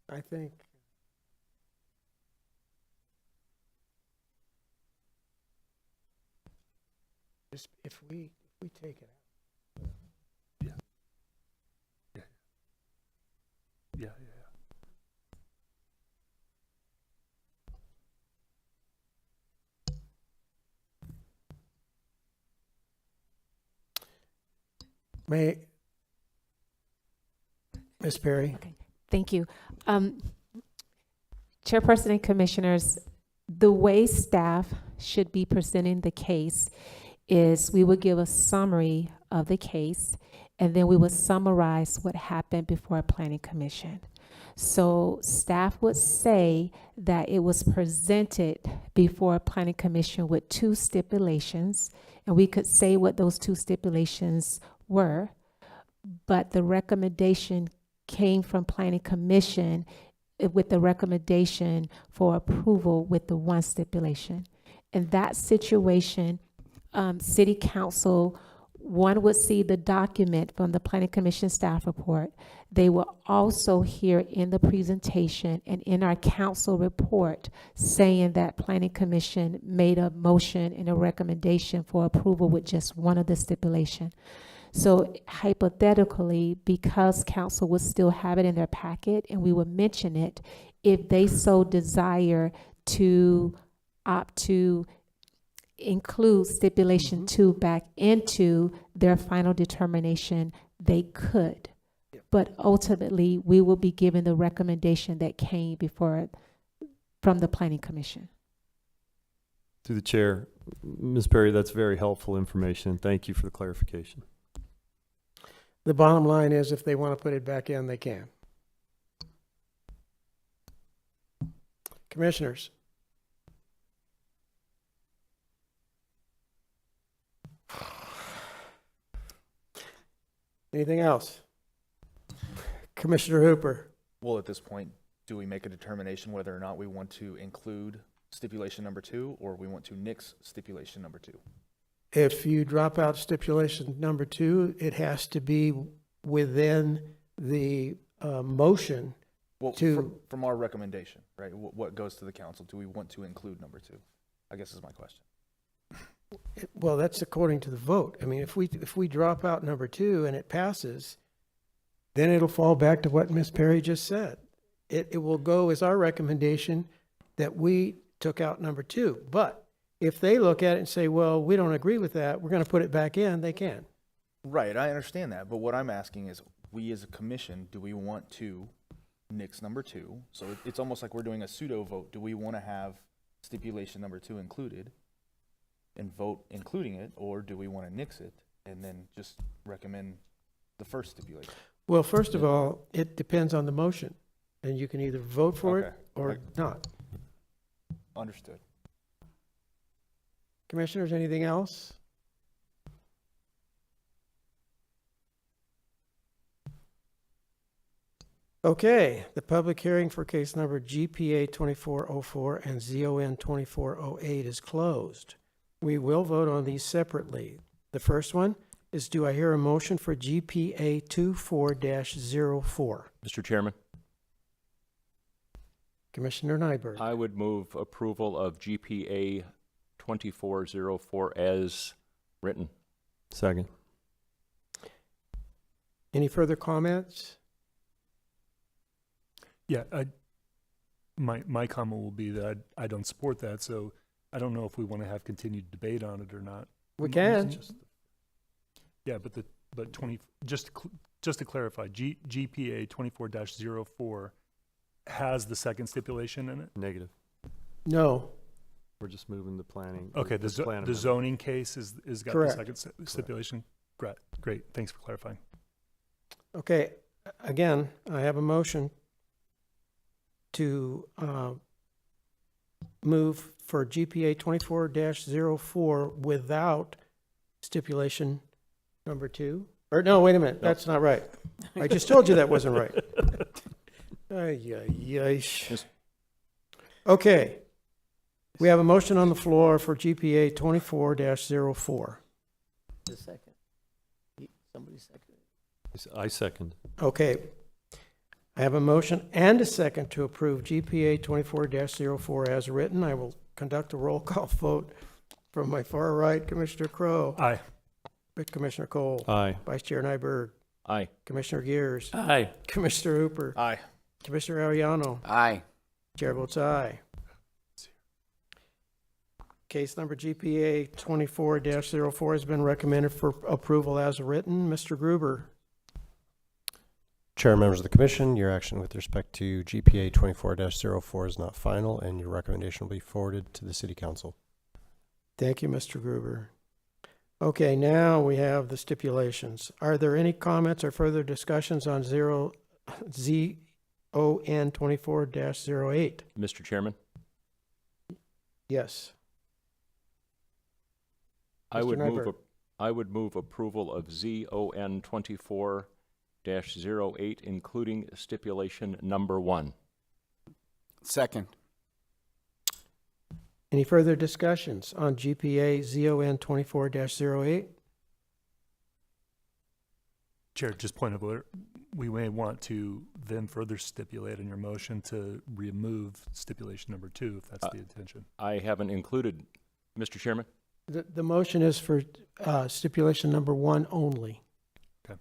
I think just if we take it out. Yeah. Yeah. Yeah. May, Ms. Perry? Okay, thank you. Chairperson and Commissioners, the way staff should be presenting the case is we would give a summary of the case, and then we would summarize what happened before a planning commission. So staff would say that it was presented before a planning commission with 2 stipulations, and we could say what those 2 stipulations were, but the recommendation came from planning commission with the recommendation for approval with the 1 stipulation. In that situation, city council, one would see the document from the planning commission staff report. They will also hear in the presentation and in our council report saying that planning commission made a motion and a recommendation for approval with just 1 of the stipulation. So hypothetically, because council would still have it in their packet and we would mention it, if they so desire to opt to include stipulation 2 back into their final determination, they could. But ultimately, we will be given the recommendation that came from the planning commission. Through the chair, Ms. Perry, that's very helpful information. Thank you for the clarification. The bottom line is if they want to put it back in, they can. Commissioners? Anything else? Commissioner Hooper? Well, at this point, do we make a determination whether or not we want to include stipulation number 2 or we want to nix stipulation number 2? If you drop out stipulation number 2, it has to be within the motion. Well, from our recommendation, right? What goes to the council? Do we want to include number 2? I guess is my question. Well, that's according to the vote. I mean, if we drop out number 2 and it passes, then it'll fall back to what Ms. Perry just said. It will go as our recommendation that we took out number 2. But if they look at it and say, well, we don't agree with that, we're going to put it back in, they can. Right, I understand that. But what I'm asking is, we as a commission, do we want to nix number 2? So it's almost like we're doing a pseudo vote. Do we want to have stipulation number 2 included and vote including it, or do we want to nix it and then just recommend the first stipulation? Well, first of all, it depends on the motion, and you can either vote for it or not. Understood. Commissioners, anything else? Okay, the public hearing for case number GPA 2404 and ZON 2408 is closed. We will vote on these separately. The first one is, do I hear a motion for GPA 24-04? Mr. Chairman, Commissioner Nyberg. I would move approval of GPA 2404 as written. Second. Any further comments? Yeah, my comment will be that I don't support that, so I don't know if we want to have continued debate on it or not. We can. Yeah, but 20 just to clarify, GPA 24-04 has the second stipulation in it? Negative. No. We're just moving the planning. Okay, the zoning case is got Correct. the second stipulation. Great. Thanks for clarifying. Okay, again, I have a motion to move for GPA 24-04 without stipulation number 2. Or no, wait a minute, that's not right. I just told you that wasn't right. Ay, ay, ay. Okay. We have a motion on the floor for GPA 24-04. The second. Somebody second. I second. Okay. I have a motion and a second to approve GPA 24-04 as written. I will conduct a roll call vote from my far right. Commissioner Crowe. Aye. Commissioner Cole. Aye. Vice Chair Nyberg. Aye. Commissioner Gears. Aye. Commissioner Hooper. Aye. Commissioner Ariano. Aye. Chair votes aye. Case number GPA 24-04 has been recommended for approval as written. Mr. Gruber. Chair and members of the commission, your action with respect to GPA 24-04 is not final, and your recommendation will be forwarded to the city council. Thank you, Mr. Gruber. Okay, now we have the stipulations. Are there any comments or further discussions on ZON 24-08? Mr. Chairman, Yes. I Mr. would move, Nyberg. I would move approval of ZON 24-08, including stipulation number 1. Second. Any further discussions on GPA ZON 24-08? Chair, just point of order. We may want to then further stipulate in your motion to remove stipulation number 2, if that's the intention. I haven't included, Mr. Chairman? The motion is for stipulation number 1 only. Okay.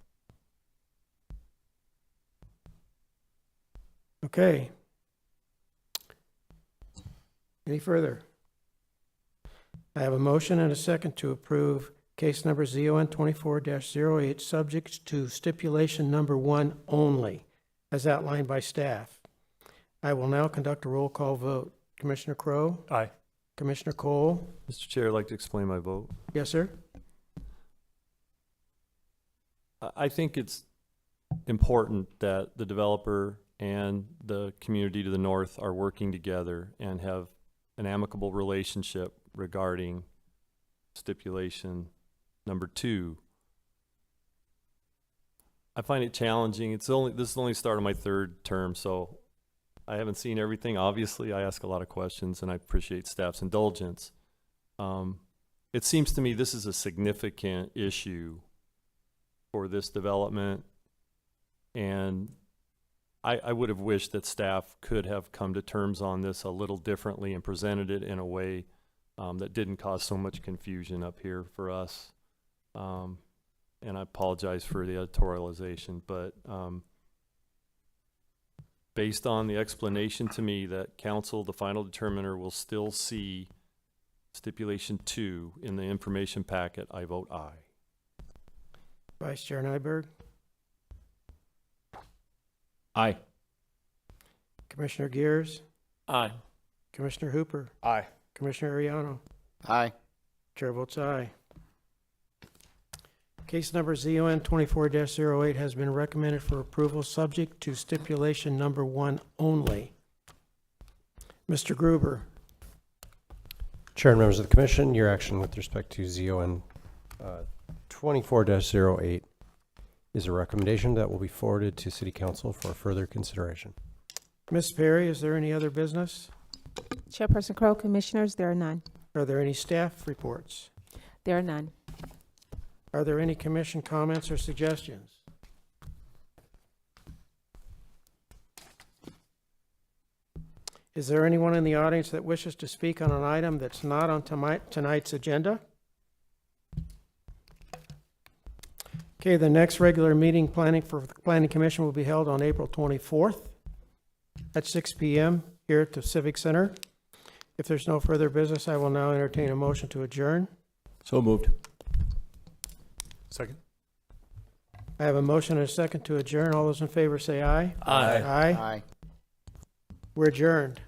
Okay. Any further? I have a motion and a second to approve case number ZON 24-08, subject to stipulation number 1 only, as outlined by staff. I will now conduct a roll call vote. Commissioner Crowe? Aye. Commissioner Cole? Mr. Chair, I'd like to explain my vote. Yes, sir? I think it's important that the developer and the community to the north are working together and have an amicable relationship regarding stipulation number 2. I find it challenging. This is only the start of my 3rd term, so I haven't seen everything. Obviously, I ask a lot of questions, and I appreciate staff's indulgence. It seems to me this is a significant issue for this development, and I would have wished that staff could have come to terms on this a little differently and presented it in a way that didn't cause so much confusion up here for us. And I apologize for the editorialization, but based on the explanation to me that council, the final determiner, will still see stipulation 2 in the information packet, I vote aye. Vice Chair Nyberg? Aye. Commissioner Gears? Aye. Commissioner Hooper? Aye. Commissioner Ariano? Aye. Chair votes aye. Case number ZON 24-08 has been recommended for approval subject to stipulation number 1 only. Mr. Gruber? Chair and members of the commission, your action with respect to ZON 24-08 is a recommendation that will be forwarded to City Council for further consideration. Ms. Perry, is there any other business? Chairperson Crowe, Commissioners, there are none. Are there any staff reports? There are none. Are there any commission comments or suggestions? Is there anyone in the audience that wishes to speak on an item that's not on tonight's agenda? Okay, the next regular meeting planning for the Planning Commission will be held on April 24th at 6 p.m. here at the Civic Center. If there's no further business, I will now entertain a motion to adjourn. So moved. Second. I have a motion and a second to adjourn. All those in favor say aye. Aye. Aye. Aye. We're adjourned.